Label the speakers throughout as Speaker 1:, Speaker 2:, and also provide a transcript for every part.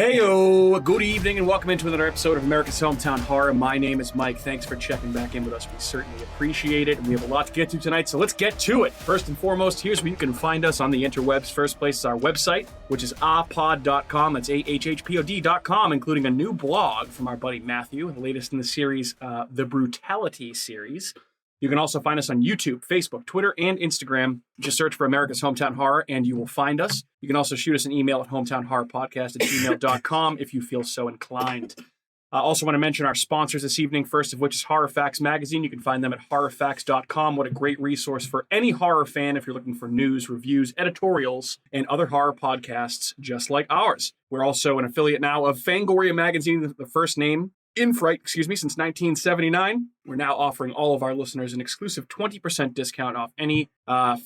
Speaker 1: Heyo, good evening and welcome into another episode of America's Hometown Horror. My name is Mike. Thanks for checking back in with us. We certainly appreciate it. And we have a lot to get to tonight, so let's get to it. First and foremost, here's where you can find us on the interwebs. First place is our website, which is ahpod.com. That's ahhpod.com, including a new blog from our buddy Matthew, the latest in the series, the Brutality series. You can also find us on YouTube, Facebook, Twitter, and Instagram. Just search for America's Hometown Horror, and you will find us. You can also shoot us an email at hometownhorrorpodcast@gmail.com if you feel so inclined. I also want to mention our sponsors this evening, first of which is Horror Facts Magazine. You can find them at horrorfacts.com. What a great resource for any horror fan if you're looking for news, reviews, editorials, and other horror podcasts just like ours. We're also an affiliate now of Fangoria Magazine, the first name in Fright, since 1979. We're now offering all of our listeners an exclusive 20% discount off any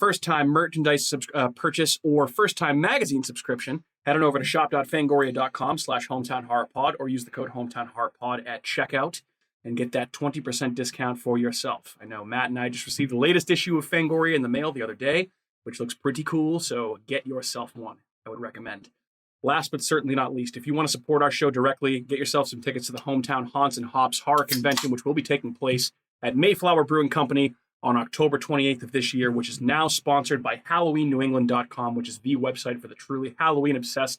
Speaker 1: first-time merchandise purchase or first-time magazine subscription. Head on over to shop.fangoria.com/hometownhorrorpod or use the code hometownhorrorpod at checkout and get that 20% discount for yourself. I know Matt and I just received the latest issue of Fangoria in the mail the other day, which looks pretty cool, so get yourself one. I would recommend. Last but certainly not least, if you want to support our show directly, get yourself some tickets to the Hometown Haunts and Hops Horror Convention, which will be taking place at Mayflower Brewing Company on October 28th of this year, which is now sponsored by HalloweenNewEngland.com, which is the website for the truly Halloween-obsessed.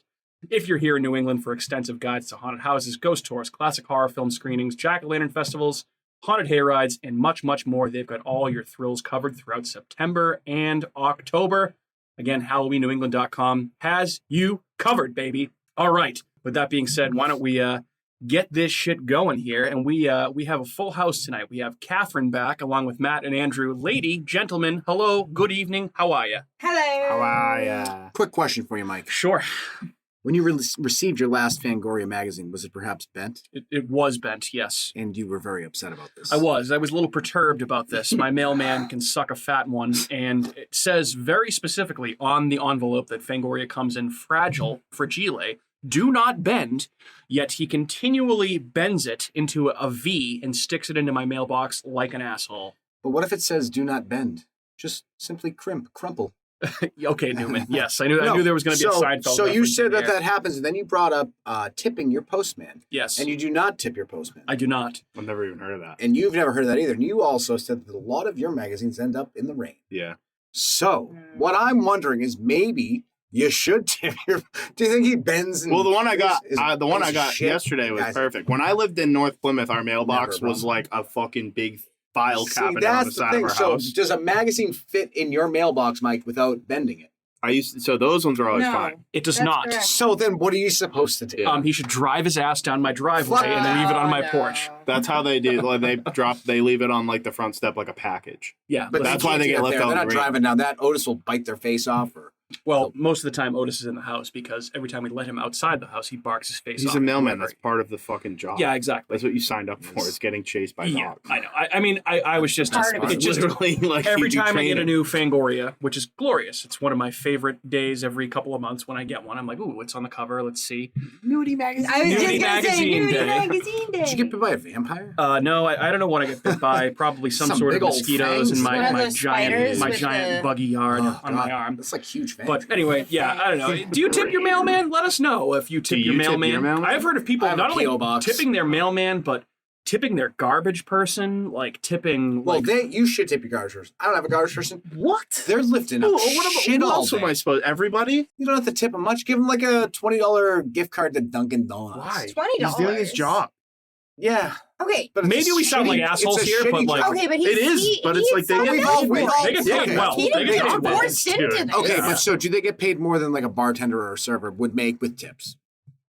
Speaker 1: If you're here in New England for extensive guides to haunted houses, ghost tours, classic horror film screenings, jack-o'-lantern festivals, haunted hayrides, and much, much more, they've got all your thrills covered throughout September and October. Again, HalloweenNewEngland.com has you covered, baby. All right. With that being said, why don't we get this shit going here? And we have a full house tonight. We have Catherine back, along with Matt and Andrew. Lady, gentlemen, hello, good evening. How are you?
Speaker 2: Hello.
Speaker 3: How are ya? Quick question for you, Mike.
Speaker 1: Sure.
Speaker 3: When you received your last Fangoria magazine, was it perhaps bent?
Speaker 1: It was bent, yes.
Speaker 3: And you were very upset about this.
Speaker 1: I was a little perturbed about this. My mailman can suck a fat one, and it says very specifically on the envelope that Fangoria comes in fragile, fragile, do not bend, yet he continually bends it into a V and sticks it into my mailbox like an asshole.
Speaker 3: But what if it says do not bend? Just simply crumple.
Speaker 1: Okay, Newman. Yes, I knew there was going to be a Seinfeld.
Speaker 3: So you said that happens, and then you brought up tipping your postman.
Speaker 1: Yes.
Speaker 3: And you do not tip your postman.
Speaker 1: I do not.
Speaker 4: I've never even heard of that.
Speaker 3: And you've never heard of that either. And you also said that a lot of your magazines end up in the rain.
Speaker 4: Yeah.
Speaker 3: So what I'm wondering is maybe you should tip your. Do you think he bends? And
Speaker 4: well, the one I got,
Speaker 3: shit?
Speaker 4: yesterday was perfect. When I lived in North Plymouth, our mailbox was like a fucking big file cabinet on the side of our house.
Speaker 3: Does a magazine fit in your mailbox, Mike, without bending it?
Speaker 4: So those ones are always fine.
Speaker 1: It does not.
Speaker 2: Correct.
Speaker 3: So then what are you supposed to do?
Speaker 1: He should drive his ass down my driveway and then leave it on my porch.
Speaker 4: That's how they do. Like they leave it on like the front step like a package.
Speaker 1: Yeah,
Speaker 3: but
Speaker 4: that's why they get left out.
Speaker 3: They're not driving down that. Otis will bite their face off.
Speaker 1: Well, most of the time Otis is in the house because every time we let him outside the house, he barks his face off.
Speaker 4: He's a mailman. That's part of the fucking job.
Speaker 1: Yeah, exactly.
Speaker 4: That's what you signed up for. Is getting chased by dogs.
Speaker 1: I know. I mean, I was just
Speaker 4: literally like
Speaker 1: every time I get a new Fangoria, which is glorious. It's one of my favorite days every couple of months when I get one. I'm like, ooh, what's on the cover? Let's see.
Speaker 3: Nudie magazine.
Speaker 2: I was just
Speaker 1: Nudie
Speaker 2: going to say
Speaker 1: magazine
Speaker 2: Nudie
Speaker 1: day.
Speaker 2: magazine day.
Speaker 3: Did you get bit by a vampire?
Speaker 1: No, I don't know what I get bit by. Probably some sort of
Speaker 3: big old
Speaker 1: mosquitoes in
Speaker 3: fangs.
Speaker 2: One of
Speaker 1: my
Speaker 2: those
Speaker 1: giant
Speaker 2: spiders with
Speaker 1: buggy yard
Speaker 3: Oh,
Speaker 1: on my arm.
Speaker 3: That's like huge fangs.
Speaker 1: But anyway, yeah, I don't know. Do you tip your mailman? Let us know if you tip
Speaker 4: Do
Speaker 1: your
Speaker 4: you tip
Speaker 1: mailman.
Speaker 4: your mailman?
Speaker 1: I've heard of people
Speaker 3: I have
Speaker 1: not
Speaker 3: a
Speaker 1: only
Speaker 3: P.O. box.
Speaker 1: tipping their mailman, but tipping their garbage person, like tipping.
Speaker 3: Well,
Speaker 1: like,
Speaker 3: you should tip your garbage person. I don't have a garbage person.
Speaker 1: what?
Speaker 3: They're lifting up shit
Speaker 4: Who
Speaker 3: all
Speaker 4: else
Speaker 3: day.
Speaker 4: am I supposed? Everybody?
Speaker 3: You don't have to tip them much. Give them like a $20 gift card to Dunkin' Donuts.
Speaker 4: Why?
Speaker 2: $20.
Speaker 4: He's doing his job.
Speaker 3: Yeah.
Speaker 2: Okay.
Speaker 3: But it's
Speaker 1: Maybe
Speaker 3: a
Speaker 1: we sound like
Speaker 3: shitty-
Speaker 1: assholes
Speaker 3: it's a
Speaker 1: here,
Speaker 3: shitty
Speaker 1: but like
Speaker 3: job.
Speaker 2: Okay, but
Speaker 4: It is,
Speaker 2: he,
Speaker 4: but it's like they
Speaker 2: he's
Speaker 4: get
Speaker 2: someone
Speaker 3: paid
Speaker 2: else.
Speaker 1: they get paid
Speaker 3: Okay.
Speaker 1: well.
Speaker 2: He
Speaker 1: They get
Speaker 2: got
Speaker 1: paid well.
Speaker 2: forced into this.
Speaker 3: Okay,
Speaker 1: Yeah.
Speaker 3: but so do they get paid more than like a bartender or a server would make with tips?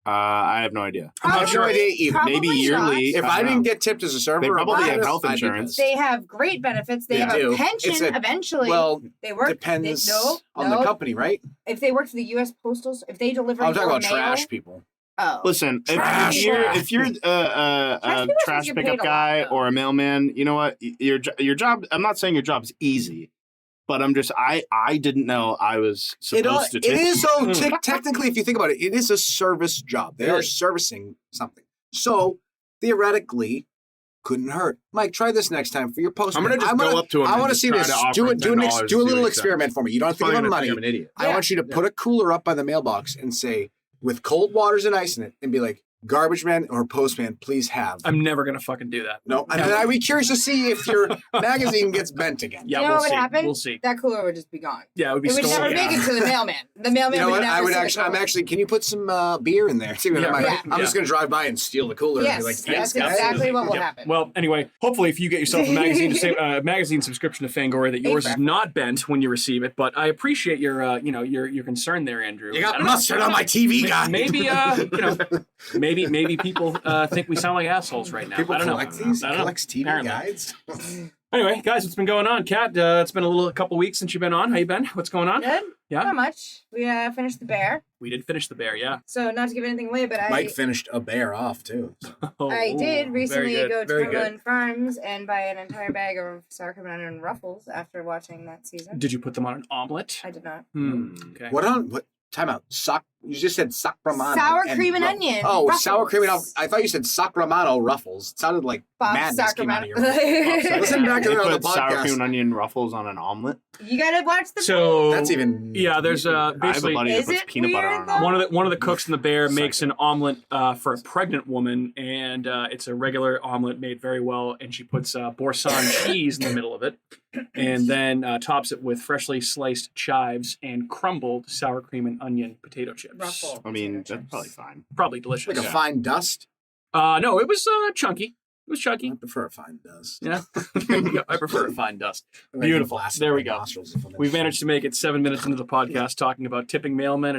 Speaker 4: I have no idea.
Speaker 3: I'm not sure.
Speaker 2: Probably-
Speaker 3: Either.
Speaker 2: probably
Speaker 4: Maybe
Speaker 2: not.
Speaker 4: yearly.
Speaker 3: If I didn't get tipped as a server,
Speaker 4: They
Speaker 3: or a
Speaker 4: probably have
Speaker 3: bartender,
Speaker 4: health
Speaker 3: I'd be
Speaker 4: insurance.
Speaker 3: pissed.
Speaker 2: They have great benefits. They
Speaker 3: They
Speaker 2: have
Speaker 3: do.
Speaker 2: a pension
Speaker 3: It's a-
Speaker 2: eventually.
Speaker 3: Well,
Speaker 2: they work.
Speaker 3: depends
Speaker 2: no,
Speaker 3: on the company, right?
Speaker 2: If they work for the U.S. Postal, if they deliver
Speaker 3: I'm talking
Speaker 2: your
Speaker 3: about
Speaker 2: mail,
Speaker 3: trash people.
Speaker 2: Oh,
Speaker 4: Listen,
Speaker 3: Trash.
Speaker 4: if you're a
Speaker 2: people
Speaker 4: trash
Speaker 2: get
Speaker 4: pickup
Speaker 2: paid a
Speaker 4: guy
Speaker 2: lot, though.
Speaker 4: or a mailman, you know what? Your job. I'm not saying your job's easy, but I'm just I didn't know I was supposed to.
Speaker 3: It is so technically, if you think about it, it is a service job. They
Speaker 4: It
Speaker 3: are
Speaker 4: is.
Speaker 3: servicing something. So theoretically, couldn't hurt. Mike, try this next time for your post.
Speaker 4: I'm gonna just go up to him.
Speaker 3: I
Speaker 4: and
Speaker 3: want to
Speaker 4: just
Speaker 3: see
Speaker 4: try
Speaker 3: this.
Speaker 4: to offer
Speaker 3: Do
Speaker 4: him
Speaker 3: it. Do a
Speaker 4: $10
Speaker 3: little
Speaker 4: to
Speaker 3: experiment for me. You don't have to
Speaker 4: He's
Speaker 3: give
Speaker 4: probably
Speaker 3: him
Speaker 4: gonna
Speaker 3: money.
Speaker 4: think I'm an idiot.
Speaker 3: I want you to put a cooler up by the mailbox and say, with cold waters and ice in it and be like, garbage man or postman, please have.
Speaker 1: I'm never gonna fucking do that.
Speaker 3: No, and I'd be curious to see if your magazine gets bent again.
Speaker 1: Yeah,
Speaker 2: You know
Speaker 1: we'll
Speaker 2: what would
Speaker 1: see.
Speaker 2: happen?
Speaker 1: We'll see.
Speaker 2: That cooler would just be gone.
Speaker 1: Yeah, it would be
Speaker 2: It would
Speaker 1: stolen.
Speaker 2: never make it to the mailman. The mailman
Speaker 3: You know
Speaker 2: would
Speaker 3: what?
Speaker 2: never
Speaker 3: I would
Speaker 2: see the
Speaker 3: actually. I'm
Speaker 2: cooler.
Speaker 3: actually. Can you put some beer in there? See what
Speaker 1: Yeah,
Speaker 3: I'm.
Speaker 1: right.
Speaker 3: I'm just gonna drive by and steal the cooler.
Speaker 2: Yes,
Speaker 3: and be like,
Speaker 2: that's
Speaker 3: guys."
Speaker 2: exactly what will
Speaker 1: Yep.
Speaker 2: happen.
Speaker 1: Well, anyway, hopefully, if you get yourself a magazine subscription to Fangoria, that yours is not bent when you receive it. But I appreciate your your concern there, Andrew.
Speaker 3: You
Speaker 1: I
Speaker 3: got
Speaker 1: don't know.
Speaker 3: mustard on my TV guy.
Speaker 1: Maybe maybe people think we sound like assholes right now.
Speaker 3: People
Speaker 1: I don't
Speaker 3: collect
Speaker 1: know.
Speaker 3: these.
Speaker 1: I don't know.
Speaker 3: Collects TV
Speaker 1: Apparently.
Speaker 3: guides.
Speaker 1: Anyway, guys, what's been going on? Kat, it's been a couple weeks since you've been on. How you been? What's going on?
Speaker 2: Good.
Speaker 1: Yeah?
Speaker 2: Not much. We finished the bear.
Speaker 1: We did finish the bear, yeah.
Speaker 2: So not to give anything away, but
Speaker 3: Mike finished a bear off too.
Speaker 1: Oh,
Speaker 2: I did recently
Speaker 1: very good,
Speaker 2: go to
Speaker 1: very good.
Speaker 2: Cumberland Farms and buy an entire bag of sour cream and onion ruffles after watching that season.
Speaker 1: Did you put them on an omelet?
Speaker 2: I did not.
Speaker 1: Okay.
Speaker 3: What? Time out. You just said sacramano.
Speaker 2: Sour cream and onion.
Speaker 3: Oh,
Speaker 2: Ruffles.
Speaker 3: sour cream and onion. I thought you said sacramano ruffles. It sounded like
Speaker 2: Bob
Speaker 3: madness came out of your mouth.
Speaker 2: Sacramento.
Speaker 3: Listen back to
Speaker 4: They
Speaker 3: that on the
Speaker 4: put sour cream
Speaker 3: podcast.
Speaker 4: and onion ruffles on an omelet.
Speaker 2: You gotta watch the.
Speaker 1: So
Speaker 3: That's even.
Speaker 1: yeah. There's
Speaker 4: I have a
Speaker 1: basically
Speaker 4: buddy that
Speaker 2: Is
Speaker 4: puts
Speaker 2: it
Speaker 4: peanut butter
Speaker 2: weird,
Speaker 4: on an
Speaker 2: though?
Speaker 4: omelet.
Speaker 1: one of the cooks in the bear makes an omelet for a pregnant woman, and it's a regular omelet made very well, and she puts Boursin cheese in the middle of it, and then tops it with freshly sliced chives and crumbled sour cream and onion potato chips.
Speaker 2: Ruffle.
Speaker 4: I mean,
Speaker 2: potato
Speaker 4: that's
Speaker 2: chips.
Speaker 4: probably fine.
Speaker 1: Probably delicious.
Speaker 3: Like a
Speaker 1: Yeah.
Speaker 3: fine dust.
Speaker 1: No, it was chunky. It was
Speaker 3: I
Speaker 1: chunky.
Speaker 3: prefer a fine dust.
Speaker 1: Yeah, I prefer a fine dust.
Speaker 3: I mean,
Speaker 1: Beautiful.
Speaker 3: blast
Speaker 1: There
Speaker 3: my
Speaker 1: we go.
Speaker 3: nostrils if I'm
Speaker 1: We've
Speaker 3: in
Speaker 1: managed to make it 7 minutes into the podcast talking about tipping mailmen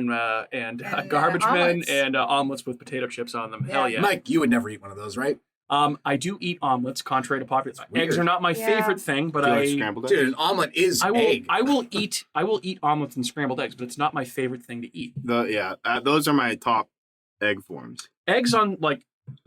Speaker 1: and garbage men
Speaker 2: omelets.
Speaker 1: and omelets with potato chips on them. Hell yeah.
Speaker 3: Mike, you would never eat one of those, right?
Speaker 1: I do eat omelets, contrary to popular.
Speaker 3: weird.
Speaker 1: Eggs are not my
Speaker 2: Yeah.
Speaker 1: favorite thing, but
Speaker 4: Do you like scrambled eggs?
Speaker 3: Dude, an omelet is
Speaker 1: I will
Speaker 3: egg.
Speaker 1: I will eat omelets and scrambled eggs, but it's not my favorite thing to eat.
Speaker 4: Those are my top egg forms.
Speaker 1: Eggs on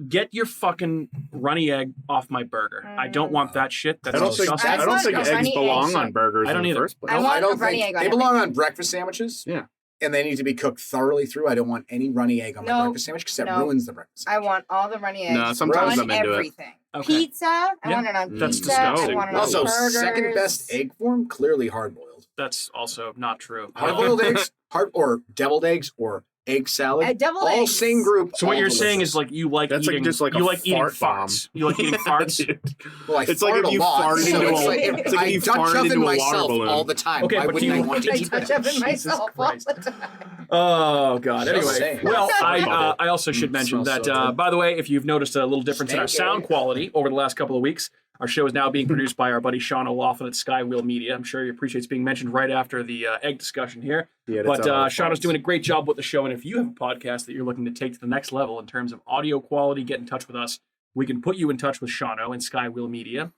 Speaker 1: get your fucking runny egg off my burger. I don't want that shit. That's
Speaker 4: I don't think
Speaker 1: disgusting.
Speaker 2: I want a
Speaker 4: eggs
Speaker 2: runny
Speaker 4: belong
Speaker 2: egg.
Speaker 4: on burgers
Speaker 1: I don't
Speaker 4: in the
Speaker 1: either.
Speaker 4: first place.
Speaker 2: I
Speaker 3: No,
Speaker 2: want
Speaker 3: I don't
Speaker 2: a runny
Speaker 3: think
Speaker 2: egg on
Speaker 3: they
Speaker 2: everything.
Speaker 3: belong on breakfast sandwiches.
Speaker 4: Yeah.
Speaker 3: And they need to be cooked thoroughly through. I don't want any runny egg on my
Speaker 2: No,
Speaker 3: breakfast sandwich because that
Speaker 2: no.
Speaker 3: ruins the breakfast
Speaker 2: I
Speaker 3: sandwich.
Speaker 2: want all the runny eggs.
Speaker 4: No, sometimes
Speaker 2: on
Speaker 4: I'm into it.
Speaker 2: everything.
Speaker 1: Okay.
Speaker 2: Pizza. I
Speaker 1: Yeah,
Speaker 2: want it on
Speaker 4: that's
Speaker 2: pizza.
Speaker 1: disgusting.
Speaker 2: I want it on
Speaker 3: Also,
Speaker 2: burgers.
Speaker 3: second best egg form, clearly hard boiled.
Speaker 1: That's also not true.
Speaker 3: Hard boiled eggs, or deviled eggs, or egg salad.
Speaker 2: Deviled
Speaker 3: all
Speaker 2: eggs.
Speaker 3: same group.
Speaker 1: So what
Speaker 3: all
Speaker 1: you're saying
Speaker 3: delicious.
Speaker 1: is like you like
Speaker 4: That's like
Speaker 1: eating
Speaker 4: just like
Speaker 1: you
Speaker 4: a
Speaker 1: like eating
Speaker 4: fart bomb.
Speaker 1: farts. You like eating farts.
Speaker 3: Well, I
Speaker 4: It's like
Speaker 3: fart
Speaker 4: if you
Speaker 3: a lot,
Speaker 4: farted
Speaker 3: so
Speaker 2: into
Speaker 3: it's
Speaker 2: a-
Speaker 3: like
Speaker 2: it's
Speaker 4: like
Speaker 3: I
Speaker 4: you
Speaker 3: Dutch
Speaker 4: farted
Speaker 3: oven
Speaker 4: into a water
Speaker 3: myself
Speaker 4: balloon.
Speaker 3: all the time.
Speaker 1: Okay,
Speaker 3: Why
Speaker 1: but
Speaker 3: wouldn't
Speaker 1: you-
Speaker 3: I want to
Speaker 2: I
Speaker 3: eat
Speaker 2: touch
Speaker 3: that?
Speaker 2: up in myself all
Speaker 1: Christ.
Speaker 2: the time.
Speaker 1: Oh God.
Speaker 3: Just
Speaker 1: Anyway,
Speaker 3: saying.
Speaker 1: well,
Speaker 4: Sorry.
Speaker 1: I also should mention
Speaker 3: smells
Speaker 1: that
Speaker 3: so good.
Speaker 1: by the way, if you've noticed a little difference in our sound quality over the last couple of weeks, our show is now being produced by our buddy Sean O'Laughlin at Skywheel Media. I'm sure he appreciates being mentioned right after the egg discussion here. But Sean is doing a great job with the show, and if you have a podcast that you're looking to take to the next level in terms of audio quality, get in touch with us. We can put you in touch with Shano and Skywheel Media.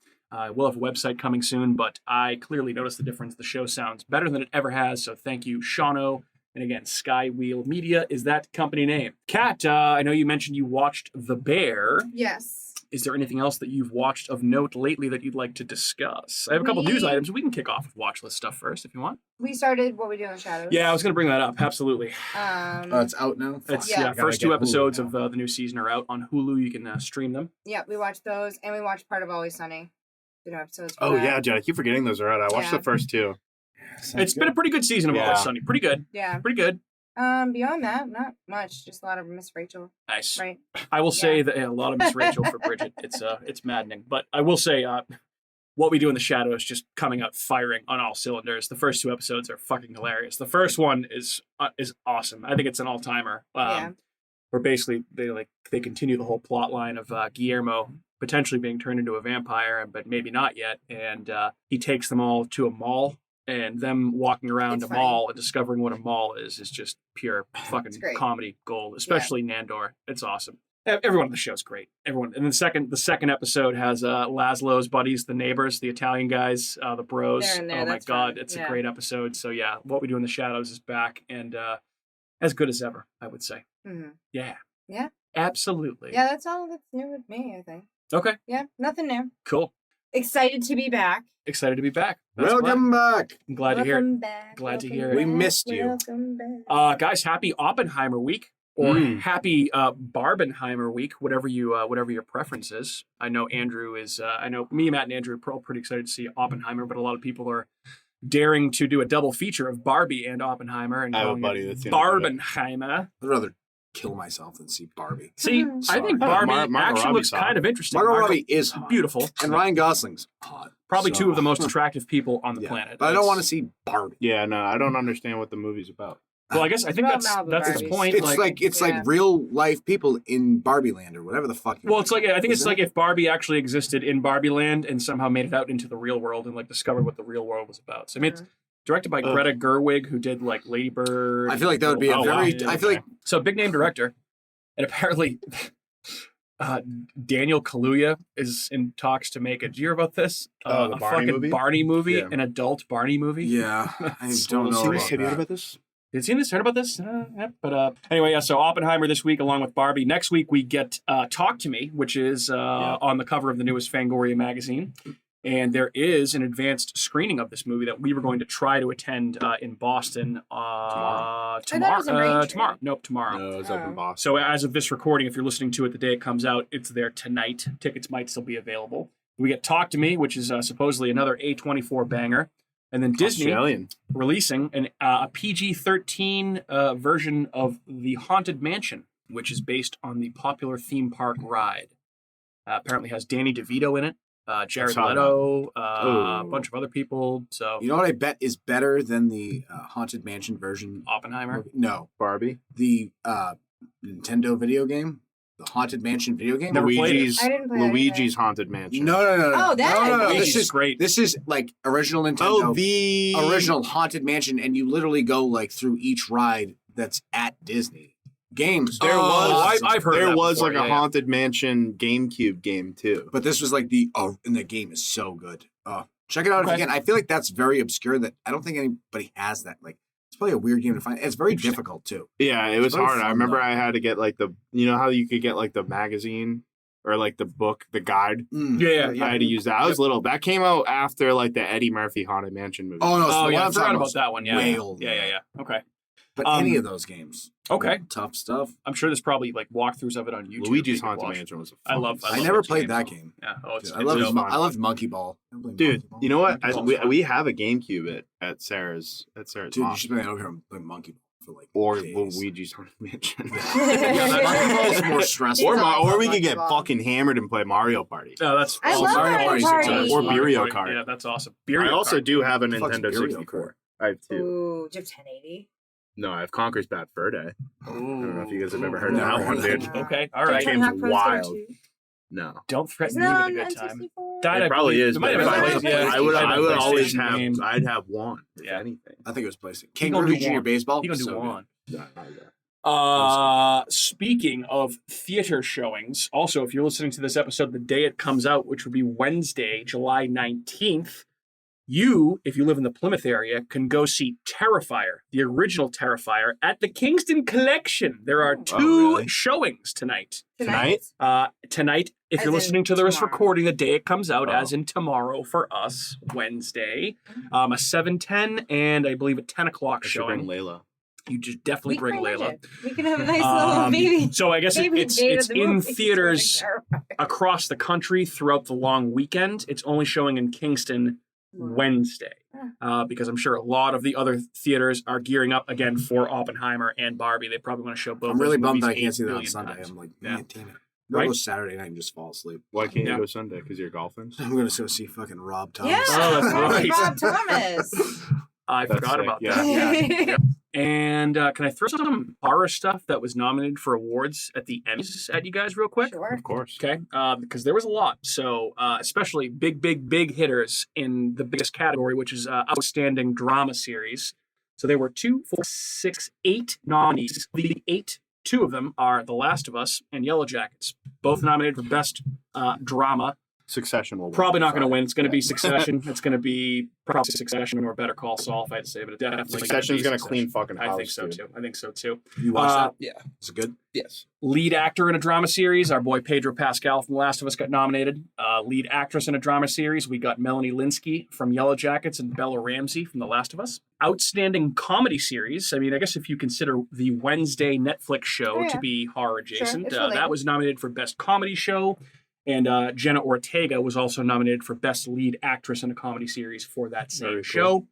Speaker 1: We'll have a website coming soon, but I clearly noticed the difference. The show sounds better than it ever has, so thank you, Shano. And again, Skywheel Media is that company name. Kat, I know you mentioned you watched The Bear.
Speaker 2: Yes.
Speaker 1: Is there anything else that you've watched of note lately that you'd like to discuss? I have a couple news items. We can kick off with watch list stuff first if you want.
Speaker 2: We started What We Do in the Shadows.
Speaker 1: Yeah, I was going to bring that up. Absolutely.
Speaker 3: Oh, it's out now.
Speaker 1: It's,
Speaker 2: Yeah.
Speaker 1: yeah, first two
Speaker 3: Gotta get
Speaker 1: episodes
Speaker 3: Hulu
Speaker 1: of
Speaker 3: now.
Speaker 1: the new season are out on Hulu. You can stream them.
Speaker 2: Yeah, we watched those, and we watched part of Always Sunny. You know, episodes. for
Speaker 4: Oh
Speaker 2: that.
Speaker 4: yeah, dude, I keep forgetting those are out. I watched
Speaker 2: Yeah.
Speaker 4: the first two.
Speaker 1: It's been a pretty good season of
Speaker 4: Yeah.
Speaker 1: Always Sunny. Pretty good.
Speaker 2: Yeah.
Speaker 1: Pretty good.
Speaker 2: Beyond that, not much. Just a lot of Miss Rachel.
Speaker 1: Nice.
Speaker 2: Right.
Speaker 1: I will say that a lot of Miss Rachel for Bridget. It's maddening. But I will say, What We Do in the Shadows just coming out firing on all cylinders. The first two episodes are fucking hilarious. The first one is awesome. I think it's an all timer.
Speaker 2: Yeah.
Speaker 1: Where basically they continue the whole plot line of Guillermo potentially being turned into a vampire, but maybe not yet. And he takes them all to a mall. And them walking around
Speaker 2: It's
Speaker 1: a
Speaker 2: funny.
Speaker 1: mall and discovering what a mall is just pure fucking
Speaker 2: great.
Speaker 1: comedy gold, especially Nandor. It's awesome. Everyone on the show's great. Everyone. And the second episode has Laszlo's buddies, the neighbors, the Italian guys, the bros.
Speaker 2: They're in there,
Speaker 1: Oh my
Speaker 2: that's
Speaker 1: God.
Speaker 2: fun.
Speaker 1: It's a
Speaker 2: Yeah.
Speaker 1: great episode. So yeah, What We Do in the Shadows is back and as good as ever, I would say.
Speaker 2: Mm-hmm.
Speaker 1: Yeah.
Speaker 2: Yeah.
Speaker 1: Absolutely.
Speaker 2: Yeah, that's all that's new with me, I think.
Speaker 1: Okay.
Speaker 2: Yeah, nothing new.
Speaker 1: Cool.
Speaker 2: Excited to be back.
Speaker 1: Excited to be back. That's
Speaker 3: Welcome back.
Speaker 1: glad. I'm glad to hear it.
Speaker 2: Welcome back.
Speaker 1: Glad to
Speaker 2: welcome
Speaker 1: hear it.
Speaker 3: We
Speaker 2: back,
Speaker 3: missed you.
Speaker 2: Welcome back.
Speaker 1: Guys, happy Oppenheimer week or happy Barbenheimer week, whatever your preference is. I know Andrew is. I know me, Matt, and Andrew are all pretty excited to see Oppenheimer, but a lot of people are daring to do a double feature of Barbie and Oppenheimer and
Speaker 4: I have a
Speaker 1: calling
Speaker 4: buddy
Speaker 1: it
Speaker 4: that's gonna do it.
Speaker 1: Barbenheimer.
Speaker 3: I'd rather kill myself than see Barbie.
Speaker 1: See, I think
Speaker 4: Sorry.
Speaker 1: Barbie
Speaker 4: Margot
Speaker 1: actually
Speaker 4: Robbie
Speaker 1: looks
Speaker 4: saw
Speaker 1: kind
Speaker 4: it.
Speaker 1: of interesting.
Speaker 3: Margot Robbie is hot.
Speaker 1: Beautiful.
Speaker 3: And Ryan Gosling's hot.
Speaker 1: Probably
Speaker 3: So-
Speaker 1: two of the most attractive people on the
Speaker 3: Yeah.
Speaker 1: planet.
Speaker 3: But I don't
Speaker 1: It's-
Speaker 3: want to see Barbie.
Speaker 4: Yeah, no, I don't understand what the movie's about.
Speaker 1: Well, I guess I think
Speaker 2: about
Speaker 1: that's
Speaker 2: Malibu
Speaker 1: the
Speaker 2: Barbies.
Speaker 1: point.
Speaker 3: It's
Speaker 2: Yeah.
Speaker 3: like real life people in Barbie Land or whatever the fuck.
Speaker 1: Well, it's like I think it's
Speaker 3: Isn't
Speaker 1: like
Speaker 3: it?
Speaker 1: if Barbie actually existed in Barbie Land and somehow made it out into the real world and like discovered what the real world was about. So I mean, it's directed by Greta Gerwig, who did like Lady Bird.
Speaker 3: I feel like that would be a
Speaker 1: Oh, wow.
Speaker 3: very. I feel like
Speaker 1: So big name director, and apparently Daniel Kaluuya is in talks to make a. Did you hear about this?
Speaker 4: The
Speaker 1: A
Speaker 4: Barney
Speaker 1: fucking
Speaker 4: movie?
Speaker 1: Barney movie,
Speaker 4: Yeah.
Speaker 1: an adult Barney movie.
Speaker 3: yeah, I
Speaker 1: It's
Speaker 3: don't know.
Speaker 1: serious.
Speaker 3: About
Speaker 4: Have you heard
Speaker 3: that.
Speaker 4: about this?
Speaker 1: Did you see this? Heard about this? Yeah. But anyway, yeah. So Oppenheimer this week, along with Barbie. Next week we get "Talk to Me," which is on the cover of the newest Fangoria magazine, and there is an advanced screening of this movie that we were going to try to attend in Boston
Speaker 2: thought it was in Braintree.
Speaker 1: tomorrow. Nope, tomorrow.
Speaker 4: No, it's up in
Speaker 2: Oh.
Speaker 4: Boston.
Speaker 1: So as of this recording, if you're listening to it the day it comes out, it's there tonight. Tickets might still be available. We get "Talk to Me," which is supposedly another A24 banger, and then Disney
Speaker 4: Australian.
Speaker 1: releasing a PG-13 version of The Haunted Mansion, which is based on the popular theme park ride. Apparently has Danny DeVito in it, Jared
Speaker 4: saw that.
Speaker 1: Leto, a
Speaker 4: Oh.
Speaker 1: bunch of other people. So
Speaker 3: You know what I bet is better than the Haunted Mansion version?
Speaker 1: Oppenheimer.
Speaker 3: No,
Speaker 4: Barbie.
Speaker 3: the Nintendo video game, the Haunted Mansion video game.
Speaker 1: Never played it.
Speaker 4: Luigi's
Speaker 2: I didn't play it
Speaker 4: Luigi's Haunted Mansion.
Speaker 3: No.
Speaker 2: Oh, that-
Speaker 3: no.
Speaker 1: Luigi's
Speaker 3: This is
Speaker 1: great.
Speaker 3: This is like original Nintendo.
Speaker 4: Oh, the
Speaker 3: original Haunted Mansion, and you literally go like through each ride that's at Disney games.
Speaker 4: There
Speaker 1: Oh, I've heard of
Speaker 4: there
Speaker 1: that
Speaker 4: was
Speaker 1: before,
Speaker 4: like a
Speaker 1: yeah.
Speaker 4: Haunted Mansion GameCube game too.
Speaker 3: But this was like and the game is so good. Check it out
Speaker 1: Okay.
Speaker 3: if you can. I feel like that's very obscure. That I don't think anybody has that. Like, it's probably a weird game to find. It's very difficult too.
Speaker 4: Yeah, it was
Speaker 3: very
Speaker 4: hard. I
Speaker 3: fun,
Speaker 4: remember
Speaker 3: though.
Speaker 4: I had to get like you know how you could get like the magazine or like the book, the guide.
Speaker 1: Yeah.
Speaker 4: I had to use that. I was little. That came out after like the Eddie Murphy Haunted Mansion movie.
Speaker 3: Oh no! So
Speaker 1: Oh
Speaker 3: what
Speaker 1: yeah, I
Speaker 3: I'm
Speaker 1: forgot
Speaker 3: talking
Speaker 1: about
Speaker 3: is
Speaker 1: that one. Yeah.
Speaker 3: way older.
Speaker 1: Yeah. Okay.
Speaker 3: But
Speaker 1: Um,
Speaker 3: any of those games.
Speaker 1: Okay.
Speaker 3: Tough stuff.
Speaker 1: I'm sure there's probably like walkthroughs of it on YouTube.
Speaker 4: Luigi's
Speaker 1: you can
Speaker 4: Haunted
Speaker 1: watch.
Speaker 4: Mansion was a
Speaker 1: I love
Speaker 3: I
Speaker 1: those
Speaker 3: never played
Speaker 1: games.
Speaker 3: that game.
Speaker 1: Yeah. Oh, it's,
Speaker 3: Dude,
Speaker 1: it's
Speaker 3: I loved Monkey Ball.
Speaker 4: Dude, you know what?
Speaker 1: Monkey Ball's
Speaker 4: We have a GameCube at Sarah's
Speaker 3: Dude, you
Speaker 4: mom.
Speaker 3: should bring it over here and play Monkey Ball for like
Speaker 4: Or
Speaker 3: days.
Speaker 4: Luigi's Haunted Mansion.
Speaker 3: Monkey Ball is more stressful.
Speaker 4: or
Speaker 2: It's awesome,
Speaker 4: we could get
Speaker 2: Monkey Ball.
Speaker 4: fucking hammered and play Mario Party.
Speaker 1: Oh, that's
Speaker 2: I
Speaker 1: awesome.
Speaker 2: love
Speaker 3: Mario
Speaker 2: Mario
Speaker 3: Party's
Speaker 2: Party.
Speaker 3: successful.
Speaker 4: Or
Speaker 1: Mario
Speaker 4: Burial
Speaker 1: Party.
Speaker 4: Kart.
Speaker 1: Yeah, that's awesome.
Speaker 4: I
Speaker 1: Burial
Speaker 4: also
Speaker 1: Kart.
Speaker 4: do have a
Speaker 3: Fuck's
Speaker 4: Nintendo
Speaker 3: Burial
Speaker 4: 64.
Speaker 3: Kart?
Speaker 4: I have two.
Speaker 2: Ooh, do you have 1080?
Speaker 4: No, I have Conker's Bad Fur Day. I don't know if you guys have ever heard
Speaker 3: Never
Speaker 4: of that
Speaker 3: heard
Speaker 4: one,
Speaker 3: of that.
Speaker 4: dude.
Speaker 1: Okay, all
Speaker 4: That
Speaker 1: right.
Speaker 4: game's
Speaker 2: Tony Hawk Pro
Speaker 4: wild.
Speaker 2: Skater 2?
Speaker 4: No.
Speaker 1: Don't threaten
Speaker 2: Isn't
Speaker 1: me
Speaker 2: that
Speaker 1: with a
Speaker 2: on
Speaker 1: good time.
Speaker 2: N64?
Speaker 1: That
Speaker 4: It
Speaker 1: I
Speaker 4: probably
Speaker 1: believe-
Speaker 4: is,
Speaker 1: it might
Speaker 4: but
Speaker 1: have been
Speaker 2: I-
Speaker 1: PlayStation.
Speaker 2: I
Speaker 4: I would
Speaker 1: It might have been
Speaker 4: always
Speaker 1: PlayStation
Speaker 4: have.
Speaker 1: game.
Speaker 4: I'd have one. If
Speaker 1: Yeah.
Speaker 4: anything.
Speaker 3: I think it was PlayStation.
Speaker 1: He
Speaker 3: King
Speaker 1: gonna
Speaker 3: Griffey
Speaker 1: do
Speaker 3: Jr.
Speaker 1: one.
Speaker 3: Baseball.
Speaker 1: He gonna do
Speaker 3: So good.
Speaker 1: one.
Speaker 4: Yeah, I got
Speaker 1: Speaking of theater showings, also, if you're listening to this episode the day it comes out, which would be Wednesday, July 19th, you, if you live in the Plymouth area, can go see Terrifier, the original Terrifier, at the Kingston Collection. There are
Speaker 2: Oh,
Speaker 1: two
Speaker 4: really?
Speaker 1: showings tonight.
Speaker 4: Tonight?
Speaker 1: Tonight, if
Speaker 2: As
Speaker 1: you're
Speaker 2: in
Speaker 1: listening to this
Speaker 2: tomorrow.
Speaker 1: recording the day it comes out,
Speaker 4: Oh.
Speaker 1: as in tomorrow for us, Wednesday, a 7:10 and I believe a 10 o'clock
Speaker 4: I should bring
Speaker 1: showing.
Speaker 4: Layla.
Speaker 1: You just definitely bring Layla.
Speaker 2: We can have a nice little baby.
Speaker 1: So I guess
Speaker 2: baby
Speaker 1: it's
Speaker 2: date
Speaker 1: it's
Speaker 2: at the
Speaker 1: in
Speaker 2: movies.
Speaker 1: theaters across the country throughout the long weekend. It's only showing in Kingston Wednesday, because I'm sure a lot of the other theaters are gearing up again for Oppenheimer and Barbie. They probably want to show both.
Speaker 3: I'm really
Speaker 1: those
Speaker 3: bummed
Speaker 1: movies
Speaker 3: that I can't
Speaker 1: 8
Speaker 3: see that on
Speaker 1: billion
Speaker 3: Sunday.
Speaker 1: times.
Speaker 3: I'm like,
Speaker 1: Yeah.
Speaker 3: man, damn it.
Speaker 1: Right?
Speaker 3: I'll go Saturday night and just fall asleep.
Speaker 4: Why can't
Speaker 1: Yeah.
Speaker 4: you go Sunday? Because you're golfing?
Speaker 3: I'm going to go see fucking Rob Thomas.
Speaker 2: Yeah,
Speaker 1: Oh, that's right.
Speaker 2: Rob Thomas.
Speaker 1: I
Speaker 4: That's
Speaker 1: forgot
Speaker 4: sick,
Speaker 1: about
Speaker 4: yeah.
Speaker 1: that. Yeah. And can I throw some horror stuff that was nominated for awards at the Emmys at you guys real quick?
Speaker 2: Sure.
Speaker 4: Of course.
Speaker 1: Okay, because there was a lot. So, especially big hitters in the biggest category, which is outstanding drama series. So there were 2, 4, 6, 8 nominees. The 8, 2 of them are The Last of Us and Yellow Jackets, both nominated for best drama.
Speaker 4: Succession will win.
Speaker 1: Probably not going to win. It's going to be Succession. It's going to be probably Succession or Better Call Saul, if I had to say, but it definitely
Speaker 4: Succession's
Speaker 1: going
Speaker 4: gonna clean fucking
Speaker 1: I
Speaker 4: house.
Speaker 1: think so
Speaker 4: dude.
Speaker 1: too. I think so too.
Speaker 3: You watched that?
Speaker 4: Yeah.
Speaker 3: Is it good?
Speaker 4: Yes.
Speaker 1: Lead actor in a drama series, our boy Pedro Pascal from The Last of Us got nominated. Lead actress in a drama series, we got Melanie Linsky from Yellow Jackets and Bella Ramsey from The Last of Us. Outstanding comedy series, I mean, I guess if you consider the Wednesday Netflix show
Speaker 2: Oh, yeah.
Speaker 1: to be horror adjacent,
Speaker 2: it's
Speaker 1: that
Speaker 2: related.
Speaker 1: was nominated for Best Comedy Show. And Jenna Ortega was also nominated for Best Lead Actress in a Comedy Series for that same
Speaker 4: Very cool.
Speaker 1: show.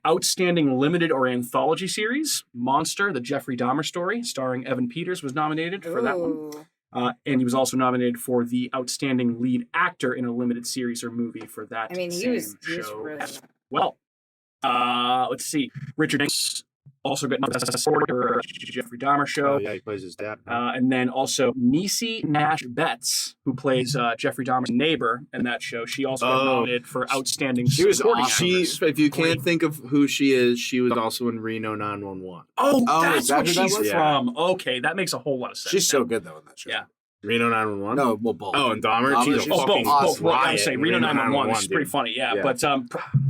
Speaker 1: Outstanding Limited or Anthology Series, Monster, the Jeffrey Dahmer story, starring Evan Peters, was nominated for that one.
Speaker 2: Ooh.
Speaker 1: And he was also nominated for the Outstanding Lead Actor in a Limited Series or Movie for that
Speaker 2: I mean, he
Speaker 1: same
Speaker 2: was
Speaker 1: show.
Speaker 2: really.
Speaker 1: Well, let's see. Richard Jenkins also got nominated for Jeffrey Dahmer show.
Speaker 4: Oh, yeah, he plays his dad.
Speaker 1: And then also Niecy Nash Betts, who plays Jeffrey Dahmer's neighbor in that show. She also got nominated for Outstanding
Speaker 3: She was
Speaker 1: Supporting
Speaker 3: awesome.
Speaker 1: Actress.
Speaker 4: If you can't
Speaker 1: Great.
Speaker 4: think of who she is, she was also in Reno 911.
Speaker 1: Oh,
Speaker 3: Oh,
Speaker 1: that's
Speaker 3: is that
Speaker 1: what
Speaker 3: who that
Speaker 1: she's
Speaker 3: was?
Speaker 1: from. Okay, that makes a whole lot of sense.
Speaker 3: She's
Speaker 1: now.
Speaker 3: so good though in that show.
Speaker 1: Yeah.
Speaker 4: Reno 911?
Speaker 3: No, well, both.
Speaker 4: Oh, and Dahmer?
Speaker 3: Dahmer,
Speaker 4: She's a
Speaker 3: she's-
Speaker 1: Oh,
Speaker 4: fucking
Speaker 1: both. Well, I
Speaker 4: riot
Speaker 1: would say
Speaker 4: in
Speaker 1: Reno 911 is pretty
Speaker 4: dude.
Speaker 1: funny, yeah.
Speaker 4: Yeah.
Speaker 1: But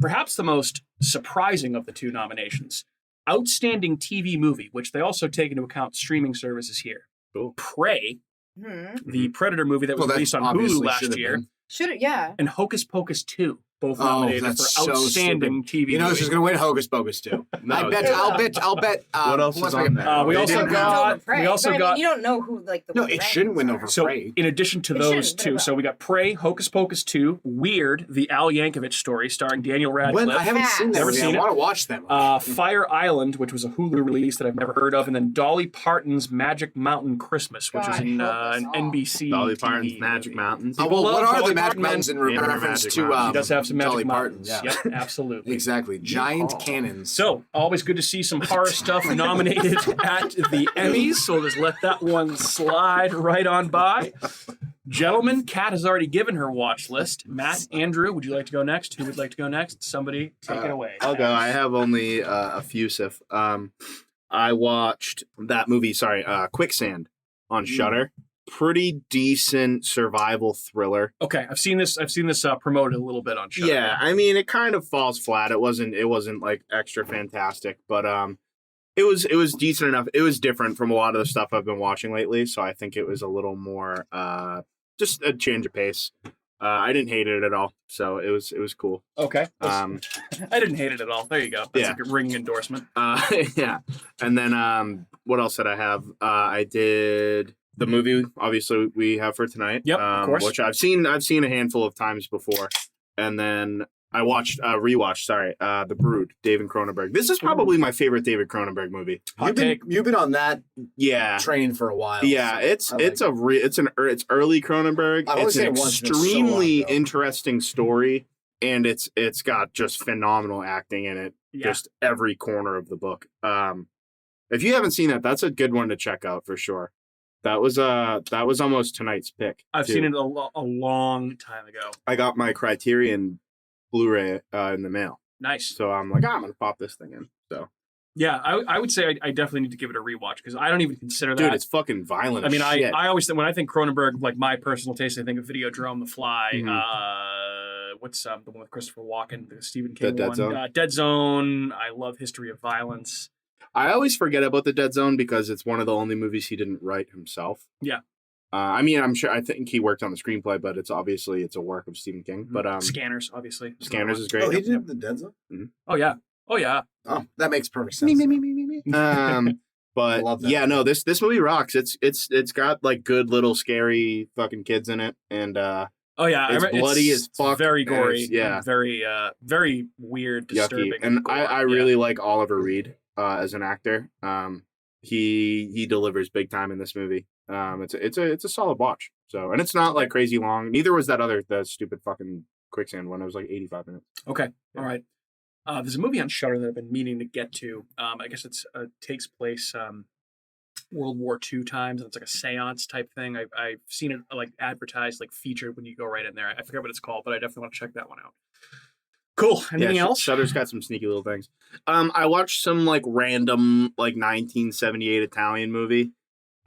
Speaker 1: perhaps the most surprising of the two nominations, Outstanding TV Movie, which they also take into account streaming services here.
Speaker 4: Cool.
Speaker 1: Prey, the Predator movie that was
Speaker 3: Well, that
Speaker 1: released on
Speaker 3: obviously
Speaker 1: Hulu last
Speaker 3: should have
Speaker 1: year,
Speaker 3: been.
Speaker 2: Should it? Yeah.
Speaker 1: and Hocus Pocus 2, both
Speaker 3: Oh,
Speaker 1: nominated for
Speaker 3: that's so
Speaker 1: Outstanding TV
Speaker 3: You know,
Speaker 1: Movie.
Speaker 3: she's gonna win Hocus Pocus too.
Speaker 4: No,
Speaker 3: I'll bet.
Speaker 4: What else
Speaker 3: who
Speaker 4: is
Speaker 3: else
Speaker 4: on
Speaker 3: we
Speaker 4: there?
Speaker 3: got?
Speaker 1: We
Speaker 4: They
Speaker 1: also
Speaker 4: didn't
Speaker 1: got-
Speaker 4: have-
Speaker 2: Over Prey,
Speaker 1: we also
Speaker 2: but I mean,
Speaker 1: got-
Speaker 2: you don't know who like the.
Speaker 3: No, it shouldn't win over
Speaker 1: So,
Speaker 3: Prey.
Speaker 1: in addition to
Speaker 2: It
Speaker 1: those
Speaker 2: shouldn't, but it
Speaker 1: two,
Speaker 2: will.
Speaker 1: so we got Prey, Hocus Pocus 2, Weird, the Al Yankovic story starring Daniel Radcliffe.
Speaker 3: When I haven't seen that.
Speaker 1: Never
Speaker 3: movie.
Speaker 1: seen
Speaker 3: I
Speaker 1: it.
Speaker 3: want to watch that. movie.
Speaker 1: Fire Island, which was a Hulu release that I've never heard of, and then Dolly Parton's Magic Mountain Christmas, which was
Speaker 2: God
Speaker 1: in
Speaker 2: help us
Speaker 1: an
Speaker 2: all.
Speaker 1: NBC.
Speaker 4: Dolly
Speaker 1: TV
Speaker 4: Parton's Magic
Speaker 1: movie.
Speaker 4: Mountains.
Speaker 3: Oh, well,
Speaker 1: love
Speaker 3: what are
Speaker 1: Dolly
Speaker 3: the Magic
Speaker 1: Parton,
Speaker 3: Mountains in
Speaker 4: Yeah,
Speaker 3: reference
Speaker 4: Magic
Speaker 3: to?
Speaker 4: Mountains.
Speaker 1: She does have some Magic
Speaker 3: Dolly
Speaker 1: Mountains.
Speaker 3: Parton. Yeah,
Speaker 1: Yep, absolutely.
Speaker 3: exactly. Giant
Speaker 4: Oh.
Speaker 3: cannons.
Speaker 1: So, always good to see some horror stuff nominated at the Emmys. So, just let that one slide right on by. Gentlemen, Kat has already given her watch list. Matt, Andrew, would you like to go next? Who would like to go next? Somebody take it away.
Speaker 4: I'll go. I have only a few, Sif. I watched that movie, Quicksand on Shudder. Pretty decent survival thriller.
Speaker 1: Okay, I've seen this promoted a little bit on Shudder.
Speaker 4: Yeah, I mean it kind of falls flat. It wasn't like extra fantastic, but it was decent enough. It was different from a lot of the stuff I've been watching lately, so I think it was a little more just a change of pace. I didn't hate it at all, so it was cool.
Speaker 1: Okay. I
Speaker 4: Um,
Speaker 1: didn't hate it at all. There you go. That's
Speaker 4: Yeah.
Speaker 1: like a ringing endorsement.
Speaker 4: yeah, and then what else did I have? I did the movie. Obviously, we have for tonight.
Speaker 1: Yep, of course.
Speaker 4: Which I've seen a handful of times before, and then I rewatched. The Brood, David Cronenberg. This is probably my favorite David Cronenberg movie.
Speaker 1: Hot take.
Speaker 3: You've been on that
Speaker 4: Yeah,
Speaker 3: train for a while.
Speaker 4: yeah.
Speaker 3: so
Speaker 4: It's
Speaker 3: I like
Speaker 4: it's early Cronenberg.
Speaker 3: I've only
Speaker 4: It's
Speaker 3: seen
Speaker 4: an
Speaker 3: it once, and it's so
Speaker 4: extremely
Speaker 3: long ago.
Speaker 4: interesting story, and it's got just phenomenal acting in it.
Speaker 1: Yeah.
Speaker 4: Just every corner of the book. If you haven't seen that, that's a good one to check out for sure. That was almost tonight's pick.
Speaker 1: I've
Speaker 4: too.
Speaker 1: seen it a long time ago.
Speaker 4: I got my Criterion Blu-ray in the mail,
Speaker 1: Nice.
Speaker 4: so I'm like, I'm gonna pop this thing in. So,
Speaker 1: Yeah, I would say I definitely need to give it a rewatch because I don't even consider that.
Speaker 4: dude, it's fucking violent.
Speaker 1: I mean,
Speaker 4: as shit.
Speaker 1: I always think when I think Cronenberg, like my personal taste, I think of Videodrome, The Fly. What's the one with Christopher Walken, the Stephen King
Speaker 4: Dead
Speaker 1: one?
Speaker 4: Zone?
Speaker 1: Dead Zone. I love History of Violence.
Speaker 4: I always forget about the Dead Zone because it's one of the only movies he didn't write himself.
Speaker 1: Yeah.
Speaker 4: I mean, I think he worked on the screenplay, but it's a work of Stephen King. But
Speaker 1: Scanners, obviously.
Speaker 4: Scanners is great.
Speaker 3: Oh, he did the Dead Zone.
Speaker 1: Oh yeah. Oh yeah.
Speaker 3: Oh, that makes perfect sense.
Speaker 4: But
Speaker 3: Love that.
Speaker 4: yeah, no, this movie rocks. It's got like good little scary fucking kids in it, and
Speaker 1: Oh yeah.
Speaker 4: It's bloody as fuck,
Speaker 1: Very
Speaker 4: and
Speaker 1: gory.
Speaker 4: it's- yeah.
Speaker 1: Very weird, disturbing.
Speaker 4: yucky. And
Speaker 1: gore.
Speaker 4: I
Speaker 1: Yeah.
Speaker 4: really like Oliver Reed as an actor. He delivers big time in this movie. It's a solid watch. So, and it's not like crazy long. Neither was the stupid fucking Quicksand one. It was like 85 minutes.
Speaker 1: Okay. All right. There's a movie on Shudder that I've been meaning to get to. I guess it's takes place World War II times, and it's like a seance type thing. I've seen it like advertised, like featured when you go right in there. I forget what it's called, but I definitely want to check that one out. Cool. Anything else?
Speaker 4: Shudder's got some sneaky little things. I watched some like random like 1978 Italian movie.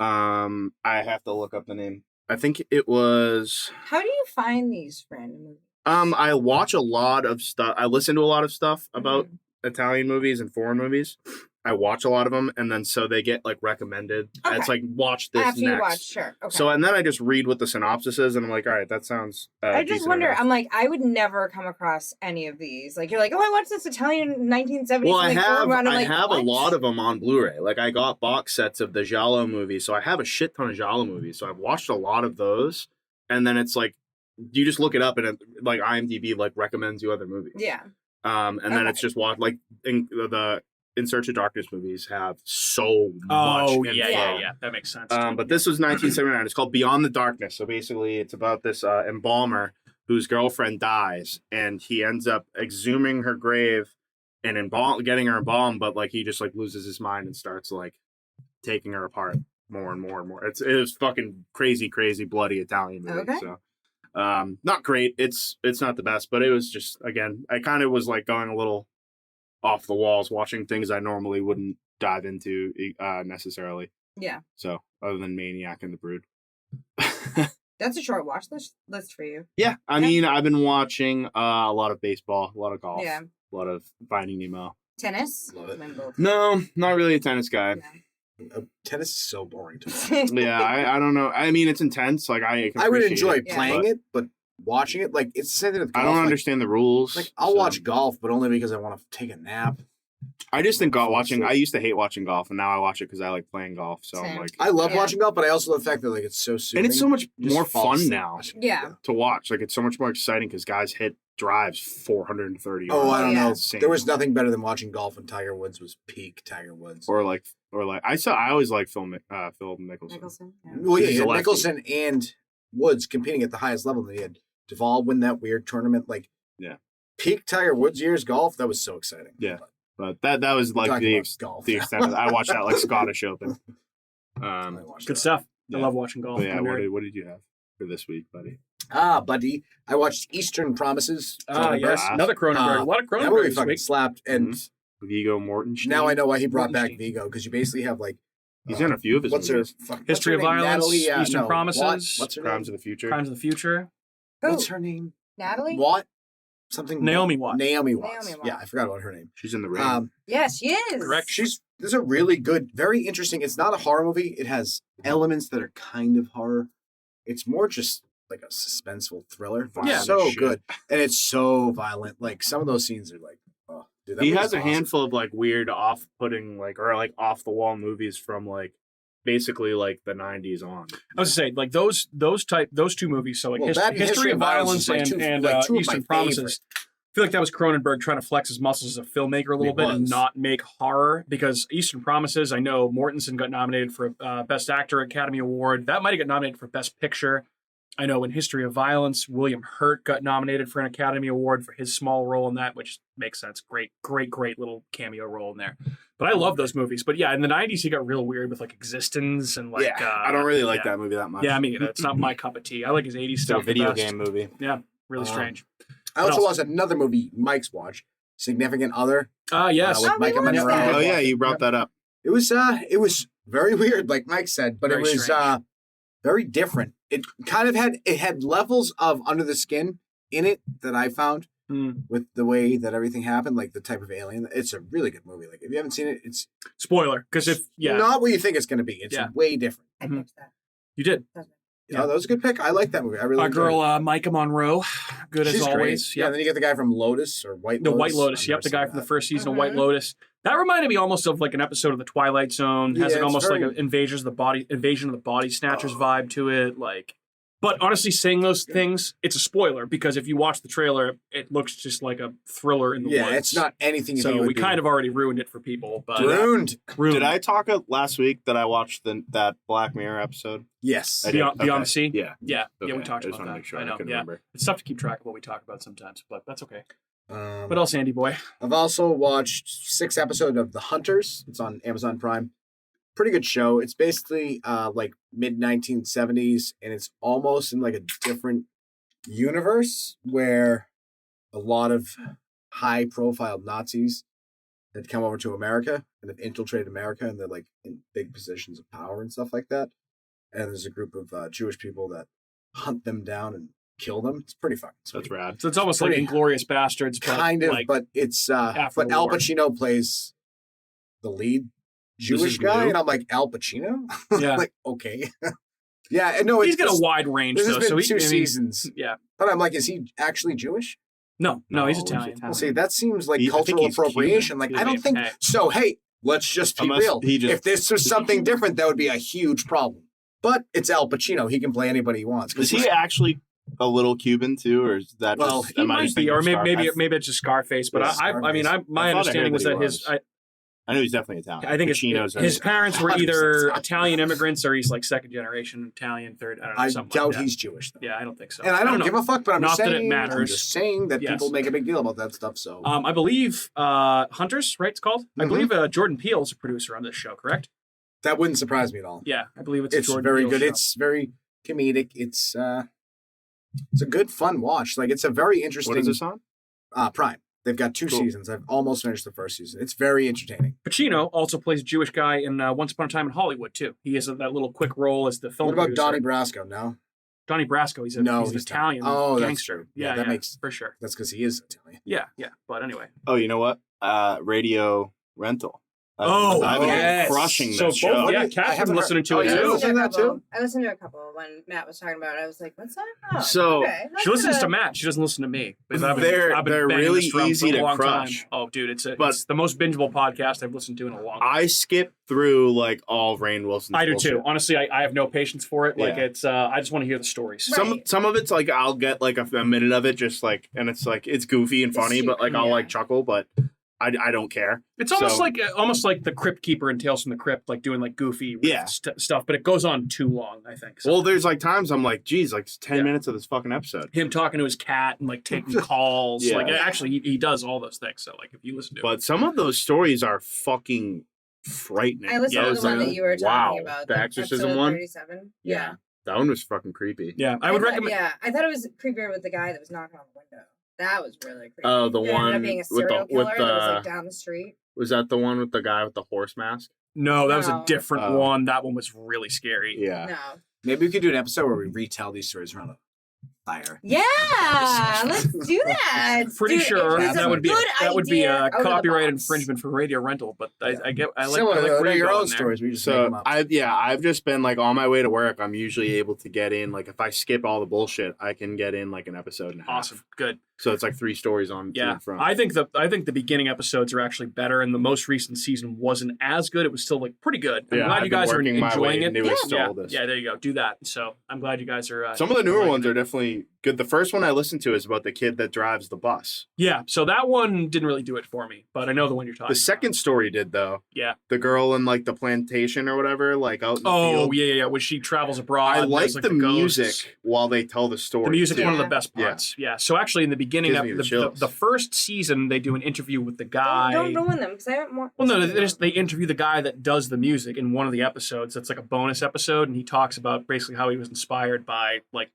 Speaker 4: I have to look up the name. I think it was.
Speaker 2: How do you find these random movies?
Speaker 4: I watch a lot of stuff. I listen to a lot of stuff about Italian movies and foreign movies. I watch a lot of them, and then so they get like recommended.
Speaker 2: Okay.
Speaker 4: It's like watch this
Speaker 2: After
Speaker 4: next.
Speaker 2: you watch, sure. Okay.
Speaker 4: So and then I just read what the synopsis is, and I'm like, all right, that sounds.
Speaker 2: I just
Speaker 4: decent
Speaker 2: wonder.
Speaker 4: enough.
Speaker 2: I'm like, I would never come across any of these. Like, you're like, oh, I watched this Italian 1970s.
Speaker 4: Well, I
Speaker 2: like,
Speaker 4: have
Speaker 2: forum, and I'm like,
Speaker 4: a
Speaker 2: what?
Speaker 4: lot of them on Blu-ray. Like I got box sets of the Giallo movies, so I have a shit ton of Giallo movies. So I've watched a lot of those, and then it's like you just look it up, and it, like IMDb like recommends you other movies.
Speaker 2: Yeah.
Speaker 4: And then it's just like the In Search of Darkness movies have so much.
Speaker 1: Oh,
Speaker 4: info.
Speaker 1: yeah. That makes sense.
Speaker 4: But this was 1979. It's called Beyond the Darkness. So basically, it's about this embalmer whose girlfriend dies, and he ends up exhuming her grave and getting her embalmed, but like he just like loses his mind and starts like taking her apart more and more and more. It is fucking crazy, bloody Italian movie.
Speaker 2: Okay.
Speaker 4: So not great. It's not the best, but it was just, again, I kind of was like going a little off the walls watching things I normally wouldn't dive into necessarily.
Speaker 2: Yeah.
Speaker 4: So other than Maniac and The Brood.
Speaker 2: That's a short watch list for you.
Speaker 4: Yeah. I mean, I've been watching a lot of baseball, a lot of golf,
Speaker 2: Yeah.
Speaker 4: a lot of Finding Nemo.
Speaker 2: Tennis?
Speaker 3: Love it.
Speaker 4: No, not really a tennis guy.
Speaker 3: Tennis is so boring to me.
Speaker 4: Yeah, I don't know. I mean, it's intense. Like I
Speaker 3: I would
Speaker 4: appreciate
Speaker 3: enjoy
Speaker 4: it,
Speaker 3: playing it, but watching it, like, it's the same thing with golf.
Speaker 4: I don't
Speaker 3: like,
Speaker 4: understand the rules.
Speaker 3: Like, I'll
Speaker 4: so-
Speaker 3: watch golf, but only because I want to take a nap.
Speaker 4: I just think I used to hate watching golf, and now I watch it because I like playing golf. So I'm
Speaker 2: Same.
Speaker 4: like,
Speaker 3: I love watching golf, but I also love the fact that like it's so soothing.
Speaker 4: and it's so much
Speaker 3: Just
Speaker 4: more
Speaker 3: fall
Speaker 4: fun
Speaker 3: asleep
Speaker 4: now
Speaker 3: watching it.
Speaker 2: Yeah.
Speaker 4: to watch. Like it's so much more exciting because guys hit drives 430
Speaker 3: Oh, I don't
Speaker 2: Yeah.
Speaker 3: know.
Speaker 4: Insane.
Speaker 3: There was nothing better than watching golf when Tiger Woods was peak Tiger Woods.
Speaker 4: or like I always like Phil Mickelson.
Speaker 2: Nicholson. Yeah.
Speaker 3: Well, yeah,
Speaker 4: He's
Speaker 3: you
Speaker 4: a
Speaker 3: had
Speaker 4: lefty.
Speaker 3: Nicholson and Woods competing at the highest level. And they had Duvall win that weird tournament. Like,
Speaker 4: Yeah.
Speaker 3: peak Tiger Woods years golf. That was so exciting.
Speaker 4: Yeah.
Speaker 3: But
Speaker 4: But that was like
Speaker 3: talking
Speaker 4: the
Speaker 3: about golf.
Speaker 4: the extent of it. I watched that like Scottish Open.
Speaker 3: I watched
Speaker 1: Good
Speaker 3: that.
Speaker 1: stuff.
Speaker 4: Yeah.
Speaker 1: I love watching golf.
Speaker 4: But yeah,
Speaker 1: I'm very-
Speaker 4: what did you have for this week, buddy?
Speaker 3: Buddy, I watched Eastern Promises.
Speaker 1: Yes,
Speaker 4: Cronenberg.
Speaker 1: another Cronenberg. A lot of
Speaker 3: That
Speaker 1: Cronenberg
Speaker 3: movie
Speaker 1: this
Speaker 3: fucking
Speaker 1: week.
Speaker 3: slapped, and
Speaker 4: Viggo Mortensen.
Speaker 3: now I know why he brought back
Speaker 1: Mortenstein.
Speaker 3: Vigo, because you basically have like
Speaker 4: He's in a few of his
Speaker 3: what's her
Speaker 4: movies.
Speaker 1: History of
Speaker 3: name?
Speaker 1: Violence,
Speaker 3: Natalie,
Speaker 1: Eastern
Speaker 3: no,
Speaker 1: Promises,
Speaker 3: Watt. What's her
Speaker 4: Crimes
Speaker 3: name?
Speaker 4: of the Future.
Speaker 1: Crimes of the Future.
Speaker 2: Who?
Speaker 3: What's her name?
Speaker 2: Natalie?
Speaker 3: Watt? Something.
Speaker 1: Naomi Watts.
Speaker 3: Naomi Watts.
Speaker 2: Naomi Watts.
Speaker 3: Yeah, I forgot about her name.
Speaker 4: She's in the ring.
Speaker 2: Yeah, she is.
Speaker 1: Correct.
Speaker 3: This is a really good, very interesting. It's not a horror movie. It has elements that are kind of horror. It's more just like a suspenseful thriller. But
Speaker 1: Yeah.
Speaker 3: so
Speaker 4: Shit.
Speaker 3: good, and it's so violent. Like some of those scenes are like, oh, dude, that
Speaker 4: He
Speaker 3: movie's
Speaker 4: has a
Speaker 3: awesome.
Speaker 4: handful of like weird, off-putting, like or like off-the-wall movies from like basically like the 90s on.
Speaker 1: I was gonna say like those two movies. So like
Speaker 3: Well, that and
Speaker 1: History of Violence
Speaker 3: is, like, two
Speaker 1: and
Speaker 3: of my
Speaker 1: Eastern
Speaker 3: favorite.
Speaker 1: Promises. I feel like that was Cronenberg trying to flex his muscles as a filmmaker a little
Speaker 3: It
Speaker 1: bit and
Speaker 3: was.
Speaker 1: not make horror, because Eastern Promises, I know Mortensen got nominated for Best Actor Academy Award. That might have got nominated for Best Picture. I know in History of Violence, William Hurt got nominated for an Academy Award for his small role in that, which makes sense. Great little cameo role in there. But I love those movies. But yeah, in the 90s, he got real weird with like Existence and like...
Speaker 4: I don't really like
Speaker 1: yeah.
Speaker 4: that movie that much.
Speaker 1: Yeah, I mean, it's not my cup of tea. I like his 80s
Speaker 4: It's
Speaker 1: stuff.
Speaker 4: a video
Speaker 1: the best.
Speaker 4: game movie.
Speaker 1: Yeah, really strange.
Speaker 3: I also
Speaker 1: What else?
Speaker 3: watched another movie Mike's watched, Significant Other.
Speaker 1: Yes.
Speaker 3: with
Speaker 2: Oh, we
Speaker 3: Micah
Speaker 2: watched
Speaker 3: Monroe.
Speaker 2: that.
Speaker 4: Oh yeah, you brought that up.
Speaker 3: It was very weird, like Mike said, but
Speaker 1: Very
Speaker 3: it was
Speaker 1: strange.
Speaker 3: very different. It kind of had levels of Under the Skin in it that I found
Speaker 1: Hmm.
Speaker 3: with the way that everything happened, like the type of alien. It's a really good movie. Like if you haven't seen it, it's
Speaker 1: Spoiler, because if
Speaker 3: not what you think it's going to be. It's
Speaker 1: Yeah.
Speaker 3: way different.
Speaker 2: I
Speaker 1: Mhm.
Speaker 2: pitched that.
Speaker 1: you did.
Speaker 3: Yeah, that was a good pick. I like that movie. I really
Speaker 1: Our
Speaker 3: enjoyed
Speaker 1: girl Micah Monroe, good
Speaker 3: it.
Speaker 1: as
Speaker 3: She's
Speaker 1: always.
Speaker 3: great. Yeah, then you get the guy from Lotus or White
Speaker 1: The
Speaker 3: Lotus.
Speaker 1: White Lotus.
Speaker 3: I've
Speaker 1: Yep,
Speaker 3: never
Speaker 1: the guy
Speaker 3: seen
Speaker 1: from the
Speaker 3: that.
Speaker 1: first season of
Speaker 2: Mhm.
Speaker 1: White Lotus. That reminded me almost of like an episode of the Twilight Zone. Has
Speaker 3: Yeah,
Speaker 1: like
Speaker 3: it's
Speaker 1: almost like
Speaker 3: very-
Speaker 1: an Invasion of the Body Snatchers
Speaker 3: Oh.
Speaker 1: vibe to it. Like, but honestly, saying those things, it's a spoiler because if you watch the trailer, it looks just like a thriller in the
Speaker 3: Yeah,
Speaker 1: woods.
Speaker 3: it's not anything you think it
Speaker 1: So
Speaker 3: would
Speaker 1: we
Speaker 3: be.
Speaker 1: kind of already ruined it for people. But
Speaker 3: ruined.
Speaker 1: ruined.
Speaker 4: Did I talk last week that I watched that Black Mirror episode?
Speaker 3: Yes.
Speaker 4: I did.
Speaker 1: Beyond
Speaker 4: Okay.
Speaker 1: the Sea?
Speaker 4: Yeah.
Speaker 1: Yeah,
Speaker 4: Okay.
Speaker 1: we talked
Speaker 4: I just
Speaker 1: about
Speaker 4: want to
Speaker 1: that.
Speaker 4: make sure
Speaker 1: I
Speaker 4: I,
Speaker 1: know.
Speaker 4: couldn't
Speaker 1: Yeah,
Speaker 4: remember.
Speaker 1: it's tough to keep track of what we talk about sometimes, but that's okay.
Speaker 3: Um,
Speaker 1: What else, Andy boy?
Speaker 3: I've also watched 6 episodes of The Hunters. It's on Amazon Prime. Pretty good show. It's basically like mid 1970s, and it's almost in like a different universe where a lot of high profile Nazis had come over to America and have infiltrated America, and they're like in big positions of power and stuff like that. And there's a group of Jewish people that hunt them down and kill them. It's pretty fucking sweet.
Speaker 4: That's rad.
Speaker 1: So it's almost like
Speaker 3: Pretty-
Speaker 1: Inglorious Bastards, but
Speaker 3: Kind of,
Speaker 1: like,
Speaker 3: but it's
Speaker 1: after
Speaker 3: but
Speaker 1: the
Speaker 3: Al
Speaker 1: war.
Speaker 3: Pacino plays the lead Jewish
Speaker 4: is
Speaker 3: guy,
Speaker 4: new?
Speaker 3: and I'm like, Al Pacino?
Speaker 1: yeah,
Speaker 3: like, okay. Yeah, and no,
Speaker 1: he's
Speaker 3: it's
Speaker 1: got a wide range
Speaker 3: this
Speaker 1: though.
Speaker 3: has been
Speaker 1: So he,
Speaker 3: two
Speaker 1: I mean,
Speaker 3: seasons.
Speaker 1: yeah,
Speaker 3: But I'm like, is he actually Jewish?
Speaker 1: no, he's
Speaker 4: No, he's
Speaker 1: Italian.
Speaker 4: Italian.
Speaker 3: Well, see, that seems like
Speaker 4: I think
Speaker 3: cultural
Speaker 4: he's
Speaker 3: appropriation.
Speaker 4: Cuban.
Speaker 3: Like, I don't think
Speaker 1: Hey.
Speaker 3: so. Hey, let's just be
Speaker 4: Unless
Speaker 3: real.
Speaker 4: he just-
Speaker 3: If this was something different, that would be a huge problem. But it's Al Pacino. He can play anybody he wants.
Speaker 4: Is he actually a little Cuban too, or is that
Speaker 3: Well,
Speaker 4: just?
Speaker 1: He
Speaker 4: am I
Speaker 1: might
Speaker 4: just
Speaker 1: be,
Speaker 4: thinking
Speaker 1: or
Speaker 4: of
Speaker 1: maybe it's just Scarface. But
Speaker 3: Yeah,
Speaker 1: I mean, my
Speaker 4: I thought I
Speaker 1: understanding
Speaker 4: heard
Speaker 1: was
Speaker 4: that
Speaker 1: that
Speaker 4: he was. I know he's definitely Italian.
Speaker 1: I think
Speaker 4: Pacino's
Speaker 1: his parents were
Speaker 3: 100%
Speaker 1: either
Speaker 3: Italian.
Speaker 1: Italian immigrants or he's like second generation Italian, third. I don't know.
Speaker 3: I
Speaker 1: Something
Speaker 3: doubt
Speaker 1: like that.
Speaker 3: he's Jewish though.
Speaker 1: Yeah, I don't think so.
Speaker 3: And I don't give a fuck, but I'm
Speaker 1: Not
Speaker 3: just
Speaker 1: that it
Speaker 3: saying. I'm
Speaker 1: matters.
Speaker 3: just saying that
Speaker 1: Yes.
Speaker 3: people make a big deal about that stuff. So
Speaker 1: I believe Hunters, right? It's called. I
Speaker 3: Mhm.
Speaker 1: believe Jordan Peele's a producer on this show. Correct?
Speaker 3: that wouldn't surprise me at all.
Speaker 1: Yeah, I believe it's
Speaker 3: It's
Speaker 1: a Jordan
Speaker 3: very
Speaker 1: Peele
Speaker 3: good.
Speaker 1: show.
Speaker 3: It's very comedic. It's a good fun watch. Like it's a very interesting.
Speaker 4: What is this on?
Speaker 3: Prime. They've got 2
Speaker 4: Cool.
Speaker 3: seasons. I've almost finished the first season. It's very entertaining.
Speaker 1: Pacino also plays a Jewish guy in Once Upon a Time in Hollywood too. He has that little quick role as the film
Speaker 3: What about
Speaker 1: producer.
Speaker 3: Donnie Brasco? No,
Speaker 1: Donnie Brasco? He's an
Speaker 3: he's
Speaker 1: Italian
Speaker 3: not. Oh, that's
Speaker 1: gangster.
Speaker 3: true. Yeah, that makes-
Speaker 1: for sure.
Speaker 3: that's because he is Italian.
Speaker 1: Yeah. But anyway,
Speaker 4: Oh, you know what? Radio Rental.
Speaker 1: Oh,
Speaker 4: I've been
Speaker 1: yes.
Speaker 4: crushing
Speaker 1: So
Speaker 4: that show.
Speaker 1: both, yeah,
Speaker 3: I
Speaker 1: Cat's been
Speaker 3: haven't
Speaker 1: listening to
Speaker 3: heard-
Speaker 1: it
Speaker 3: oh, yeah,
Speaker 1: too.
Speaker 3: you listen to that too?
Speaker 2: I listened to a couple when Matt was talking about it. I was like, what's that? Oh,
Speaker 4: So,
Speaker 2: okay.
Speaker 1: She listens to Matt. She doesn't listen to me. Because I've been
Speaker 4: They're
Speaker 1: banging
Speaker 4: really
Speaker 1: this drum
Speaker 4: easy
Speaker 1: for a
Speaker 4: to
Speaker 1: long
Speaker 4: crush.
Speaker 1: time. Oh, dude, it's
Speaker 4: But-
Speaker 1: the most bingeable podcast I've listened to in a long time.
Speaker 4: I skip through like all Rainn Wilson's
Speaker 1: I do
Speaker 4: bullshit.
Speaker 1: too. Honestly, I have no patience for it. Like
Speaker 4: Yeah.
Speaker 1: it's, I just want to hear the stories.
Speaker 2: Right.
Speaker 4: Some of it's like I'll get like a minute of it, just like, and it's like it's goofy and funny, but like I'll
Speaker 2: Yeah.
Speaker 4: like chuckle, but I don't care.
Speaker 1: It's almost
Speaker 4: So-
Speaker 1: almost like the Crypt Keeper in Tales from the Crypt, like doing like goofy
Speaker 4: Yeah.
Speaker 1: stuff, but it goes on too long. I think.
Speaker 4: Well, there's like times I'm like, geez, like it's 10
Speaker 1: Yeah.
Speaker 4: minutes of this fucking episode.
Speaker 1: him talking to his cat and like taking calls.
Speaker 4: Yeah.
Speaker 1: Like actually, he does all those things. So like if you listen to it,
Speaker 4: But some of those stories are fucking frightening.
Speaker 2: I listened
Speaker 1: Yeah,
Speaker 2: to
Speaker 1: it's
Speaker 2: the one
Speaker 1: like,
Speaker 2: that you were talking about.
Speaker 4: The exorcism
Speaker 2: episode
Speaker 4: one?
Speaker 2: 37.
Speaker 4: Yeah. That one was fucking creepy.
Speaker 1: yeah, I would
Speaker 2: thought-
Speaker 1: recommend.
Speaker 2: Yeah, I thought it was creepier with the guy that was knocking on the window. That was really creepy.
Speaker 4: Oh, the
Speaker 2: It ended
Speaker 4: one
Speaker 2: up being a
Speaker 4: with
Speaker 2: serial
Speaker 4: the-
Speaker 2: killer
Speaker 4: with
Speaker 2: that was
Speaker 4: the-
Speaker 2: like down the street.
Speaker 4: Was that the one with the guy with the horse mask?
Speaker 1: No, that was a
Speaker 2: No.
Speaker 1: different
Speaker 4: Oh.
Speaker 1: one. That one was really scary.
Speaker 4: Yeah.
Speaker 2: No.
Speaker 3: Maybe we could do an episode where we retell these stories around a fire.
Speaker 2: Yeah, let's do that.
Speaker 1: Pretty
Speaker 2: Dude,
Speaker 1: sure
Speaker 2: it's a
Speaker 1: that would be
Speaker 2: good
Speaker 1: a
Speaker 2: idea out of the
Speaker 1: copyright
Speaker 2: box.
Speaker 1: infringement for radio rental. But I like
Speaker 3: Similar to
Speaker 1: where you're
Speaker 3: your
Speaker 1: going
Speaker 3: own
Speaker 1: there.
Speaker 3: stories. We just make
Speaker 4: So
Speaker 3: them up.
Speaker 4: I've just been like on my way to work. I'm usually able to get in like if I skip all the bullshit, I can get in like an episode and a half.
Speaker 1: Awesome, good.
Speaker 4: So it's like 3 stories on to
Speaker 1: Yeah,
Speaker 4: and from.
Speaker 1: I think the beginning episodes are actually better, and the most recent season wasn't as good. It was still like pretty good. I'm
Speaker 4: Yeah,
Speaker 1: glad
Speaker 4: I've
Speaker 1: you
Speaker 4: been
Speaker 1: guys are
Speaker 4: working my
Speaker 1: enjoying
Speaker 4: way
Speaker 1: it.
Speaker 4: newest to
Speaker 1: yeah,
Speaker 4: all this.
Speaker 1: yeah, there you go. Do that. So I'm glad you guys are.
Speaker 4: Some of the newer
Speaker 1: enjoying
Speaker 4: ones
Speaker 1: it.
Speaker 4: are definitely good. The first one I listened to is about the kid that drives the bus.
Speaker 1: Yeah, so that one didn't really do it for me, but I know the one you're talking.
Speaker 4: The second story did though.
Speaker 1: Yeah.
Speaker 4: The girl in like the plantation or whatever, like out in the
Speaker 1: Oh
Speaker 4: field.
Speaker 1: yeah. When she travels abroad,
Speaker 4: I
Speaker 1: and
Speaker 4: like
Speaker 1: there's,
Speaker 4: the
Speaker 1: ghosts.
Speaker 4: music while they tell the story.
Speaker 1: The music's
Speaker 4: too.
Speaker 1: one of the
Speaker 2: Yeah.
Speaker 1: best parts. Yeah. So actually, in the beginning,
Speaker 4: Gives me the chills.
Speaker 1: the first season, they do an interview with the guy.
Speaker 2: Don't ruin them because I haven't more.
Speaker 1: Well, no, they interview the guy that does the music in one of the episodes. That's like a bonus episode, and he talks about basically how he was inspired by like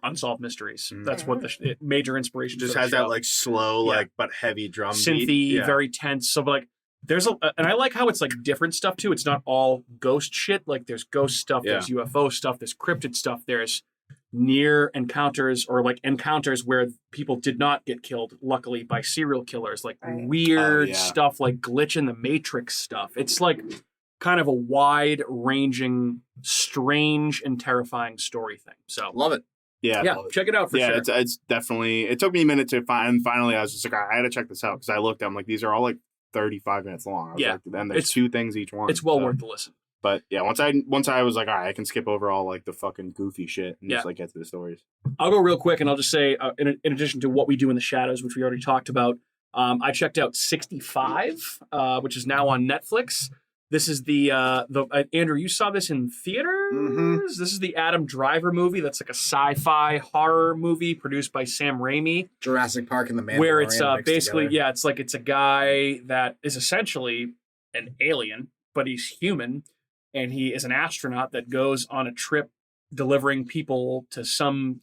Speaker 1: unsolved mysteries.
Speaker 4: Mm.
Speaker 1: That's what the major inspiration
Speaker 4: Just
Speaker 1: for the
Speaker 4: has
Speaker 1: show.
Speaker 4: that like slow,
Speaker 1: Yeah.
Speaker 4: like but heavy drum
Speaker 1: synthy,
Speaker 4: beat. Yeah.
Speaker 1: very tense. So like there's and I like how it's like different stuff too. It's not all ghost shit. Like there's ghost stuff,
Speaker 4: Yeah.
Speaker 1: there's UFO stuff, there's cryptid stuff, there's near encounters or like encounters where people did not get killed, luckily, by serial killers. Like
Speaker 2: Right.
Speaker 1: weird
Speaker 4: Oh, yeah.
Speaker 1: stuff, like glitch in the matrix stuff. It's like kind of a wide ranging, strange and terrifying story thing. So
Speaker 3: Love it.
Speaker 4: Yeah.
Speaker 1: yeah, check it out for
Speaker 4: Yeah,
Speaker 1: sure.
Speaker 4: it's definitely. It took me a minute to find. And finally, I was just like, I had to check this out because I looked. I'm like, these are all like 35 minutes long. I was
Speaker 1: Yeah.
Speaker 4: like, and there's
Speaker 1: It's-
Speaker 4: 2 things each one.
Speaker 1: It's well
Speaker 4: so-
Speaker 1: worth the listen.
Speaker 4: But yeah, once I was like, all right, I can skip over all like the fucking goofy shit and
Speaker 1: Yeah.
Speaker 4: just like get to the stories.
Speaker 1: I'll go real quick and I'll just say, in addition to what we do in the shadows, which we already talked about, I checked out 65, which is now on Netflix. This is the Andrew, you saw this in theaters?
Speaker 3: Mhm.
Speaker 1: This is the Adam Driver movie. That's like a sci-fi horror movie produced by Sam Raimi,
Speaker 3: Jurassic Park and the Mandalorian.
Speaker 1: where it's
Speaker 3: mixed
Speaker 1: basically,
Speaker 3: together.
Speaker 1: it's a guy that is essentially an alien, but he's human, and he is an astronaut that goes on a trip delivering people to some,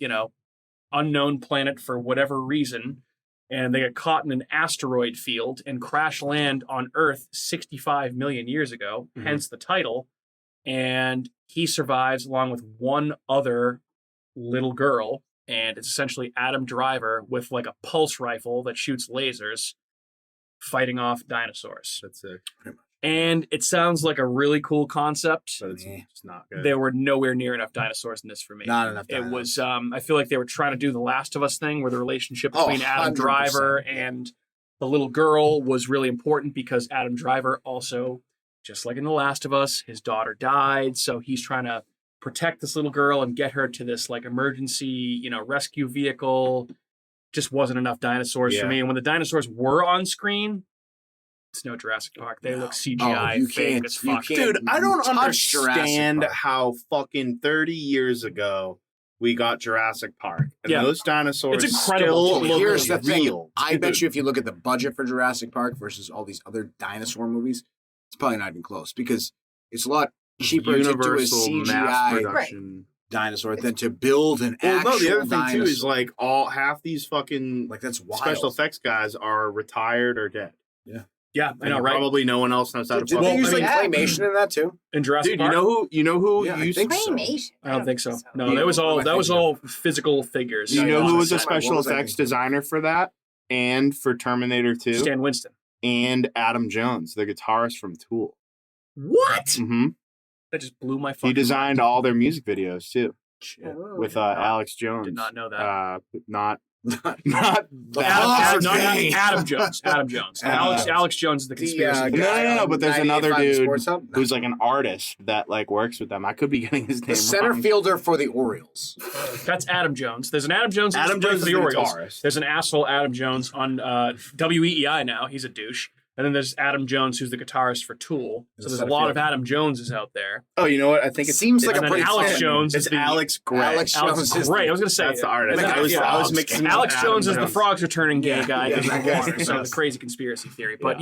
Speaker 1: unknown planet for whatever reason, and they get caught in an asteroid field and crash land on Earth 65 million years ago,
Speaker 4: Mhm.
Speaker 1: hence the title. And he survives along with one other little girl, and it's essentially Adam Driver with like a pulse rifle that shoots lasers fighting off dinosaurs.
Speaker 4: That's it.
Speaker 1: And it sounds like a really cool concept.
Speaker 4: But it's
Speaker 3: Yeah.
Speaker 4: just not good.
Speaker 1: There were nowhere near enough dinosaurs in this for me.
Speaker 3: Not enough.
Speaker 1: It was, I feel like they were trying to do the Last of Us thing where the relationship
Speaker 3: Oh,
Speaker 1: between Adam
Speaker 3: 100%,
Speaker 1: Driver
Speaker 3: yeah.
Speaker 1: and the little girl was really important because Adam Driver also, just like in The Last of Us, his daughter died. So he's trying to protect this little girl and get her to this like emergency, rescue vehicle. Just wasn't enough dinosaurs for
Speaker 4: Yeah.
Speaker 1: me. And when the dinosaurs were on screen, it's no Jurassic Park. They look CGI
Speaker 3: you
Speaker 1: fake
Speaker 3: can't-
Speaker 1: as
Speaker 3: you
Speaker 1: fuck.
Speaker 3: can't-
Speaker 4: Dude, I don't
Speaker 3: touch Jurassic
Speaker 4: understand
Speaker 3: Park.
Speaker 4: how fucking 30 years ago we got Jurassic Park. And
Speaker 1: Yeah.
Speaker 4: those dinosaurs
Speaker 1: It's incredible.
Speaker 4: still look
Speaker 3: Here's the thing.
Speaker 4: real.
Speaker 3: I bet
Speaker 4: dude.
Speaker 3: you if you look at the budget for Jurassic Park versus all these other dinosaur movies, it's probably not even close because it's a lot cheaper to do a
Speaker 4: Universal mass
Speaker 3: CGI
Speaker 4: production.
Speaker 3: dinosaur than to build an
Speaker 4: Well,
Speaker 3: actual
Speaker 4: no, the other thing
Speaker 3: dinosaur.
Speaker 4: too is like half these fucking
Speaker 3: Like that's wild.
Speaker 4: special effects guys are retired or dead.
Speaker 1: Yeah, I know, right?
Speaker 4: Probably no one else knows how to
Speaker 3: Did
Speaker 4: fucking
Speaker 3: they use
Speaker 1: I
Speaker 3: like
Speaker 1: mean-
Speaker 3: claymation in that too?
Speaker 1: In Jurassic
Speaker 4: Dude,
Speaker 1: Park,
Speaker 4: you know who
Speaker 3: Yeah, I
Speaker 4: used
Speaker 3: think so.
Speaker 2: Claymation.
Speaker 1: I don't think so. No,
Speaker 3: Yeah,
Speaker 1: that was
Speaker 3: what
Speaker 1: all
Speaker 3: am I thinking of?
Speaker 1: physical figures.
Speaker 4: You know
Speaker 3: Yeah,
Speaker 4: who was a
Speaker 3: what
Speaker 4: special
Speaker 3: was I
Speaker 4: effects
Speaker 3: thinking?
Speaker 4: designer for that and for Terminator 2?
Speaker 1: Stan Winston.
Speaker 4: And Adam Jones, the guitarist from Tool.
Speaker 1: What?
Speaker 4: hmm
Speaker 1: That just blew my fucking
Speaker 4: He designed all their music videos too,
Speaker 2: Oh.
Speaker 4: with Alex Jones.
Speaker 1: Did not know that.
Speaker 4: Not
Speaker 3: Not
Speaker 4: that.
Speaker 3: fuck?
Speaker 1: Adam Jones. Adam Jones. Alex Jones is the conspiracy.
Speaker 4: No, but there's another
Speaker 3: 98.5
Speaker 4: dude
Speaker 3: Sports Hub? No.
Speaker 4: who's like an artist that like works with them. I could be getting his name
Speaker 3: the center
Speaker 4: wrong.
Speaker 3: fielder for the Orioles.
Speaker 1: That's Adam Jones. There's an Adam Jones. who's
Speaker 4: Adam
Speaker 1: playing
Speaker 4: Jones
Speaker 1: for
Speaker 4: is
Speaker 1: the
Speaker 4: the
Speaker 1: Orioles.
Speaker 4: guitarist.
Speaker 1: There's an asshole Adam Jones on WEEI now. He's a douche. And then there's Adam Jones, who's the guitarist for Tool. So
Speaker 3: The
Speaker 1: there's a
Speaker 3: center
Speaker 1: lot of
Speaker 3: fielder.
Speaker 1: Adam Joneses out there.
Speaker 4: Oh, you know what? I think
Speaker 3: It
Speaker 4: it's
Speaker 3: seems like
Speaker 1: and
Speaker 3: a
Speaker 1: then
Speaker 3: pretty
Speaker 1: Alex
Speaker 3: thin-
Speaker 1: Jones is
Speaker 4: It's
Speaker 1: the
Speaker 4: Alex Gray.
Speaker 3: Alex
Speaker 1: Alex
Speaker 3: Jones is
Speaker 1: Gray.
Speaker 3: the-
Speaker 1: I was going to say
Speaker 4: That's the artist.
Speaker 1: Yeah,
Speaker 4: I was
Speaker 1: yeah.
Speaker 4: mixing up
Speaker 1: Alex
Speaker 4: Adam
Speaker 1: Jones is the
Speaker 4: Jones.
Speaker 1: frogs returning gay
Speaker 3: Yeah,
Speaker 1: guy
Speaker 3: yeah,
Speaker 1: in the
Speaker 3: yeah,
Speaker 1: water. So
Speaker 3: yes.
Speaker 1: the crazy conspiracy theory. But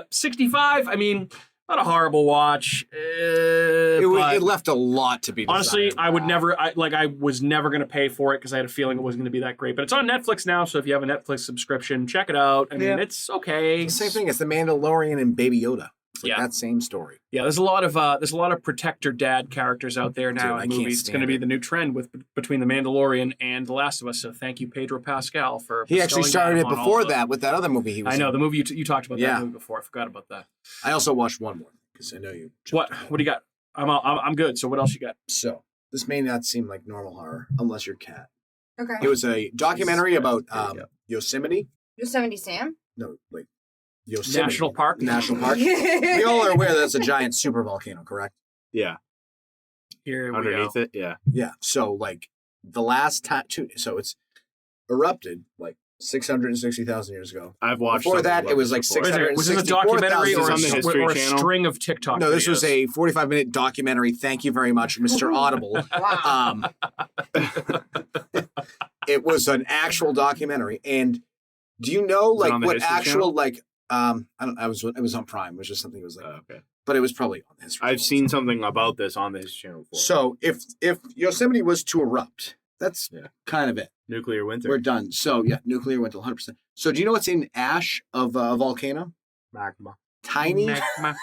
Speaker 1: 65. I mean, not a horrible watch.
Speaker 3: It left a lot to be desired.
Speaker 1: Honestly, I was never going to pay for it because I had a feeling it wasn't going to be that great. But it's on Netflix now, so if you have a Netflix subscription, check it out. I mean,
Speaker 3: Yeah.
Speaker 1: it's okay.
Speaker 3: It's the same thing. It's the Mandalorian and Baby Yoda. It's like
Speaker 1: Yeah.
Speaker 3: that same story.
Speaker 1: Yeah, there's a lot of protector dad characters out there now
Speaker 3: Dude, I
Speaker 1: in
Speaker 3: can't
Speaker 1: movies. It's going to
Speaker 3: stand
Speaker 1: be
Speaker 3: it.
Speaker 1: the new trend between the Mandalorian and The Last of Us. So thank you, Pedro Pascal, for
Speaker 3: He actually
Speaker 1: bestowing
Speaker 3: started
Speaker 1: that
Speaker 3: it
Speaker 1: on all
Speaker 3: before
Speaker 1: of us.
Speaker 3: that with that other movie he was
Speaker 1: I know
Speaker 3: in.
Speaker 1: the movie you talked about
Speaker 3: Yeah.
Speaker 1: that movie before. I forgot about that.
Speaker 3: I also watched one more because I know you.
Speaker 1: What do you got? I'm good. So what else you got?
Speaker 3: So this may not seem like normal horror unless you're cat.
Speaker 2: Okay.
Speaker 3: It was a documentary
Speaker 1: Jesus
Speaker 3: about
Speaker 1: Christ, there you go.
Speaker 3: Yosemite.
Speaker 2: Yosemite Sam.
Speaker 3: No, like Yosemite
Speaker 1: National Park.
Speaker 3: National Park. We all are aware that it's a giant super volcano, correct?
Speaker 4: Yeah,
Speaker 1: Here we go.
Speaker 4: underneath it. Yeah.
Speaker 3: Yeah. So like the last time, so it's erupted like 660,000 years ago.
Speaker 4: I've watched.
Speaker 3: Before
Speaker 4: something
Speaker 3: that,
Speaker 4: about
Speaker 3: it was
Speaker 4: this
Speaker 3: like
Speaker 4: before.
Speaker 1: Was this a documentary or
Speaker 3: 664,000
Speaker 4: on the History
Speaker 1: or a
Speaker 4: Channel?
Speaker 1: string of TikTok?
Speaker 3: No, this was
Speaker 1: videos?
Speaker 3: a 45-minute documentary. Thank you very much, Mr. Audible.
Speaker 2: Wow.
Speaker 3: It was an actual documentary, and do you know
Speaker 4: Was it
Speaker 3: like
Speaker 4: on the
Speaker 3: what
Speaker 4: History
Speaker 3: actual
Speaker 4: Channel?
Speaker 3: like it was on Prime, which is something it was like,
Speaker 4: Okay.
Speaker 3: but it was probably on the History
Speaker 4: I've
Speaker 3: Channel.
Speaker 4: seen something about this on the History Channel before.
Speaker 3: So if Yosemite was to erupt, that's
Speaker 4: Yeah.
Speaker 3: kind of it.
Speaker 4: Nuclear winter.
Speaker 3: We're done. So yeah, nuclear went to 100%. So do you know what's in ash of a volcano?
Speaker 4: Magma.
Speaker 3: Tiny.
Speaker 1: Magma.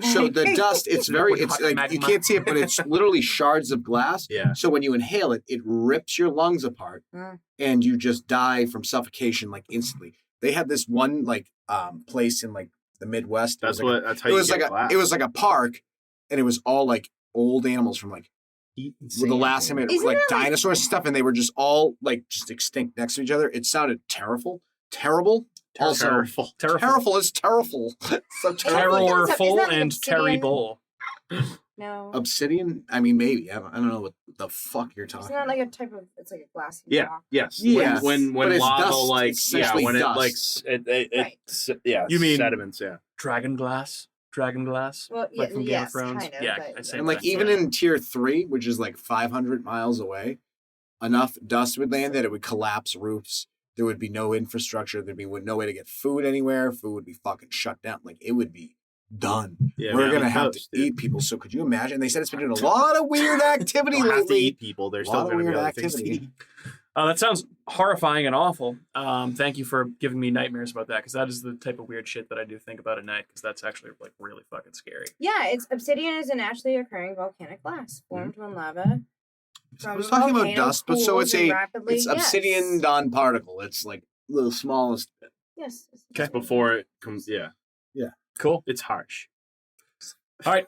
Speaker 3: So the dust, it's very,
Speaker 1: Liquid
Speaker 3: it's
Speaker 1: hot
Speaker 3: like you
Speaker 1: magma.
Speaker 3: can't see it, but it's literally shards of glass.
Speaker 4: Yeah.
Speaker 3: So when you inhale it, it rips your lungs apart,
Speaker 2: Mm.
Speaker 3: and you just die from suffocation like instantly. They had this one like place in like the Midwest. It
Speaker 4: That's
Speaker 3: was like
Speaker 4: what. That's how
Speaker 3: it
Speaker 4: you
Speaker 3: was
Speaker 4: get
Speaker 3: like
Speaker 4: glass.
Speaker 3: it was like a park, and it was all like old animals from like
Speaker 4: Heat and
Speaker 3: the last time
Speaker 4: sand.
Speaker 3: it
Speaker 2: Isn't
Speaker 3: like
Speaker 2: that like-
Speaker 3: dinosaurs and stuff, and they were just all like just extinct next to each other. It sounded terrible. Also,
Speaker 4: Terrible.
Speaker 3: terrible is terrible. So terrible.
Speaker 1: Terrorful
Speaker 2: Isn't that like
Speaker 1: and
Speaker 2: obsidian?
Speaker 1: terrible.
Speaker 2: No.
Speaker 3: Obsidian? I mean, maybe. I don't know what the fuck you're talking
Speaker 2: Isn't that
Speaker 3: about.
Speaker 2: like a type of? It's like a glassy
Speaker 4: Yeah.
Speaker 2: rock.
Speaker 4: Yes.
Speaker 3: Yeah.
Speaker 4: When
Speaker 3: But it's
Speaker 4: lava
Speaker 3: dust.
Speaker 4: like
Speaker 3: It's
Speaker 4: yeah
Speaker 3: essentially
Speaker 4: when
Speaker 3: dust.
Speaker 4: it like yeah
Speaker 1: You mean-
Speaker 4: sediments yeah.
Speaker 1: Dragon glass.
Speaker 2: Well, yeah,
Speaker 1: Like from Game of
Speaker 2: yes,
Speaker 1: Thrones?
Speaker 2: kind of.
Speaker 1: Yeah,
Speaker 2: but,
Speaker 1: I'd say
Speaker 3: And like
Speaker 1: that's
Speaker 3: even
Speaker 1: right.
Speaker 3: in tier 3, which is like 500 miles away, enough dust would land that it would collapse roofs. There would be no infrastructure. There'd be no way to get food anywhere. Food would be fucking shut down. Like it would be done.
Speaker 4: Yeah,
Speaker 3: We're
Speaker 4: on
Speaker 3: gonna
Speaker 4: the
Speaker 3: have
Speaker 4: coast,
Speaker 3: to
Speaker 4: dude.
Speaker 3: eat people. So could you imagine? They said it's been doing a lot of weird activity
Speaker 4: Don't have to
Speaker 3: lately.
Speaker 4: eat people. There's
Speaker 3: A lot
Speaker 4: still
Speaker 3: of
Speaker 4: going to be
Speaker 3: weird
Speaker 4: other things to
Speaker 3: activity.
Speaker 4: eat.
Speaker 1: That sounds horrifying and awful. Thank you for giving me nightmares about that, because that is the type of weird shit that I do think about at night, because that's actually like really fucking scary.
Speaker 2: Yeah, it's obsidian is a naturally occurring volcanic glass formed when lava.
Speaker 3: I was talking about dust, but so it's
Speaker 2: yes.
Speaker 3: obsidian non-particle. It's like the smallest.
Speaker 2: Yes.
Speaker 1: Okay.
Speaker 4: Before it comes, yeah,
Speaker 1: Cool.
Speaker 4: it's harsh.
Speaker 1: All right.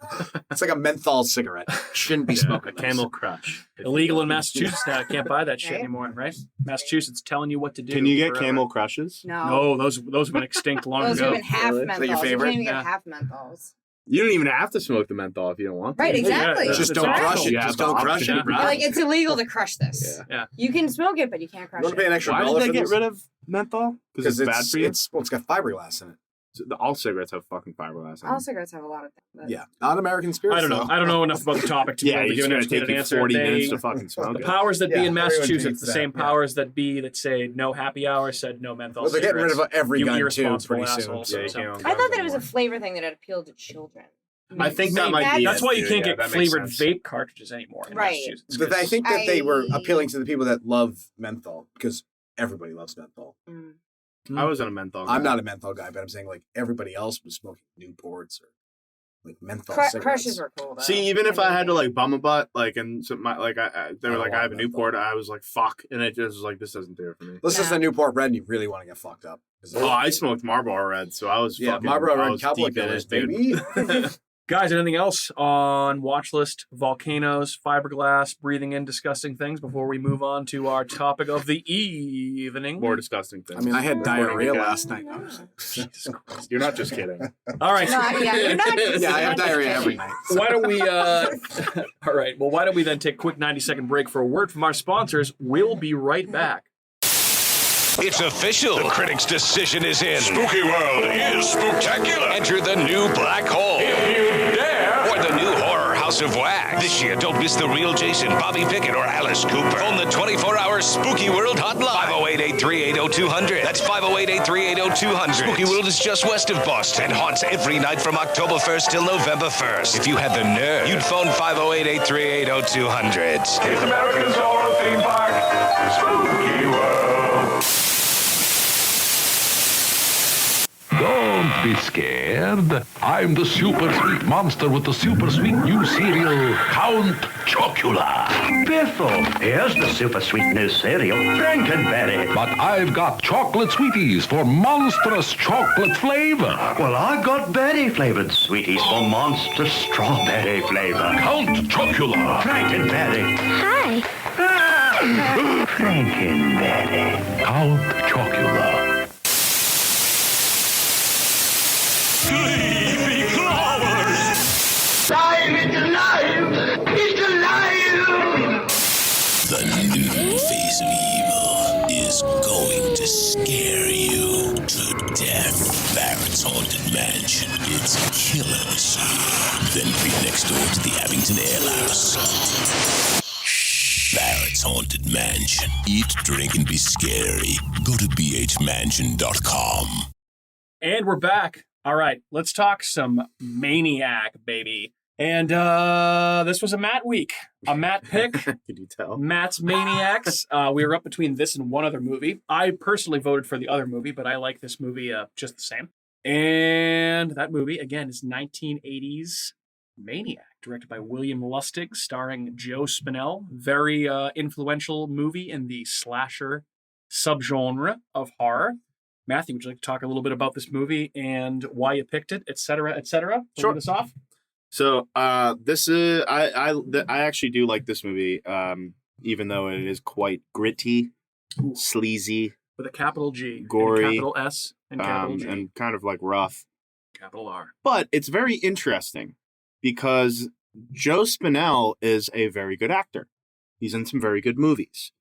Speaker 3: It's like a menthol cigarette. Shouldn't be
Speaker 4: Yeah,
Speaker 3: smoking.
Speaker 4: a
Speaker 3: those.
Speaker 4: Camel Crush.
Speaker 1: Illegal in Massachusetts now. Can't buy that shit
Speaker 2: Right.
Speaker 1: anymore, right? Massachusetts telling you what to do.
Speaker 4: Can you get
Speaker 1: forever.
Speaker 4: Camel Crushes?
Speaker 2: No.
Speaker 1: No, those have been extinct long
Speaker 2: Those
Speaker 1: ago.
Speaker 2: have been half
Speaker 3: Really? Is
Speaker 2: menthols.
Speaker 3: that your
Speaker 2: You
Speaker 3: favorite?
Speaker 2: can't even
Speaker 1: Yeah.
Speaker 2: get half menthols.
Speaker 4: You don't even have to smoke the menthol if you don't want to.
Speaker 2: Right, exactly.
Speaker 1: Yeah,
Speaker 3: Just
Speaker 1: it's
Speaker 3: don't
Speaker 1: optional.
Speaker 3: crush it.
Speaker 4: You have
Speaker 3: Just
Speaker 4: the
Speaker 3: don't crush
Speaker 4: option.
Speaker 3: it, bro.
Speaker 2: Like, it's illegal to crush this.
Speaker 1: Yeah.
Speaker 2: You can smoke it, but you can't
Speaker 3: You
Speaker 2: crush
Speaker 3: want to pay
Speaker 2: it.
Speaker 3: an extra
Speaker 4: Why
Speaker 3: dollar
Speaker 4: did
Speaker 3: for
Speaker 4: they get
Speaker 3: this?
Speaker 4: rid of menthol? Because it's bad for you?
Speaker 3: It's got fiberglass in it.
Speaker 4: All cigarettes have fucking fiberglass in
Speaker 2: All
Speaker 4: them.
Speaker 2: cigarettes have a lot of things. But
Speaker 3: Yeah, not American spirits.
Speaker 1: I don't know.
Speaker 3: though.
Speaker 1: I don't know enough about the topic to
Speaker 4: Yeah,
Speaker 1: be able to
Speaker 4: it's
Speaker 1: give an
Speaker 4: going to
Speaker 1: educated
Speaker 4: take you
Speaker 1: answer.
Speaker 4: 40 minutes
Speaker 1: They-
Speaker 4: to fucking smoke
Speaker 1: The
Speaker 4: it.
Speaker 1: powers that be
Speaker 3: Yeah,
Speaker 1: in
Speaker 3: everyone
Speaker 1: Massachusetts,
Speaker 3: drinks
Speaker 1: the
Speaker 3: that,
Speaker 1: same
Speaker 3: yeah.
Speaker 1: powers that be that say no happy hour, said no menthol
Speaker 3: Well, they're getting rid
Speaker 1: cigarettes.
Speaker 3: of every
Speaker 1: You
Speaker 3: gun too
Speaker 1: irresponsible
Speaker 3: pretty soon.
Speaker 1: assholes.
Speaker 4: Yeah, you
Speaker 1: So-
Speaker 4: can't
Speaker 2: I thought that it was a
Speaker 4: anymore.
Speaker 2: flavor thing that had appealed to children.
Speaker 4: I think that
Speaker 1: Maybe.
Speaker 4: might be
Speaker 1: That's
Speaker 4: it,
Speaker 1: why you
Speaker 4: too.
Speaker 1: can't
Speaker 4: Yeah,
Speaker 1: get
Speaker 4: that makes
Speaker 1: flavored
Speaker 4: sense.
Speaker 1: vape cartridges anymore in
Speaker 2: Right.
Speaker 1: Massachusetts.
Speaker 3: But I think that they were
Speaker 2: I-
Speaker 3: appealing to the people that love menthol because everybody loves menthol.
Speaker 2: Mm.
Speaker 4: I wasn't a menthol guy.
Speaker 3: I'm not a menthol guy, but I'm saying like everybody else was smoking Newports or like menthol cigarettes.
Speaker 2: Crushes were cool, though.
Speaker 4: See, even if I had to like bum a butt, like, and so my, like, they were
Speaker 3: I
Speaker 4: like,
Speaker 3: don't
Speaker 4: I have a
Speaker 3: want
Speaker 4: Newport,
Speaker 3: menthol.
Speaker 4: I was like, fuck, and it just was like, this doesn't do it for me.
Speaker 3: Let's just
Speaker 2: No.
Speaker 3: a Newport Red and you really want to get fucked up.
Speaker 4: Oh, I smoked Marlboro Red, so I was
Speaker 3: Yeah,
Speaker 4: fucking,
Speaker 3: Marlboro
Speaker 4: I
Speaker 3: Red
Speaker 4: was
Speaker 3: Cowboy
Speaker 4: deep in
Speaker 3: Killers,
Speaker 4: it, dude.
Speaker 3: baby.
Speaker 1: Guys, anything else on watch list? Volcanoes, fiberglass, breathing in disgusting things before we move on to our topic of the evening.
Speaker 4: More disgusting things.
Speaker 3: I mean, I had
Speaker 4: According to
Speaker 3: diarrhea
Speaker 4: Kat.
Speaker 3: last night.
Speaker 1: Jesus Christ.
Speaker 4: You're not just kidding.
Speaker 1: All right.
Speaker 2: No, yeah, you're not just-
Speaker 3: Yeah, I have diarrhea every night.
Speaker 1: Why don't we all right, well, why don't we then take a quick 90-second break for a word from our sponsors? We'll be right back.
Speaker 5: It's official. The critics' decision is in. Spooky World is spectacular. Enter the new black hole. If you dare. Or the new horror House of Wax. This year, don't miss the real Jason, Bobby Pickett, or Alice Cooper. Phone the 24-hour Spooky World hotline. 508-838-0200. That's 508-838-0200. Spooky World is just west of Boston and haunts every night from October 1st till November 1st. If you had the nerve, you'd phone 508-838-0200.
Speaker 6: It's America's horror theme park, Spooky World.
Speaker 7: Don't be scared. I'm the super sweet monster with the super sweet new cereal, Count Chocula.
Speaker 8: Biffle, here's the super sweet new cereal, Frankenberry.
Speaker 7: But I've got chocolate sweeties for monstrous chocolate flavor.
Speaker 8: Well, I got berry-flavored sweeties for monster strawberry flavor.
Speaker 7: Count Chocula.
Speaker 8: Frankenberry.
Speaker 9: Hi.
Speaker 8: Frankenberry.
Speaker 7: Count Chocula.
Speaker 5: Sleepy Clovers.
Speaker 6: It's alive! It's alive!
Speaker 5: The new face of evil is going to scare you to death. Barrett's Haunted Mansion. It's killer this year. Then be next door to the Abington Ale House. Barrett's Haunted Mansion. Eat, drink, and be scary. Go to bhmansion.com.
Speaker 1: And we're back. All right, let's talk some Maniac, baby. And this was a Matt week, a Matt pick.
Speaker 4: Could you tell?
Speaker 1: Matt's Maniacs. We were up between this and one other movie. I personally voted for the other movie, but I like this movie just the same. And that movie, again, is 1980s Maniac, directed by William Lustig, starring Joe Spinell. Very influential movie in the slasher subgenre of horror. Matthew, would you like to talk a little bit about this movie and why you picked it, et cetera, et cetera?
Speaker 4: Sure.
Speaker 1: Lead us off.
Speaker 4: So this is I actually do like this movie, even though it is quite gritty, sleazy,
Speaker 1: With a capital G,
Speaker 4: Gory,
Speaker 1: and a capital S, and capital G,
Speaker 4: and kind of like rough.
Speaker 1: capital R.
Speaker 4: But it's very interesting because Joe Spinell is a very good actor. He's in some very good movies.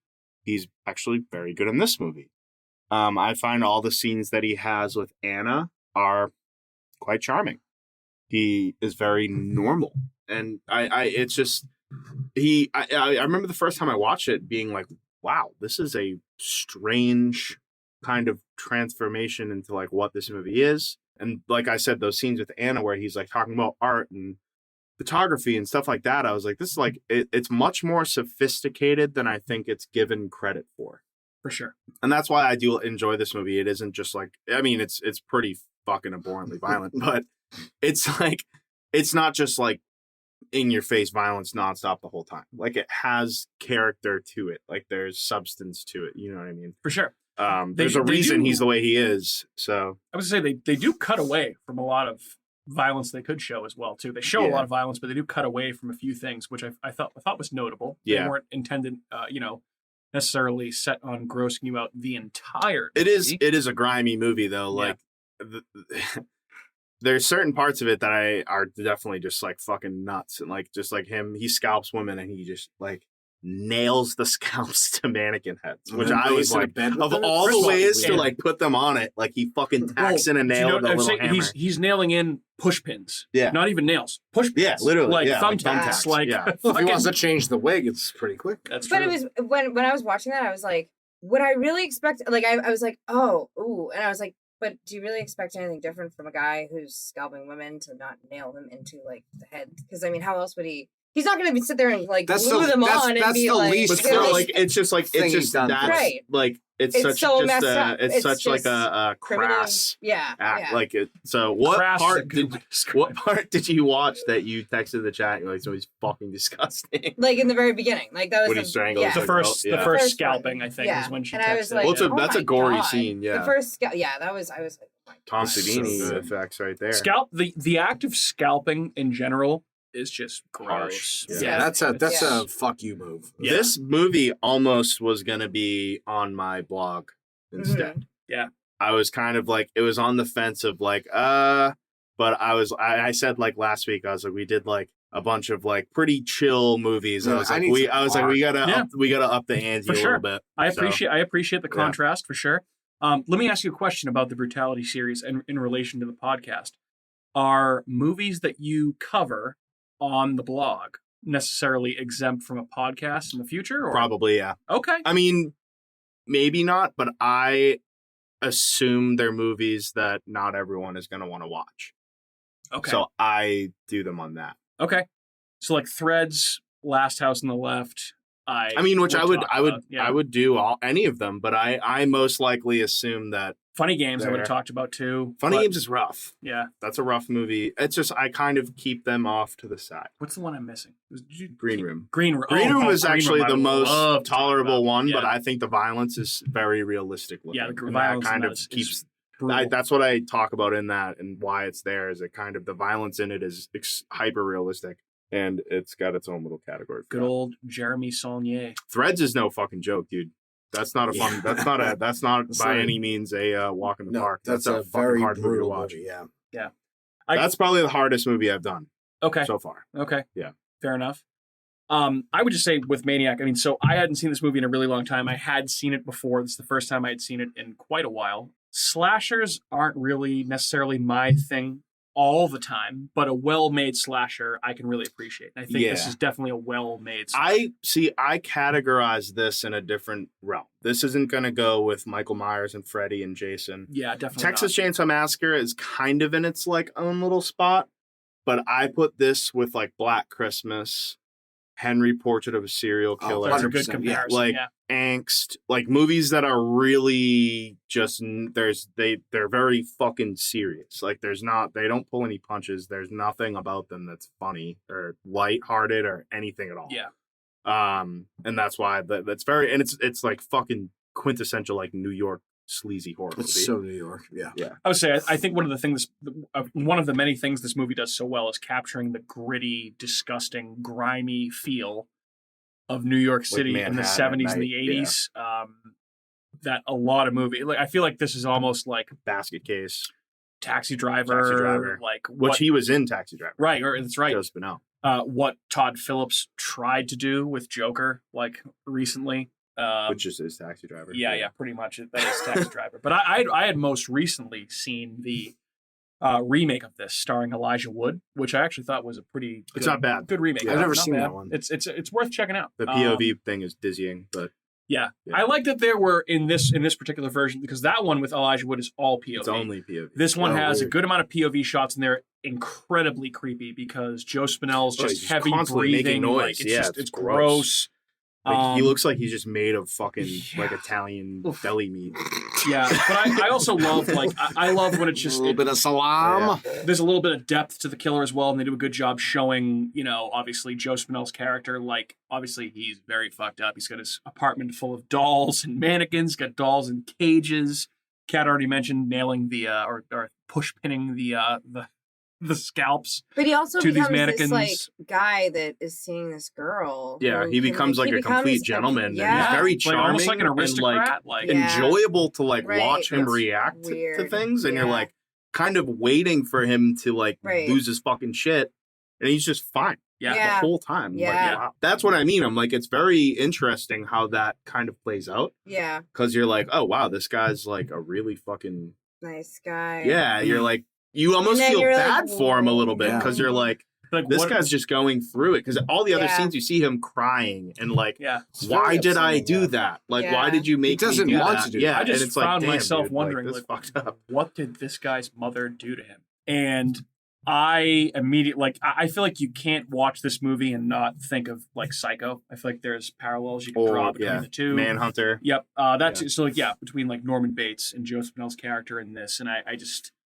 Speaker 4: He's actually very good in this movie. I find all the scenes that he has with Anna are quite charming. He is very normal, and I remember the first time I watched it being like, wow, this is a strange kind of transformation into like what this movie is. And like I said, those scenes with Anna where he's like talking about art and photography and stuff like that, I was like, this is like it's much more sophisticated than I think it's given credit for.
Speaker 1: For sure.
Speaker 4: And that's why I do enjoy this movie. It isn't just like, I mean, it's pretty fucking abhorrently violent, but it's like, it's not just like in your face violence nonstop the whole time. Like it has character to it. Like there's substance to it. You know what I mean?
Speaker 1: For sure.
Speaker 4: There's a
Speaker 1: they
Speaker 4: reason
Speaker 1: do-
Speaker 4: he's the way he is. So
Speaker 1: I was going to say, they do cut away from a lot of violence they could show as well, too. They show a
Speaker 4: Yeah.
Speaker 1: lot of violence, but they do cut away from a few things, which I thought was notable. They
Speaker 4: Yeah.
Speaker 1: weren't intended, necessarily set on grossing you out the entire
Speaker 4: it is
Speaker 1: movie.
Speaker 4: a grimy movie though. Like there's certain parts of it that are definitely just like fucking nuts, and like just like him, he scalps women and he just like nails the scalps to mannequin heads, which I was like, of all the ways to like put them on it, like he fucking tacks in a nail with a little hammer.
Speaker 1: He's nailing in push pins.
Speaker 4: Yeah.
Speaker 1: Not even nails. Push pins.
Speaker 4: Yeah, literally.
Speaker 1: Like
Speaker 4: yeah,
Speaker 1: thumbtacks. Like,
Speaker 4: yeah.
Speaker 3: If he wants to change the wig, it's pretty quick.
Speaker 1: That's true.
Speaker 2: But it was when I was watching that, I was like, would I really expect? Like, I was like, oh, ooh, and I was like, but do you really expect anything different from a guy who's scalping women to not nail them into like the head? Because I mean, how else would he? He's not going to sit there and like glue them on and be like.
Speaker 4: But still, like it's just like it's just that
Speaker 2: right.
Speaker 4: like it's such
Speaker 2: so
Speaker 4: just
Speaker 2: up.
Speaker 4: It's such like a
Speaker 2: primitive,
Speaker 4: crass
Speaker 2: yeah.
Speaker 4: Like it. So what
Speaker 1: Crass
Speaker 4: part did you watch that you texted the chat? You're like, so he's fucking disgusting.
Speaker 2: Like in the very beginning, like that was
Speaker 4: when he strangles
Speaker 2: yeah.
Speaker 1: the first
Speaker 2: First
Speaker 1: scalping,
Speaker 2: one.
Speaker 1: I think,
Speaker 2: Yeah.
Speaker 1: is when she
Speaker 2: And I
Speaker 1: texted
Speaker 2: was
Speaker 1: it.
Speaker 2: like,
Speaker 4: Well, that's
Speaker 2: oh
Speaker 4: a gory
Speaker 2: God.
Speaker 4: scene. Yeah,
Speaker 2: The first yeah, I was like, oh my
Speaker 4: Tom
Speaker 2: God.
Speaker 4: Savini
Speaker 3: So good.
Speaker 4: effects right there.
Speaker 1: The act of scalping in general is just gross.
Speaker 4: Harsh.
Speaker 3: Yeah, that's a
Speaker 2: Yeah.
Speaker 3: fuck you move.
Speaker 1: Yeah.
Speaker 4: This movie almost was gonna be on my blog instead.
Speaker 1: Yeah.
Speaker 4: I was kind of like, it was on the fence of like, but I said like last week, I was like, we did like a bunch of like pretty chill movies.
Speaker 3: Yeah,
Speaker 4: I was
Speaker 3: I
Speaker 4: like,
Speaker 3: need
Speaker 4: we
Speaker 3: some
Speaker 4: gotta
Speaker 1: Yeah.
Speaker 4: we gotta up the ante
Speaker 1: For
Speaker 4: a
Speaker 1: sure.
Speaker 4: little bit.
Speaker 1: I
Speaker 4: So,
Speaker 1: appreciate the contrast for sure. Let me ask you a question about the Brutality series and in relation to the podcast. Are movies that you cover on the blog necessarily exempt from a podcast in the future? Or?
Speaker 4: probably, yeah.
Speaker 1: Okay.
Speaker 4: I mean, maybe not, but I assume they're movies that not everyone is gonna want to watch.
Speaker 1: Okay.
Speaker 4: So I do them on that.
Speaker 1: Okay. So like Threads, Last House on the Left.
Speaker 4: I mean, which I would do any of them, but I most likely assume that
Speaker 1: Funny Games I would have
Speaker 4: There.
Speaker 1: talked about too.
Speaker 4: Funny
Speaker 1: but-
Speaker 4: Games is rough.
Speaker 1: Yeah.
Speaker 4: That's a rough movie. It's just I kind of keep them off to the side.
Speaker 1: What's the one I'm missing?
Speaker 4: Green Room.
Speaker 1: Green Room.
Speaker 4: Green Room is
Speaker 1: Green
Speaker 4: actually
Speaker 1: I
Speaker 4: the
Speaker 1: would love
Speaker 4: most
Speaker 1: to talk
Speaker 4: tolerable
Speaker 1: about.
Speaker 4: one,
Speaker 1: Yeah.
Speaker 4: but I think the violence is very realistic looking.
Speaker 1: Yeah, the
Speaker 4: And
Speaker 1: violence
Speaker 4: that
Speaker 1: in
Speaker 4: kind
Speaker 1: that
Speaker 4: of
Speaker 1: is
Speaker 4: keeps.
Speaker 1: brutal.
Speaker 4: That's what I talk about in that, and why it's there. Is it kind of the violence in it is hyper realistic, and it's got its own little category. For
Speaker 1: Good
Speaker 4: that.
Speaker 1: old Jeremy Saulnier.
Speaker 4: Threads is no fucking joke, dude. That's not a fun.
Speaker 3: Yeah.
Speaker 4: That's not
Speaker 3: That's
Speaker 4: by
Speaker 3: not-
Speaker 4: any means a walk in the
Speaker 3: No,
Speaker 4: park.
Speaker 3: that's
Speaker 4: a
Speaker 3: a
Speaker 4: fucking
Speaker 3: very
Speaker 4: hard movie to
Speaker 3: brutal
Speaker 4: watch.
Speaker 3: movie. Yeah.
Speaker 4: That's probably the hardest movie I've done
Speaker 1: Okay.
Speaker 4: so far.
Speaker 1: Okay.
Speaker 4: Yeah.
Speaker 1: Fair enough. I would just say with Maniac, I mean, so I hadn't seen this movie in a really long time. I had seen it before. This is the first time I had seen it in quite a while. Slashers aren't really necessarily my thing all the time, but a well-made slasher I can really appreciate. And I think this
Speaker 4: Yeah.
Speaker 1: is definitely a well-made slasher.
Speaker 4: I categorize this in a different realm. This isn't going to go with Michael Myers and Freddy and Jason.
Speaker 1: Yeah, definitely
Speaker 4: Texas Chainsaw Massacre is kind of in its like own little spot, but I put this with like Black Christmas, Henry Portrait of a Serial
Speaker 3: Oh,
Speaker 4: Killer,
Speaker 1: That's a good
Speaker 3: 100%,
Speaker 1: comparison.
Speaker 4: like
Speaker 1: yeah.
Speaker 4: Angst, like movies that are really just they're very fucking serious. Like they don't pull any punches. There's nothing about them that's funny or lighthearted or anything at all.
Speaker 1: Yeah.
Speaker 4: And that's why that's very, and it's like fucking quintessential like New York sleazy horror movie.
Speaker 3: It's so New York. Yeah.
Speaker 1: I would say I think one of the many things this movie does so well is capturing the gritty, disgusting, grimy feel of New York City in the
Speaker 4: Manhattan at
Speaker 1: 70s and the
Speaker 4: night,
Speaker 1: 80s. That a lot of movie, like I feel like this is almost like
Speaker 4: Basket Case,
Speaker 1: Taxi Driver, like
Speaker 4: which he was in Taxi Driver.
Speaker 1: right, or that's right.
Speaker 4: Joe Spinell.
Speaker 1: What Todd Phillips tried to do with Joker, like recently.
Speaker 4: Which is his Taxi Driver.
Speaker 1: Yeah, pretty much. That is Taxi Driver. But I had most recently seen the remake of this starring Elijah Wood, which I actually thought was a pretty
Speaker 4: It's not bad.
Speaker 1: good remake.
Speaker 3: I've never
Speaker 1: Not
Speaker 3: seen
Speaker 1: bad.
Speaker 3: that one.
Speaker 1: It's worth checking out.
Speaker 4: The POV thing is dizzying, but
Speaker 1: Yeah.
Speaker 4: Yeah.
Speaker 1: I like that there were in this particular version because that one with Elijah Wood is all POV.
Speaker 4: it's only POV.
Speaker 1: This one
Speaker 3: Oh,
Speaker 1: has a
Speaker 3: weird.
Speaker 1: good amount of POV shots and they're incredibly creepy because Joe Spinell's
Speaker 4: Oh,
Speaker 1: just
Speaker 4: he's just
Speaker 1: heavy
Speaker 4: constantly
Speaker 1: breathing.
Speaker 4: making noise.
Speaker 1: Like, it's
Speaker 4: Yeah,
Speaker 1: just,
Speaker 4: it's
Speaker 1: it's gross.
Speaker 4: Like, he looks like he's just made of fucking like
Speaker 1: Yeah.
Speaker 4: Italian
Speaker 1: Oof.
Speaker 4: deli meat.
Speaker 1: Yeah, but I also love I love when it's
Speaker 3: A
Speaker 1: just
Speaker 3: little bit of salam.
Speaker 1: there's a little bit of depth to the killer as well, and they do a good job showing, obviously Joe Spinell's character. Like, obviously he's very fucked up. He's got his apartment full of dolls and mannequins, got dolls in cages. Kat already mentioned nailing the or push pinning the scalps.
Speaker 2: But he also
Speaker 1: to these
Speaker 2: becomes
Speaker 1: mannequins.
Speaker 2: this like guy that is seeing this girl.
Speaker 4: Yeah,
Speaker 2: who
Speaker 4: he becomes like
Speaker 2: he
Speaker 4: a complete gentleman. And
Speaker 2: Yeah.
Speaker 4: he's very
Speaker 1: Like,
Speaker 4: charming,
Speaker 1: almost like an aristocrat.
Speaker 4: and like
Speaker 2: Yeah.
Speaker 4: enjoyable to like
Speaker 2: Right.
Speaker 4: watch him
Speaker 2: That's
Speaker 4: react to
Speaker 2: weird.
Speaker 4: things. And you're
Speaker 2: Yeah.
Speaker 4: like, kind of waiting for him to like
Speaker 2: Right.
Speaker 4: lose his fucking shit, and he's just fine
Speaker 1: Yeah.
Speaker 2: Yeah.
Speaker 4: the whole time.
Speaker 2: Yeah.
Speaker 4: Like, wow. That's what I mean. I'm like, it's very interesting how that kind of plays out,
Speaker 2: Yeah.
Speaker 4: because you're like, oh wow, this guy's like a really fucking
Speaker 2: Nice guy.
Speaker 4: yeah. You're like, you almost
Speaker 2: then
Speaker 4: feel
Speaker 2: you're
Speaker 4: bad
Speaker 2: like,
Speaker 4: for him a little bit
Speaker 3: Yeah.
Speaker 4: because you're like,
Speaker 1: Like
Speaker 4: this
Speaker 1: what,
Speaker 4: guy's just going through it, because all the other
Speaker 2: Yeah.
Speaker 4: scenes you see him crying and like,
Speaker 1: yeah.
Speaker 3: It's
Speaker 4: why
Speaker 3: very
Speaker 4: did I
Speaker 3: upsetting,
Speaker 4: do
Speaker 3: yeah.
Speaker 4: that? Like,
Speaker 2: Yeah.
Speaker 4: why did you make
Speaker 3: doesn't
Speaker 4: me do
Speaker 3: want
Speaker 4: that?
Speaker 3: to do
Speaker 4: Yeah,
Speaker 3: that.
Speaker 1: I just
Speaker 4: and it's like,
Speaker 1: found
Speaker 4: damn,
Speaker 1: myself
Speaker 4: dude,
Speaker 1: wondering,
Speaker 4: this
Speaker 1: like,
Speaker 4: fucked up.
Speaker 1: what did this guy's mother do to him? And I immediately, like, I feel like you can't watch this movie and not think of, like, Psycho. I feel like there's parallels you can draw between the two.
Speaker 4: Manhunter.
Speaker 1: Yep. That's so, like, yeah, between, like, Norman Bates and Joseph Bell's character in this. And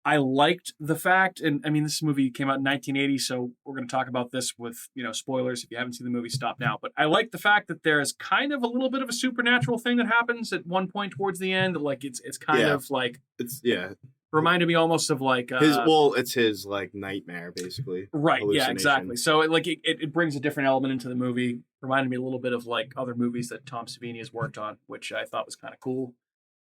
Speaker 1: I liked the fact, and I mean, this movie came out in 1980, so we're going to talk about this with, spoilers. If you haven't seen the movie, stop now. But I like the fact that there's kind of a little bit of a supernatural thing that happens at one point towards the end. Like, it's kind of like,
Speaker 4: It's
Speaker 1: reminded me almost of like
Speaker 4: it's his like nightmare basically.
Speaker 1: right, yeah,
Speaker 4: Hallucination.
Speaker 1: exactly. So it brings a different element into the movie. Reminded me a little bit of like other movies that Tom Savini has worked on, which I thought was kind of cool.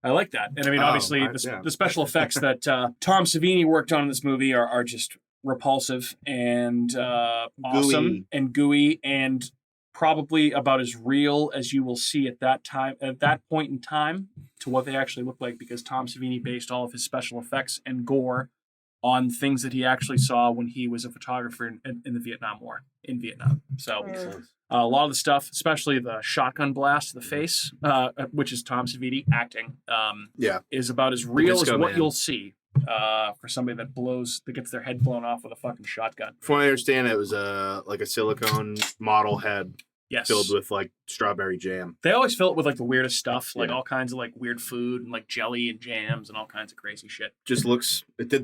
Speaker 1: I like that, and I mean, obviously, the special effects that Tom Savini worked on in this movie are just repulsive and awesome and gooey and probably about as real as you will see at that point in time to what they actually look like, because Tom Savini based all of his special effects and gore on things that he actually saw when he was a photographer in the Vietnam War in Vietnam. So a lot of the stuff, especially the shotgun blast to the face, which is Tom Savini acting, is about as real as what you'll see for somebody that gets their head blown off with a fucking shotgun.
Speaker 4: From what I understand, it was like a silicone model head filled with like strawberry jam.
Speaker 1: They always fill it with like the weirdest stuff, like all kinds of like weird food and like jelly and jams and all kinds of crazy shit.
Speaker 4: Just looks, it did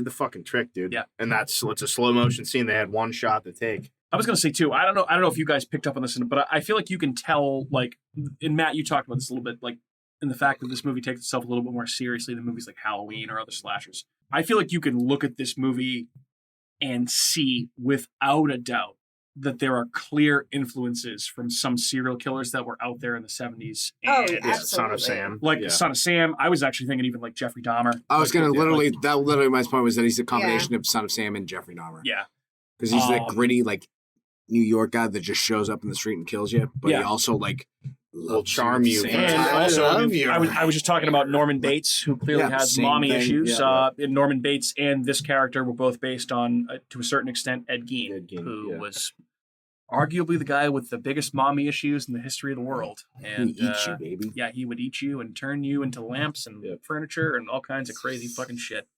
Speaker 4: the fucking trick, dude.
Speaker 1: Yeah.
Speaker 4: And it's a slow motion scene. They had one shot to take.
Speaker 1: I was gonna say too, I don't know if you guys picked up on this, but I feel like you can tell, like, and Matt, you talked about this a little bit, like in the fact that this movie takes itself a little bit more seriously than movies like Halloween or other slashers. I feel like you can look at this movie and see without a doubt that there are clear influences from some serial killers that were out there in the 70s.
Speaker 2: Oh,
Speaker 1: And
Speaker 2: absolutely.
Speaker 4: Son of Sam.
Speaker 1: like Son of Sam. I was actually thinking even like Jeffrey Dahmer.
Speaker 3: I was
Speaker 1: Like,
Speaker 3: gonna
Speaker 1: yeah,
Speaker 3: literally my point was that he's a combination of Son of Sam and Jeffrey Dahmer.
Speaker 1: yeah.
Speaker 3: Because he's that gritty, like, New York guy that just shows up in the street and kills you, but he also like
Speaker 4: will charm you.
Speaker 1: And also, I was just talking about Norman Bates, who clearly has
Speaker 3: same
Speaker 1: mommy
Speaker 3: thing.
Speaker 1: issues.
Speaker 3: Yeah.
Speaker 1: Norman Bates and this character were both based on, to a certain extent, Ed Gein, who was arguably the guy with the biggest mommy issues in the history of the world. And
Speaker 3: he eats you, baby.
Speaker 1: Yeah, he would eat you and turn you into lamps and furniture and all kinds of crazy fucking shit.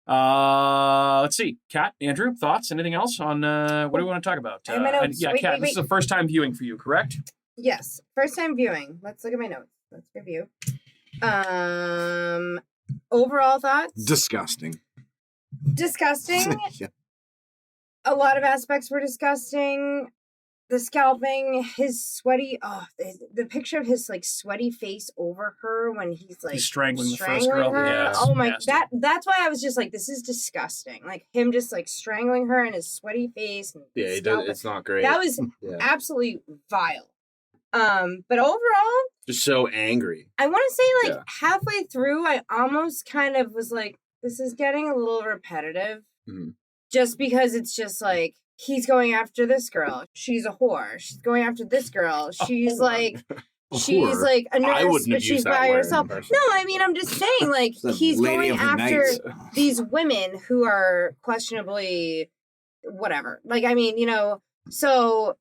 Speaker 1: Let's see. Kat, Andrew, thoughts? Anything else on what do we want to talk about?
Speaker 2: I have my notes.
Speaker 1: Yeah,
Speaker 2: Wait,
Speaker 1: Kat,
Speaker 2: wait,
Speaker 1: this is the first time viewing for you, correct?
Speaker 2: Yes. First time viewing. Let's look at my notes. Let's review. Overall thoughts?
Speaker 3: Disgusting.
Speaker 2: Disgusting.
Speaker 3: Yeah.
Speaker 2: A lot of aspects were disgusting. The scalping, his sweaty, the picture of his like sweaty face over her when he's like
Speaker 1: He's strangling the first girl.
Speaker 2: her.
Speaker 1: Yeah,
Speaker 2: Oh my,
Speaker 1: nasty.
Speaker 2: that's why I was just like, this is disgusting. Like him just like strangling her in his sweaty face. And
Speaker 4: Yeah, he does,
Speaker 2: scalping.
Speaker 4: it's not great.
Speaker 2: That was absolutely vile. But overall,
Speaker 4: just so angry.
Speaker 2: I want to say like halfway through, I almost kind of was like, this is getting a little repetitive.
Speaker 4: Mhm.
Speaker 2: Just because it's just like, he's going after this girl. She's a whore. She's going after this girl. She's like, she's like a
Speaker 4: I
Speaker 2: nurse,
Speaker 4: wouldn't
Speaker 2: but
Speaker 4: have
Speaker 2: she's
Speaker 4: used that
Speaker 2: by
Speaker 4: word
Speaker 2: herself.
Speaker 4: in person.
Speaker 2: No, I mean, I'm just saying, like,
Speaker 3: The
Speaker 2: he's
Speaker 3: lady
Speaker 2: going
Speaker 3: of the
Speaker 2: after
Speaker 3: night.
Speaker 2: these women who are questionably whatever. Like, I mean, so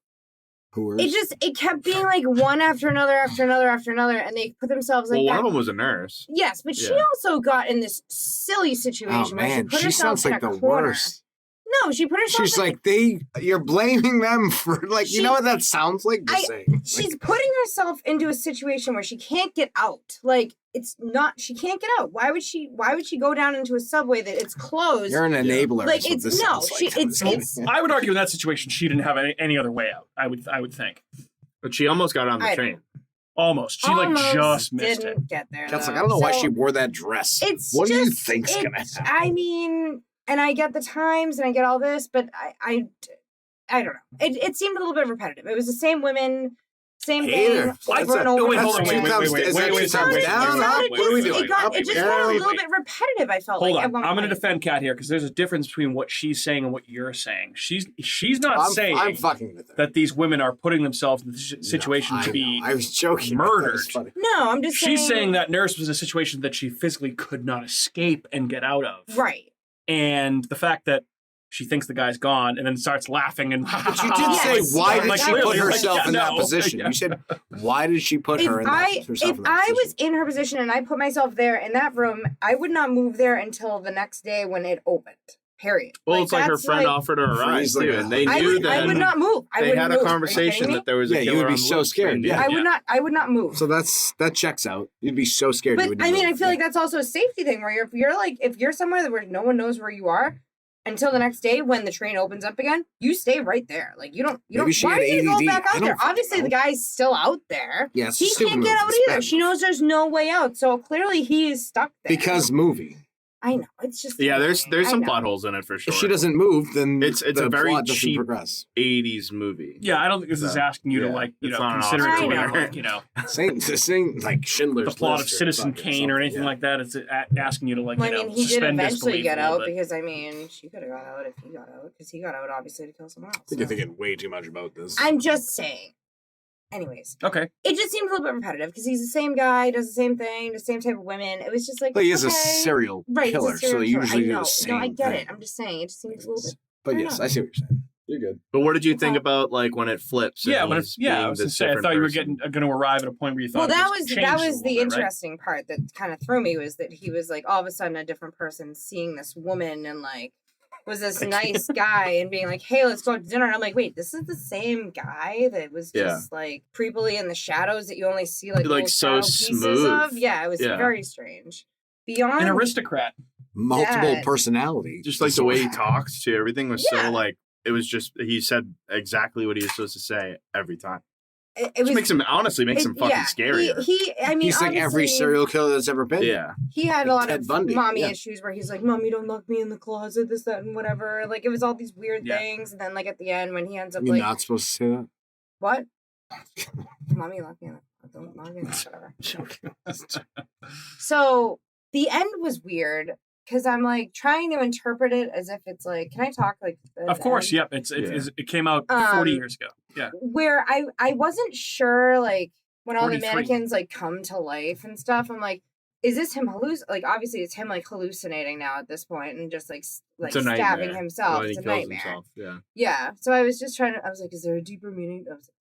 Speaker 2: it kept being like one after another, after another, after another, and they put themselves like
Speaker 4: Well, one
Speaker 2: that.
Speaker 4: of them was a nurse.
Speaker 2: Yes, but she
Speaker 4: Yeah.
Speaker 2: also got in this silly situation
Speaker 3: Oh
Speaker 2: where she
Speaker 3: man,
Speaker 2: put
Speaker 3: she
Speaker 2: herself
Speaker 3: sounds
Speaker 2: in
Speaker 3: like
Speaker 2: a
Speaker 3: the
Speaker 2: corner.
Speaker 3: worst.
Speaker 2: No, she put herself
Speaker 3: She's
Speaker 2: in
Speaker 3: like, you're blaming them for, like, you know what that sounds like? Just saying.
Speaker 2: she's putting herself into a situation where she can't get out. Like, she can't get out. Why would she go down into a subway that it's closed?
Speaker 3: You're an enabler.
Speaker 2: Like,
Speaker 3: is what
Speaker 2: it's
Speaker 3: this sounds like.
Speaker 2: it's
Speaker 1: I would argue in that situation she didn't have any other way out. I would think.
Speaker 4: But she almost got on the
Speaker 2: I
Speaker 4: train.
Speaker 1: Almost. She
Speaker 2: almost
Speaker 1: like just missed
Speaker 2: didn't
Speaker 1: it.
Speaker 2: get there.
Speaker 3: That's
Speaker 2: though.
Speaker 3: like, I don't know why
Speaker 2: So,
Speaker 3: she wore that dress.
Speaker 2: It's
Speaker 3: What do you
Speaker 2: just-
Speaker 3: think's gonna
Speaker 2: it's-
Speaker 3: happen?
Speaker 2: I mean, and I get the times and I get all this, but I don't know. It seemed a little bit repetitive. It was the same women Same
Speaker 3: Hey
Speaker 2: thing
Speaker 3: there.
Speaker 2: over and over.
Speaker 1: wait,
Speaker 2: and
Speaker 1: hold on,
Speaker 2: over
Speaker 1: wait,
Speaker 2: again.
Speaker 1: wait, wait,
Speaker 3: Is
Speaker 1: wait,
Speaker 3: that
Speaker 1: wait,
Speaker 3: two thumbs
Speaker 1: wait,
Speaker 3: down,
Speaker 1: wait,
Speaker 3: up?
Speaker 1: wait,
Speaker 3: What are we doing?
Speaker 2: It got a little
Speaker 1: wait.
Speaker 2: bit repetitive, I felt
Speaker 1: Hold
Speaker 2: like.
Speaker 1: on,
Speaker 2: At one
Speaker 1: I'm going to
Speaker 2: point.
Speaker 1: defend Kat here because there's a difference between what she's saying and what you're saying. She's not saying
Speaker 3: I'm fucking with her.
Speaker 1: that these women are putting themselves in the situation
Speaker 3: No,
Speaker 1: to be
Speaker 3: I was joking.
Speaker 1: murdered.
Speaker 3: That was funny.
Speaker 2: No, I'm just
Speaker 1: She's saying that nurse was in a situation that she physically could not escape and get out of.
Speaker 2: Right.
Speaker 1: And the fact that she thinks the guy's gone and then starts laughing and
Speaker 3: But you did
Speaker 2: Yes.
Speaker 3: say, why did
Speaker 1: Like,
Speaker 3: she
Speaker 1: really,
Speaker 3: put
Speaker 1: like,
Speaker 3: herself
Speaker 1: yeah,
Speaker 3: in that
Speaker 1: no.
Speaker 3: position? You said, why did she put herself in that
Speaker 2: If I was in her position and I put myself there in that room, I would not move there until the next day when it opened. Period.
Speaker 4: Well, it's like her
Speaker 2: that's
Speaker 4: friend offered her a ride
Speaker 3: Freeze like
Speaker 4: too,
Speaker 3: a-
Speaker 4: and they
Speaker 2: I
Speaker 4: knew
Speaker 2: would,
Speaker 4: that
Speaker 2: I would not move. I
Speaker 4: they
Speaker 2: wouldn't
Speaker 4: had a
Speaker 2: move. Are you
Speaker 4: conversation
Speaker 2: kidding me?
Speaker 4: that there was a
Speaker 3: Yeah, you
Speaker 4: killer
Speaker 3: would be
Speaker 4: on the
Speaker 3: so
Speaker 4: loose.
Speaker 3: scared,
Speaker 4: They knew.
Speaker 3: yeah.
Speaker 2: I would not move.
Speaker 3: So that checks out. You'd be so scared.
Speaker 2: But
Speaker 3: you wouldn't
Speaker 2: I mean, I
Speaker 3: move.
Speaker 2: feel like that's also a safety thing where if you're somewhere where no one knows where you are until the next day when the train opens up again, you stay right there. Like you don't.
Speaker 3: Maybe she
Speaker 2: Why
Speaker 3: had
Speaker 2: do you go
Speaker 3: ADD.
Speaker 2: back
Speaker 3: I
Speaker 2: out
Speaker 3: don't
Speaker 2: there?
Speaker 3: fucking
Speaker 2: Obviously,
Speaker 3: know.
Speaker 2: the guy's still out there.
Speaker 3: Yeah, it's a
Speaker 2: He
Speaker 3: stupid
Speaker 2: can't get
Speaker 3: move.
Speaker 2: out
Speaker 3: It's
Speaker 2: either.
Speaker 3: bad
Speaker 2: She
Speaker 3: move.
Speaker 2: knows there's no way out. So clearly, he is stuck there.
Speaker 3: Because movie.
Speaker 2: I know it's just
Speaker 4: Yeah, there's
Speaker 2: annoying.
Speaker 4: some
Speaker 2: I know.
Speaker 4: plot holes in it for sure.
Speaker 3: If she doesn't move, then
Speaker 4: It's
Speaker 3: the
Speaker 4: a very
Speaker 3: plot doesn't
Speaker 4: cheap
Speaker 3: progress.
Speaker 4: 80s movie.
Speaker 1: Yeah, I don't think this is
Speaker 4: So,
Speaker 1: asking you to
Speaker 4: yeah,
Speaker 1: you
Speaker 4: it's
Speaker 1: know
Speaker 4: not an
Speaker 1: consider
Speaker 2: Oscar
Speaker 1: it to be
Speaker 2: winner.
Speaker 1: like, you know
Speaker 3: This ain't like Schindler's
Speaker 1: the plot of
Speaker 3: List or
Speaker 1: Citizen
Speaker 3: fucking
Speaker 1: Kane or
Speaker 3: something,
Speaker 1: anything
Speaker 3: yeah.
Speaker 1: like that. It's asking you to like
Speaker 2: Well,
Speaker 1: you
Speaker 2: I
Speaker 1: know
Speaker 2: mean, he did
Speaker 1: suspend
Speaker 2: eventually
Speaker 1: disbelief
Speaker 2: get
Speaker 1: a little
Speaker 2: out
Speaker 1: bit.
Speaker 2: because I mean, she could have got out if he got out because he got out obviously to kill someone else.
Speaker 3: I think you're
Speaker 2: so.
Speaker 3: thinking way too much about this.
Speaker 2: I'm just saying. Anyways,
Speaker 1: Okay,
Speaker 2: it just seemed a little bit repetitive because he's the same guy, does the same thing, the same type of women. It was just like,
Speaker 3: But he is a
Speaker 2: okay.
Speaker 3: serial
Speaker 2: Right,
Speaker 3: killer,
Speaker 2: he's a serial
Speaker 3: so they
Speaker 2: killer.
Speaker 3: usually
Speaker 2: I
Speaker 3: do
Speaker 2: know.
Speaker 3: the same
Speaker 2: No, I get
Speaker 3: thing.
Speaker 2: it. I'm just saying, it just seems a little bit.
Speaker 3: But
Speaker 2: I
Speaker 3: yes,
Speaker 2: know.
Speaker 3: I see what you're saying. You're good.
Speaker 4: But what did you think
Speaker 2: Okay.
Speaker 4: about like when it flips? and
Speaker 1: yeah, but
Speaker 4: he's
Speaker 1: I
Speaker 4: being
Speaker 1: was gonna
Speaker 4: this
Speaker 1: say I
Speaker 4: different
Speaker 1: thought you were
Speaker 4: person?
Speaker 1: going to arrive at a point where you thought
Speaker 2: Well, that
Speaker 1: it
Speaker 2: was
Speaker 1: changed a little
Speaker 2: the
Speaker 1: bit, right?
Speaker 2: interesting part that kind of threw me was that he was like all of a sudden a different person seeing this woman and like was this nice guy and being like, hey, let's go out to dinner. And I'm like, wait, this is the same guy that was just like creepily in the shadows that you only see like,
Speaker 4: Like,
Speaker 2: little
Speaker 4: so
Speaker 2: shadow pieces
Speaker 4: smooth.
Speaker 2: of. Yeah, it was
Speaker 4: Yeah.
Speaker 2: very strange. Beyond
Speaker 1: An aristocrat.
Speaker 3: Multiple
Speaker 2: That-
Speaker 3: personality.
Speaker 4: Just like the way he talks to everything was
Speaker 2: Yeah.
Speaker 4: so like it was just he said exactly what he was supposed to say every time.
Speaker 2: it
Speaker 4: Which
Speaker 2: was
Speaker 4: makes him fucking scarier.
Speaker 2: I mean,
Speaker 3: He's like every
Speaker 2: obviously,
Speaker 3: serial killer that's ever been.
Speaker 4: yeah.
Speaker 2: He had a lot
Speaker 3: Ted
Speaker 2: of
Speaker 3: Bundy,
Speaker 2: mommy
Speaker 3: yeah.
Speaker 2: issues where he's like, "Mommy, don't lock me in the closet," this, that, and whatever. Like it was all these weird
Speaker 1: Yeah.
Speaker 2: things, and then like at the end when he ends up
Speaker 3: You're
Speaker 2: like,
Speaker 3: not supposed to say that.
Speaker 2: "What? Mommy, lock me in the don't lock me in the whatever." So the end was weird because I'm like trying to interpret it as if it's like, can I talk like?
Speaker 1: Of course,
Speaker 2: end?
Speaker 1: yep. It came out 40 years ago. Yeah.
Speaker 2: Where I wasn't sure like when all the
Speaker 1: 43.
Speaker 2: mannequins like come to life and stuff. I'm like, is this him like obviously it's him like hallucinating now at this point and just like
Speaker 4: It's a
Speaker 2: stabbing
Speaker 4: nightmare.
Speaker 2: himself.
Speaker 4: When he
Speaker 2: It's a
Speaker 4: kills
Speaker 2: nightmare.
Speaker 4: himself. Yeah.
Speaker 2: Yeah. So I was just trying to. I was like, is there a deeper meaning? I was like,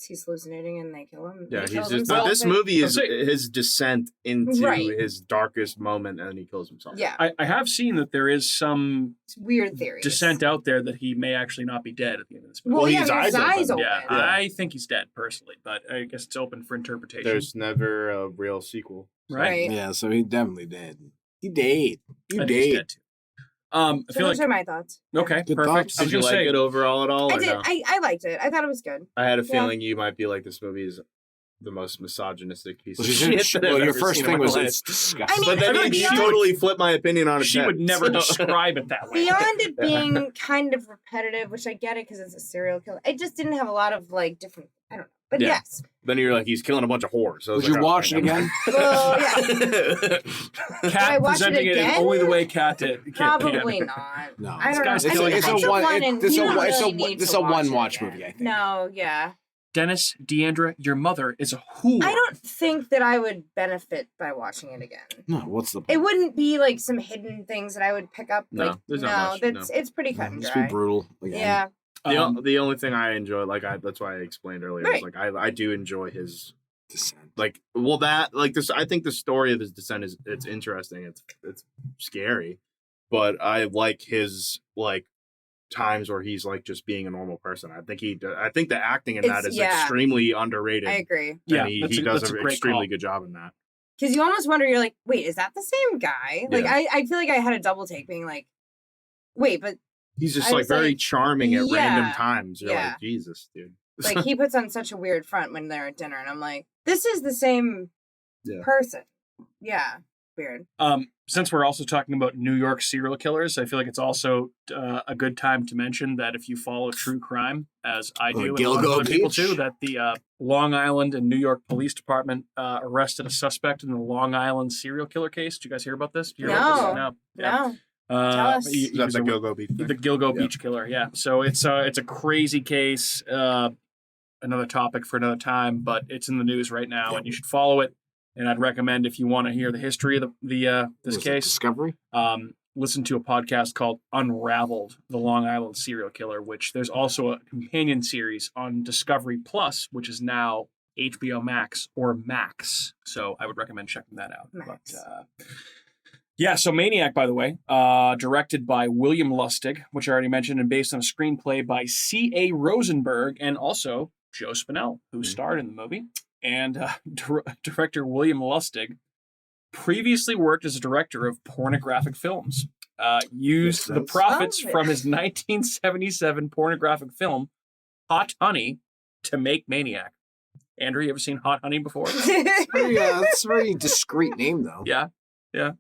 Speaker 2: he's hallucinating and they kill him.
Speaker 4: Yeah,
Speaker 2: He
Speaker 4: he's
Speaker 2: kills
Speaker 4: just
Speaker 2: himself
Speaker 4: this
Speaker 2: and-
Speaker 4: movie is
Speaker 1: I'll say-
Speaker 4: his descent into
Speaker 2: Right.
Speaker 4: his darkest moment and then he kills himself.
Speaker 2: Yeah,
Speaker 1: I have seen that there is some
Speaker 2: it's weird theories.
Speaker 1: dissent out there that he may actually not be dead at the end of this movie.
Speaker 2: Well,
Speaker 4: Well,
Speaker 2: yeah,
Speaker 4: his
Speaker 2: I mean, his
Speaker 4: eyes
Speaker 2: eyes
Speaker 4: open.
Speaker 2: open.
Speaker 1: Yeah,
Speaker 4: Yeah.
Speaker 1: I think he's dead personally, but I guess it's open for interpretation.
Speaker 4: There's never a real sequel.
Speaker 1: right?
Speaker 3: Yeah, so he definitely did. He did.
Speaker 1: I
Speaker 3: You
Speaker 1: think he's
Speaker 3: did.
Speaker 1: dead too. I
Speaker 2: So
Speaker 1: feel
Speaker 2: those
Speaker 1: like
Speaker 2: are my thoughts.
Speaker 1: okay,
Speaker 3: Good
Speaker 1: perfect.
Speaker 3: thoughts.
Speaker 1: I
Speaker 4: Did
Speaker 1: was
Speaker 4: you
Speaker 1: gonna
Speaker 4: like
Speaker 1: say
Speaker 4: it overall at all?
Speaker 2: I
Speaker 4: or
Speaker 2: did.
Speaker 4: no?
Speaker 2: I liked it. I thought it was good.
Speaker 4: I had a
Speaker 2: Yeah.
Speaker 4: feeling you might be like, this movie is the most misogynistic piece
Speaker 3: Well,
Speaker 4: of
Speaker 3: she
Speaker 4: shit.
Speaker 3: said-
Speaker 4: that I've
Speaker 3: well, your
Speaker 4: ever
Speaker 3: first
Speaker 4: seen in
Speaker 3: thing
Speaker 4: my
Speaker 3: was
Speaker 4: life.
Speaker 3: it's disgusting.
Speaker 2: I mean,
Speaker 4: But then
Speaker 2: I
Speaker 4: you
Speaker 2: mean,
Speaker 4: just
Speaker 2: beyond-
Speaker 4: totally flipped my opinion on its
Speaker 1: she
Speaker 4: head.
Speaker 1: would never describe it that way.
Speaker 2: Beyond it being kind of repetitive, which I get it because it's a serial killer, it just didn't have a lot of like different. I don't know, but
Speaker 4: Yeah.
Speaker 2: yes.
Speaker 4: Then you're like, he's killing a bunch of whores. So I was
Speaker 3: Would you
Speaker 4: like, oh,
Speaker 3: watch it
Speaker 4: okay,
Speaker 3: again?
Speaker 2: Well, yeah,
Speaker 1: Cat
Speaker 2: I watch it
Speaker 1: presenting it in
Speaker 2: again?
Speaker 1: only the way Cat did.
Speaker 2: probably not.
Speaker 3: No.
Speaker 2: I don't know.
Speaker 1: guy's
Speaker 2: I
Speaker 1: killing
Speaker 2: think
Speaker 1: a bunch
Speaker 2: it's
Speaker 1: of-
Speaker 2: a one, and
Speaker 3: this
Speaker 2: you
Speaker 3: a
Speaker 2: don't
Speaker 3: one- it's a
Speaker 2: really
Speaker 3: one-
Speaker 2: need
Speaker 3: this
Speaker 2: to
Speaker 3: a
Speaker 2: watch it
Speaker 3: one-watch
Speaker 2: again.
Speaker 3: movie, I think.
Speaker 2: No, yeah.
Speaker 1: Dennis, Deandra, your mother is a whore.
Speaker 2: I don't think that I would benefit by watching it again.
Speaker 3: No, what's the point?
Speaker 2: It wouldn't be like some hidden things that I would pick up.
Speaker 4: No,
Speaker 2: Like,
Speaker 4: there's not much,
Speaker 2: it's pretty cut and
Speaker 3: Just be
Speaker 2: dry.
Speaker 3: brutal. Again.
Speaker 2: Yeah.
Speaker 4: The only thing I enjoy, that's why I explained earlier,
Speaker 2: Right.
Speaker 4: is like I do enjoy his
Speaker 3: Descent.
Speaker 4: this. I think the story of his descent it's interesting. It's scary, but I like his like times where he's like just being a normal person. I think the acting in that
Speaker 2: It's-
Speaker 4: is
Speaker 2: yeah.
Speaker 4: extremely underrated.
Speaker 2: I agree.
Speaker 1: Yeah,
Speaker 4: and he
Speaker 1: that's
Speaker 4: does
Speaker 1: a
Speaker 4: an
Speaker 1: great
Speaker 4: extremely
Speaker 1: call.
Speaker 4: good job in that.
Speaker 2: Because you almost wonder, you're like, wait, is that the same guy? Like,
Speaker 4: Yeah.
Speaker 2: I feel like I had a double take being like, wait, but
Speaker 4: He's just
Speaker 2: I
Speaker 4: like
Speaker 2: was
Speaker 4: very
Speaker 2: like,
Speaker 4: charming at
Speaker 2: yeah,
Speaker 4: random times. You're
Speaker 2: yeah.
Speaker 4: like, Jesus, dude.
Speaker 2: like he puts on such a weird front when they're at dinner, and I'm like, this is the same
Speaker 4: Yeah.
Speaker 2: person. Yeah. weird.
Speaker 1: Since we're also talking about New York serial killers, I feel like it's also a good time to mention that if you follow true crime, as I do, and a lot of other people too, that the Long Island and New York Police Department arrested a suspect in the Long Island serial killer case. Did you guys hear about this? Did you hear about this?
Speaker 2: No. Tell us.
Speaker 4: That's the Gilgo Beach.
Speaker 1: The Gilgo Beach killer, yeah. So it's a crazy case. Another topic for another time, but it's in the news right now, and you should follow it. And I'd recommend, if you want to hear the history of this case,
Speaker 3: Discovery.
Speaker 1: Listen to a podcast called Unraveled: The Long Island Serial Killer, which there's also a companion series on Discovery Plus, which is now HBO Max or Max. So I would recommend checking that out.
Speaker 2: Max.
Speaker 1: But, so Maniac, by the way, directed by William Lustig, which I already mentioned, and based on a screenplay by C.A. Rosenberg and also Joe Spinell, who starred in the movie. And director William Lustig previously worked as a director of pornographic films. Used the profits from his 1977 pornographic film, Hot Honey, to make Maniac. Andrew, you ever seen Hot Honey before?
Speaker 3: It's a very discreet name, though.
Speaker 1: Yeah.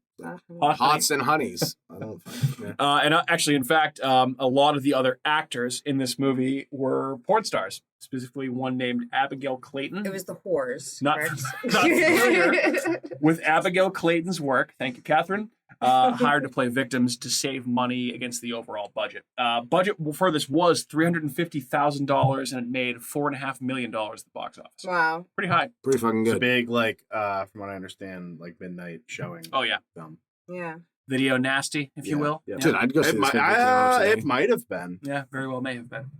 Speaker 3: Hots and honeys. I don't. Yeah.
Speaker 1: And actually, in fact, a lot of the other actors in this movie were porn stars. Specifically, one named Abigail Clayton.
Speaker 2: It was the whores.
Speaker 1: Not familiar with Abigail Clayton's work. Thank you, Catherine. Hired to play victims to save money against the overall budget. Budget for this was $350,000, and it made $4.5 million at the box office.
Speaker 2: Wow,
Speaker 1: pretty high.
Speaker 3: Pretty fucking good.
Speaker 4: It's a big, from what I understand, midnight showing.
Speaker 1: Oh yeah.
Speaker 2: Yeah.
Speaker 1: Video nasty, if you will.
Speaker 3: Yeah. Dude, I'd go see this.
Speaker 4: It might have been.
Speaker 1: Yeah, very well may have been.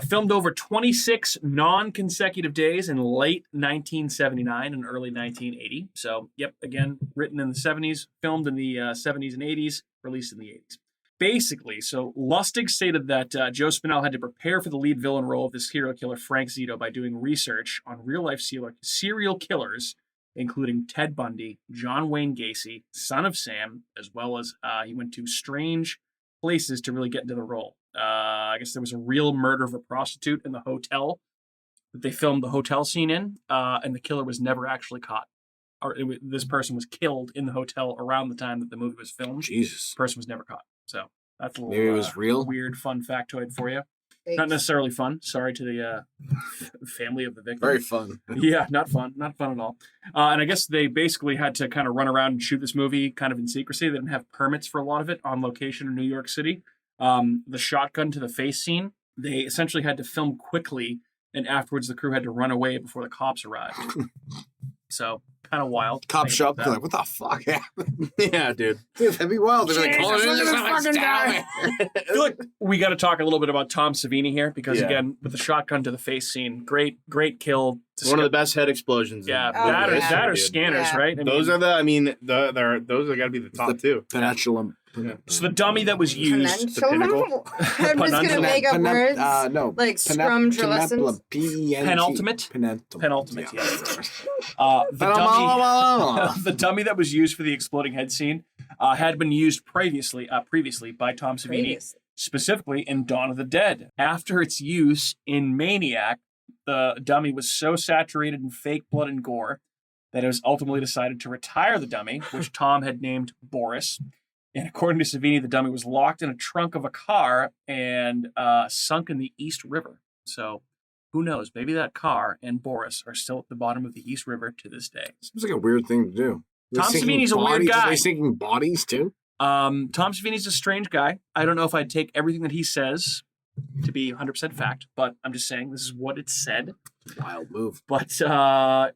Speaker 1: Filmed over 26 non-consecutive days in late 1979 and early 1980. So, again, written in the 70s, filmed in the 70s and 80s, released in the 80s. Basically, so Lustig stated that Joe Spinell had to prepare for the lead villain role of the serial killer Frank Zito by doing research on real-life serial killers, including Ted Bundy, John Wayne Gacy, Son of Sam, as well as he went to strange places to really get into the role. I guess there was a real murder of a prostitute in the hotel that they filmed the hotel scene in, and the killer was never actually caught. This person was killed in the hotel around the time that the movie was filmed.
Speaker 3: Jesus.
Speaker 1: The person was never caught. So that's a little
Speaker 3: maybe it was real.
Speaker 1: Weird fun factoid for you.
Speaker 2: Thanks.
Speaker 1: Not necessarily fun. Sorry to the family of the victim.
Speaker 3: Very fun.
Speaker 1: Yeah, not fun. Not fun at all. And I guess they basically had to kind of run around and shoot this movie kind of in secrecy. They didn't have permits for a lot of it on location in New York City. The shotgun to the face scene, they essentially had to film quickly, and afterwards the crew had to run away before the cops arrived. So, kind of wild.
Speaker 3: Cops show up, they're like, what the fuck happened?
Speaker 4: Yeah, dude.
Speaker 3: Dude, that'd be wild. They're like,
Speaker 2: Jesus, look at this fucking guy.
Speaker 1: I feel like we got to talk a little bit about Tom Savini here, because again, with the shotgun to the face scene, great kill.
Speaker 4: One of the best head explosions.
Speaker 1: Yeah,
Speaker 2: Oh,
Speaker 1: that or scanners,
Speaker 2: Yeah.
Speaker 1: right?
Speaker 4: Those are those are got to be the top two.
Speaker 3: Penetulum.
Speaker 1: So the dummy that was used,
Speaker 2: I'm just gonna make up words like scrumtulescence.
Speaker 1: Penultimate?
Speaker 3: Penultimate.
Speaker 1: Yeah. The dummy that was used for the exploding head scene had been used previously by Tom Savini, specifically in Dawn of the Dead. After its use in Maniac, the dummy was so saturated in fake blood and gore that it was ultimately decided to retire the dummy, which Tom had named Boris. And according to Savini, the dummy was locked in a trunk of a car and sunk in the East River. So who knows? Maybe that car and Boris are still at the bottom of the East River to this day.
Speaker 3: Seems like a weird thing to do.
Speaker 1: Tom Savini's a weird guy.
Speaker 3: Are they sinking bodies too?
Speaker 1: Tom Savini's a strange guy. I don't know if I'd take everything that he says to be 100% fact, but I'm just saying this is what it said.
Speaker 3: Wild move.
Speaker 1: But kind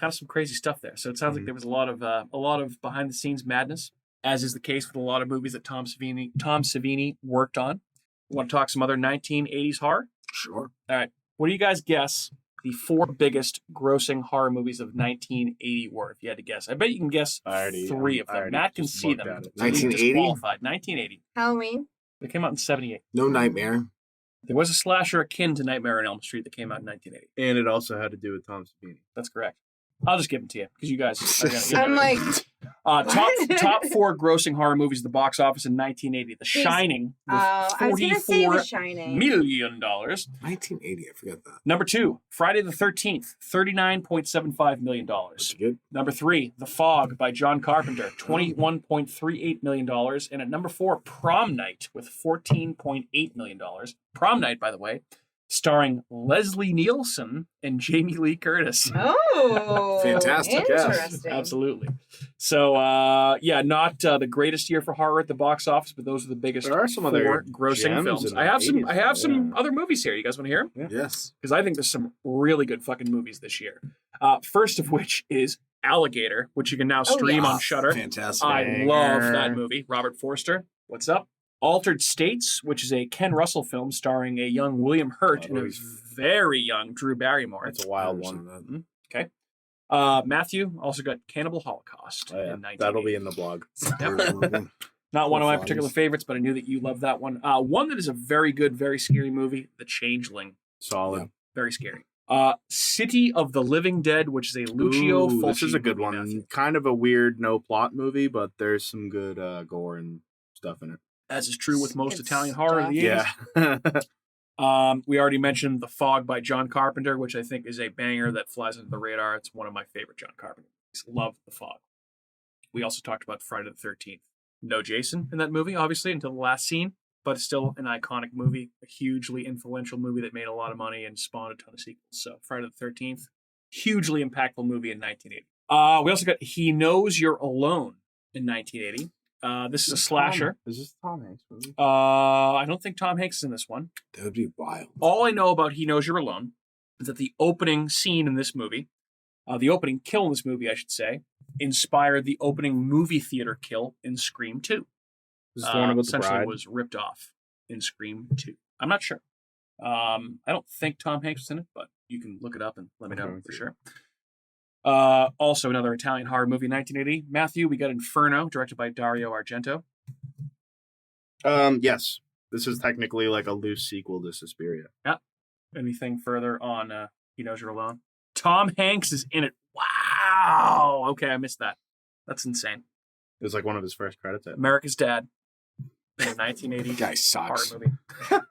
Speaker 1: of some crazy stuff there. So it sounds like there was a lot of behind the scenes madness, as is the case with a lot of movies that Tom Savini worked on. Want to talk some other 1980s horror?
Speaker 3: Sure.
Speaker 1: All right. What do you guys guess the 4 biggest grossing horror movies of 1980 were, if you had to guess? I bet you can guess 3 of them. Matt can see them.
Speaker 3: 1980?
Speaker 1: 1980.
Speaker 2: Halloween.
Speaker 1: They came out in 78.
Speaker 3: No Nightmare.
Speaker 1: There was a slasher akin to Nightmare on Elm Street that came out in 1980.
Speaker 4: And it also had to do with Tom Savini.
Speaker 1: That's correct. I'll just give them to you because you guys are gonna
Speaker 2: I'm like,
Speaker 1: Top 4 grossing horror movies at the box office in 1980. The Shining, with
Speaker 2: I was gonna say The Shining.
Speaker 1: $44 million.
Speaker 3: 1980, I forgot that.
Speaker 1: Number 2, Friday the 13th, $39.75 million.
Speaker 3: That's good.
Speaker 1: Number 3, The Fog by John Carpenter, $21.38 million. And at number 4, Prom Night with $14.8 million. Prom Night, by the way, starring Leslie Nielsen and Jamie Lee Curtis.
Speaker 2: Oh,
Speaker 3: Fantastic, yes.
Speaker 2: Interesting.
Speaker 1: Absolutely. So, not the greatest year for horror at the box office, but those are the biggest
Speaker 4: There are some other
Speaker 1: 4 grossing
Speaker 4: gems
Speaker 1: films.
Speaker 4: in the
Speaker 1: I have
Speaker 4: 80s,
Speaker 1: some
Speaker 4: yeah.
Speaker 1: other movies here. You guys want to hear them?
Speaker 3: Yes.
Speaker 1: Because I think there's some really good fucking movies this year. First of which is Alligator, which you can now stream on Shudder.
Speaker 3: Fantastic.
Speaker 1: I love that movie. Robert Forster, what's up? Altered States, which is a Ken Russell film starring a young William Hurt and a very young Drew Barrymore.
Speaker 4: It's a wild one.
Speaker 1: Okay. Matthew also got Cannibal Holocaust in 1980.
Speaker 4: That'll be in the blog.
Speaker 1: Not one of my particular favorites, but I knew that you loved that one. One that is a very good, very scary movie, The Changeling.
Speaker 4: Solid.
Speaker 3: Yeah.
Speaker 1: Very scary. City of the Living Dead, which is a Lucio Fulci.
Speaker 4: This is a good one.
Speaker 1: Matthew.
Speaker 4: Kind of a weird no plot movie, but there's some good gore and stuff in it.
Speaker 1: As is true with most
Speaker 2: It's
Speaker 1: Italian horror of the 80s.
Speaker 4: Yeah.
Speaker 1: We already mentioned The Fog by John Carpenter, which I think is a banger that flies under the radar. It's one of my favorite John Carpenter movies. Love The Fog. We also talked about Friday the 13th. No Jason in that movie, obviously, until the last scene, but still an iconic movie, a hugely influential movie that made a lot of money and spawned a ton of sequels. So Friday the 13th, hugely impactful movie in 1980. We also got He Knows You're Alone in 1980. This is a slasher.
Speaker 4: Is this Tom Hanks movie?
Speaker 1: I don't think Tom Hanks is in this one.
Speaker 3: That would be wild.
Speaker 1: All I know about He Knows You're Alone is that the opening scene in this movie, the opening kill in this movie, I should say, inspired the opening movie theater kill in Scream 2.
Speaker 4: Is this the one about the
Speaker 1: Essentially
Speaker 4: bride?
Speaker 1: was ripped off in Scream 2. I'm not sure. I don't think Tom Hanks was in it, but you can look it up and let me know for sure. Also, another Italian horror movie, 1980. Matthew, we got Inferno, directed by Dario Argento.
Speaker 4: Yes. This is technically like a loose sequel to Suspiria.
Speaker 1: Yeah. Anything further on He Knows You're Alone? Tom Hanks is in it. Wow. Okay, I missed that. That's insane.
Speaker 4: It was like one of his first credits.
Speaker 1: America's Dad. In a 1980
Speaker 3: Guy sucks.
Speaker 1: horror movie.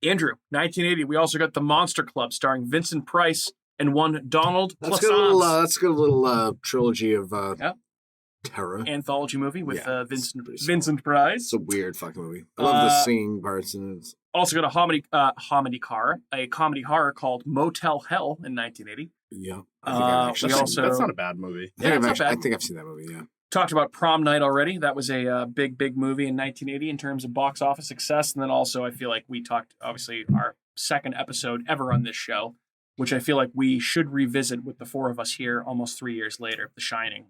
Speaker 1: Andrew, 1980. We also got The Monster Club, starring Vincent Price and one Donald
Speaker 3: That's
Speaker 1: Pleasance.
Speaker 3: a good little trilogy of terror.
Speaker 1: Anthology movie with
Speaker 3: Yeah, it's pretty solid.
Speaker 1: Vincent Price.
Speaker 3: It's a weird fucking movie. I love the singing parts and it's
Speaker 1: Also got a comedy horror called Motel Hell in 1980.
Speaker 3: yeah.
Speaker 1: We also
Speaker 4: That's not a bad movie.
Speaker 1: Yeah, it's not
Speaker 3: I
Speaker 1: bad.
Speaker 3: think I've seen that movie. Yeah.
Speaker 1: Talked about Prom Night already. That was a big movie in 1980 in terms of box office success. And then also I feel like we talked, obviously, our second episode ever on this show, which I feel like we should revisit with the four of us here almost 3 years later. The Shining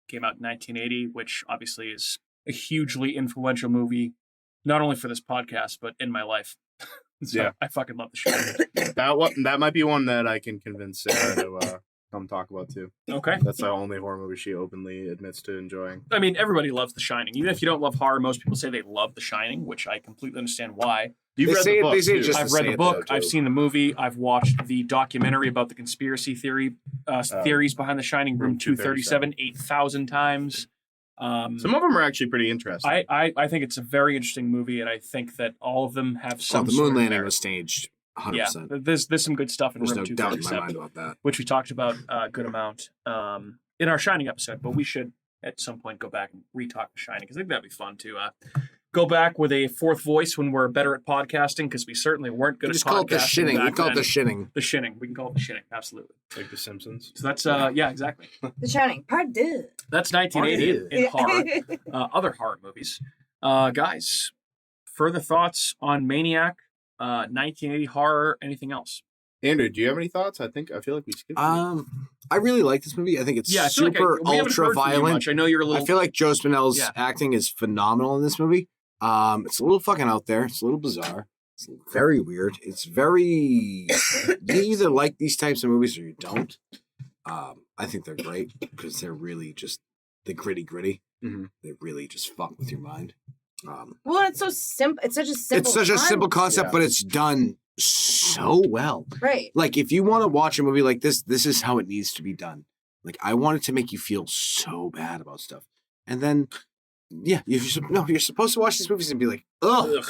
Speaker 1: came out in 1980, which obviously is a hugely influential movie, not only for this podcast, but in my life. So
Speaker 4: Yeah.
Speaker 1: I fucking love The Shining.
Speaker 4: That might be one that I can convince Sarah to come talk about too.
Speaker 1: Okay.
Speaker 4: That's the only horror movie she openly admits to enjoying.
Speaker 1: I mean, everybody loves The Shining. Even if you don't love horror, most people say they love The Shining, which I completely understand why.
Speaker 4: You've
Speaker 3: They
Speaker 4: read
Speaker 3: say
Speaker 4: the
Speaker 3: it-
Speaker 4: book,
Speaker 3: they say it
Speaker 4: too.
Speaker 3: just-
Speaker 1: I've
Speaker 3: to
Speaker 1: read
Speaker 3: say
Speaker 1: the
Speaker 3: it,
Speaker 1: book.
Speaker 3: though,
Speaker 1: I've
Speaker 3: too.
Speaker 1: seen the movie. I've watched the documentary about the conspiracy theories behind The Shining, Room 237, 8,000 times.
Speaker 4: Some of them are actually pretty interesting.
Speaker 1: I think it's a very interesting movie, and I think that all of them have
Speaker 3: So
Speaker 1: some
Speaker 3: the
Speaker 1: sort
Speaker 3: moon
Speaker 1: of
Speaker 3: landing
Speaker 1: merit.
Speaker 3: was staged 100%.
Speaker 1: Yeah, there's some good stuff in
Speaker 3: There's
Speaker 1: Room
Speaker 3: no doubt in my
Speaker 1: 237,
Speaker 3: mind about that.
Speaker 1: which we talked about a good amount in our Shining episode, but we should at some point go back and re-talk The Shining, because I think that'd be fun to go back with a fourth voice when we're better at podcasting, because we certainly weren't good
Speaker 3: Just
Speaker 1: at podcasting.
Speaker 3: call it the shitting. We
Speaker 1: back
Speaker 3: call it the
Speaker 1: then.
Speaker 3: shitting.
Speaker 1: The Shinning. We can call it The Shinning, absolutely.
Speaker 4: Like The Simpsons.
Speaker 1: So that's, yeah, exactly.
Speaker 2: The Shining, part 2.
Speaker 1: That's 1980 in horror. Other horror movies. Guys, further thoughts on Maniac, 1980 horror, anything else?
Speaker 4: Andrew, do you have any thoughts? I feel like we skipped.
Speaker 3: I really like this movie. I think it's
Speaker 1: Yeah, I feel like
Speaker 3: super
Speaker 1: we haven't
Speaker 3: ultra
Speaker 1: heard from you
Speaker 3: violent.
Speaker 1: much. I know you're a little...
Speaker 3: I feel like Joe Spinell's
Speaker 1: Yeah.
Speaker 3: acting is phenomenal in this movie. It's a little fucking out there. It's a little bizarre. It's very weird. It's very... you either like these types of movies or you don't. I think they're great because they're really just the gritty.
Speaker 4: Mm-hmm.
Speaker 3: They really just fuck with your mind.
Speaker 2: Well, it's so simple. It's such a simple.
Speaker 3: It's such a simple concept,
Speaker 4: Yeah.
Speaker 3: but it's done so well.
Speaker 2: Right.
Speaker 3: Like, if you want to watch a movie like this is how it needs to be done. Like I wanted to make you feel so bad about stuff, and then yeah, you're supposed to watch these movies and be like, ugh,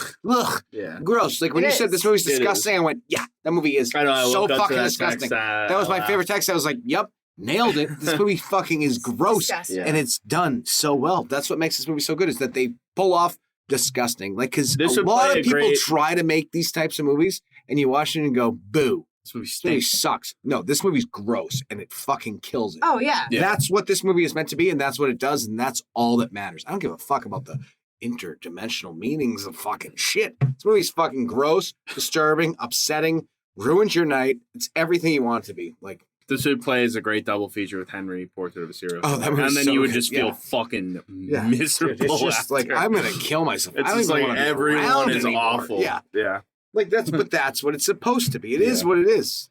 Speaker 4: Yeah.
Speaker 3: gross. Like when you said this movie's
Speaker 4: It
Speaker 3: disgusting, I went, yeah, that movie is
Speaker 4: I know, I
Speaker 3: so
Speaker 4: woke up to
Speaker 3: fucking
Speaker 4: that
Speaker 3: disgusting.
Speaker 4: text,
Speaker 3: That was my favorite text. I was like, yep, nailed it. This movie fucking is gross,
Speaker 2: Disgusting.
Speaker 3: and it's done so well. That's what makes this movie so good is that they pull off disgusting. Like because a lot of people try to make these types of movies, and you watch it and go, boo.
Speaker 4: This movie
Speaker 3: This movie
Speaker 4: stinks.
Speaker 3: sucks. No, this movie's gross, and it fucking kills it.
Speaker 2: Oh yeah.
Speaker 4: Yeah.
Speaker 3: That's what this movie is meant to be, and that's what it does, and that's all that matters. I don't give a fuck about the interdimensional meanings of fucking shit. This movie's fucking gross, disturbing, upsetting, ruins your night. It's everything you want it to be. Like
Speaker 4: This would play as a great double feature with Henry, Portrait of a Serial
Speaker 3: Oh,
Speaker 4: Killer.
Speaker 3: that movie's
Speaker 4: And then
Speaker 3: so
Speaker 4: you would
Speaker 3: good.
Speaker 4: just feel
Speaker 3: Yeah.
Speaker 4: fucking
Speaker 3: Yeah.
Speaker 4: miserable.
Speaker 3: it's just like
Speaker 4: after.
Speaker 3: I'm gonna kill myself.
Speaker 4: It's
Speaker 3: I don't
Speaker 4: just
Speaker 3: even
Speaker 4: like
Speaker 3: want to be
Speaker 4: everyone
Speaker 3: around
Speaker 4: is
Speaker 3: anymore.
Speaker 4: awful.
Speaker 3: Yeah,
Speaker 4: Yeah.
Speaker 3: like but that's what it's supposed to be. It is what it is,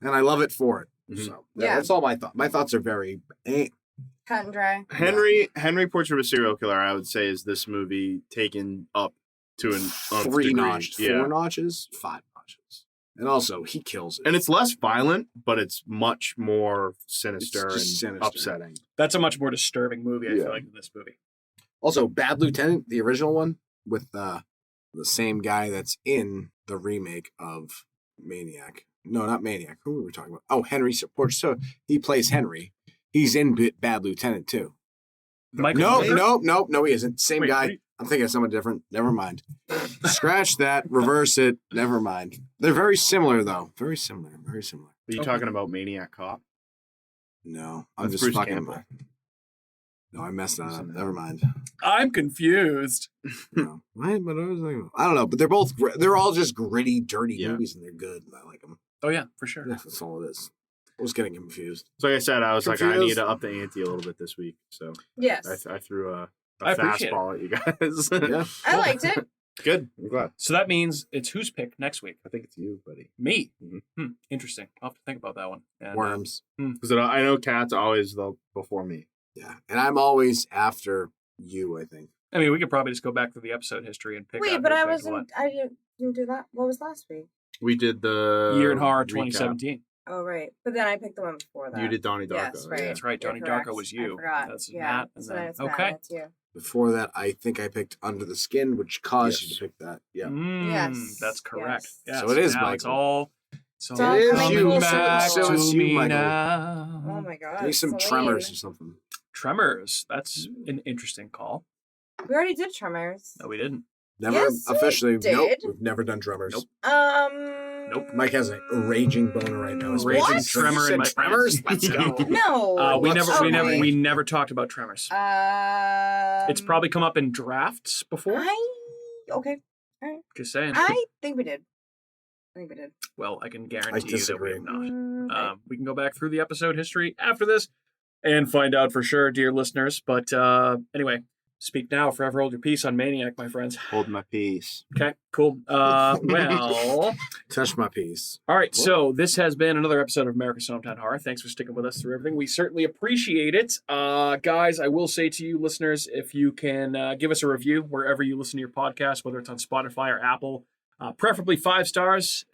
Speaker 3: and I love it for it.
Speaker 4: Mhm.
Speaker 3: So
Speaker 2: Yeah.
Speaker 3: that's all my thought. My thoughts are very.
Speaker 2: Cut and dry.
Speaker 4: Henry, Portrait of a Serial Killer, I would say, is this movie taken up to an nth
Speaker 3: 3
Speaker 4: degree.
Speaker 3: notches,
Speaker 4: Yeah.
Speaker 3: 4 notches, 5 notches, and also he kills it.
Speaker 4: And it's less violent, but it's much more sinister and
Speaker 3: It's just sinister.
Speaker 4: upsetting.
Speaker 1: That's a much more disturbing movie, I
Speaker 3: Yeah.
Speaker 1: feel like, than this movie.
Speaker 3: Also, Bad Lieutenant, the original one, with the same guy that's in the remake of Maniac. No, not Maniac. Who were we talking about? Oh, Henry Support. So he plays Henry. He's in Bad Lieutenant too.
Speaker 1: Michael Rooker?
Speaker 3: No, he isn't. Same
Speaker 1: Wait,
Speaker 3: guy.
Speaker 1: wait.
Speaker 3: I'm thinking of someone different. Never mind. Scratch that. Reverse it. Never mind. They're very similar, though. Very similar. Very similar.
Speaker 4: Are you talking about Maniac Cop?
Speaker 3: No, I'm
Speaker 4: That's
Speaker 3: just
Speaker 4: Bruce
Speaker 3: fucking.
Speaker 4: Campbell.
Speaker 3: No, I messed that up. Never mind.
Speaker 1: I'm confused.
Speaker 3: No. Right, but I was like, I don't know. But they're all just gritty, dirty
Speaker 4: Yeah.
Speaker 3: movies, and they're good. And I like them.
Speaker 1: Oh, yeah, for sure.
Speaker 3: Yeah, that's all it is. I was getting confused.
Speaker 4: So like I said, I was like, I
Speaker 3: Confused.
Speaker 4: need to up the ante a little bit this week. So
Speaker 2: Yes.
Speaker 4: I threw a
Speaker 1: I appreciate
Speaker 4: fastball at you guys.
Speaker 3: Yeah.
Speaker 2: I liked it.
Speaker 4: Good. I'm glad.
Speaker 1: So that means it's whose pick next week?
Speaker 4: I think it's you, buddy.
Speaker 1: Me.
Speaker 4: Mhm.
Speaker 1: Interesting. I'll have to think about that one. And,
Speaker 3: Worms.
Speaker 4: Because I know Cat's always before me.
Speaker 3: Yeah. And I'm always after you, I think.
Speaker 1: I mean, we could probably just go back through the episode history and pick
Speaker 2: Wait,
Speaker 1: out
Speaker 2: but
Speaker 1: who
Speaker 2: I
Speaker 1: picked
Speaker 2: wasn't. I didn't do that. What was last week?
Speaker 4: We did the
Speaker 1: what. Year in Horror
Speaker 4: recap.
Speaker 1: 2017.
Speaker 2: Oh right, but then I picked the one before that.
Speaker 4: You did Donnie Darko.
Speaker 2: Yes, right.
Speaker 1: That's right.
Speaker 2: You're
Speaker 1: Donnie
Speaker 2: correct.
Speaker 1: Darko was
Speaker 2: I
Speaker 1: you.
Speaker 2: forgot.
Speaker 1: That's
Speaker 2: Yeah.
Speaker 1: Matt. And
Speaker 2: So
Speaker 1: then,
Speaker 2: it's Matt,
Speaker 1: okay.
Speaker 2: that's you.
Speaker 3: Before that, I think I picked Under the Skin, which caused
Speaker 4: Yes.
Speaker 3: you to pick that. Yeah.
Speaker 2: Yes.
Speaker 1: That's correct.
Speaker 2: Yes.
Speaker 1: Yes.
Speaker 3: So it is,
Speaker 1: now it's all
Speaker 2: all coming
Speaker 1: coming
Speaker 2: full
Speaker 1: back
Speaker 2: circle.
Speaker 3: So it's
Speaker 1: to
Speaker 3: you,
Speaker 1: me
Speaker 3: Michael.
Speaker 1: now.
Speaker 2: Oh my god.
Speaker 3: Give me some
Speaker 2: Celine.
Speaker 3: Tremors or something.
Speaker 1: Tremors. That's an interesting call.
Speaker 2: We already did Tremors.
Speaker 1: No, we didn't.
Speaker 3: Never
Speaker 2: Yes, we
Speaker 3: officially. Nope.
Speaker 2: did.
Speaker 3: We've never done Tremors.
Speaker 1: Nope.
Speaker 2: Nope.
Speaker 3: Mike has a raging boner right now.
Speaker 1: Raging
Speaker 2: What?
Speaker 1: tremor in my
Speaker 3: Tremors. Let's go.
Speaker 2: No.
Speaker 1: we
Speaker 3: Let's
Speaker 1: never,
Speaker 2: okay.
Speaker 1: we never talked about Tremors. It's probably come up in drafts before.
Speaker 2: Okay.
Speaker 1: Just saying.
Speaker 2: I think we did.
Speaker 1: Well, I can
Speaker 3: I
Speaker 1: guarantee you that we
Speaker 3: disagree.
Speaker 1: have not.
Speaker 2: Okay.
Speaker 1: We can go back through the episode history after this and find out for sure, dear listeners. But anyway, speak now, forever hold your peace on Maniac, my friends.
Speaker 4: Hold my peace.
Speaker 1: Okay, cool. Well,
Speaker 3: Touch my piece.
Speaker 1: all right. So this has been another episode of America's Hometown Horror. Thanks for sticking with us through everything. We certainly appreciate it. Guys, I will say to you, listeners, if you can give us a review wherever you listen to your podcast, whether it's on Spotify or Apple, preferably 5 stars.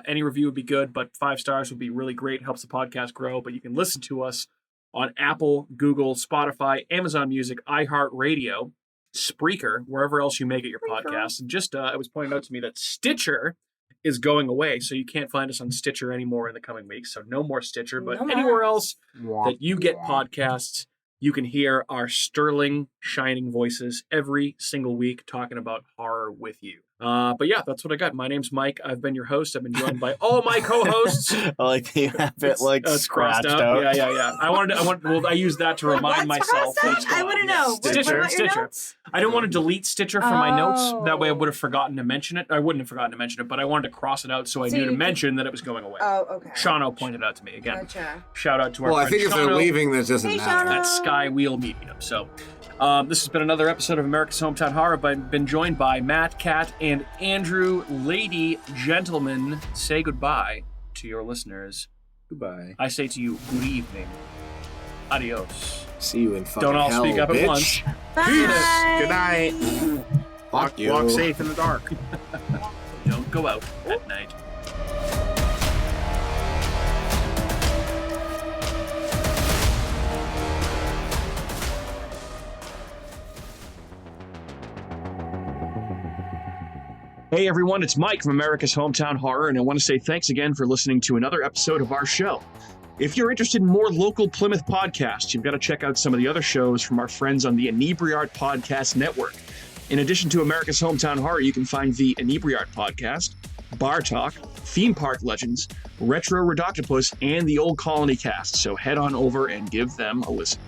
Speaker 1: Any review would be good, but 5 stars would be really great. Helps the podcast grow. But you can listen to us on Apple, Google, Spotify, Amazon Music, iHeartRadio, Spreaker, wherever else you may get your podcasts. And just it was pointed out to me that Stitcher is going away, so you can't find us on Stitcher anymore in the coming weeks. So no more Stitcher, but
Speaker 2: No more.
Speaker 1: anywhere else that you get podcasts, you can hear our sterling, shining voices every single week talking about horror with you. But yeah, that's what I got. My name's Mike. I've been your host. I've been joined by all my co-hosts.
Speaker 4: I like that you have it like
Speaker 1: It's crossed
Speaker 4: scratched out.
Speaker 1: Yeah. I used that to remind
Speaker 2: What's
Speaker 1: myself.
Speaker 2: crossed out?
Speaker 1: what's going
Speaker 2: I want to
Speaker 1: on.
Speaker 2: know.
Speaker 1: Yeah. Stitcher.
Speaker 2: What about your
Speaker 1: Stitcher.
Speaker 2: notes?
Speaker 1: I don't want to delete Stitcher from my notes. That way I
Speaker 2: Oh.
Speaker 1: would have forgotten to mention it. I wouldn't have forgotten to mention it, but I wanted to cross it out so I
Speaker 2: So
Speaker 1: knew
Speaker 2: you
Speaker 1: to
Speaker 2: could-
Speaker 1: mention that it was going away.
Speaker 2: Oh, okay.
Speaker 1: Shano pointed out to me again.
Speaker 2: Gotcha.
Speaker 1: Shout out to our
Speaker 3: Well, I
Speaker 1: friend
Speaker 3: think if they're
Speaker 1: Shano
Speaker 3: leaving, that doesn't
Speaker 2: Hey,
Speaker 3: matter.
Speaker 2: Shano.
Speaker 1: at Skywheel Media. So this has been another episode of America's Hometown Horror. I've been joined by Matt, Kat, and Andrew. Lady, gentlemen, say goodbye to your listeners.
Speaker 4: Goodbye.
Speaker 1: I say to you, good evening. Adios.
Speaker 3: See you in fucking
Speaker 1: Don't all
Speaker 3: hell,
Speaker 1: speak up at
Speaker 3: bitch.
Speaker 1: once.
Speaker 2: Bye.
Speaker 4: Good night.
Speaker 3: Fuck you.
Speaker 4: Walk safe in the dark.
Speaker 1: Don't go out at night. Hey everyone, it's Mike from America's Hometown Horror, and I want to say thanks again for listening to another episode of our show. If you're interested in more local Plymouth podcasts, you've got to check out some of the other shows from our friends on the Inebriart Podcast Network. In addition to America's Hometown Horror, you can find the Inebriart Podcast, Bar Talk, Theme Park Legends, Retro Redoctopus, and the Old Colony Cast, so head on over and give them a listen.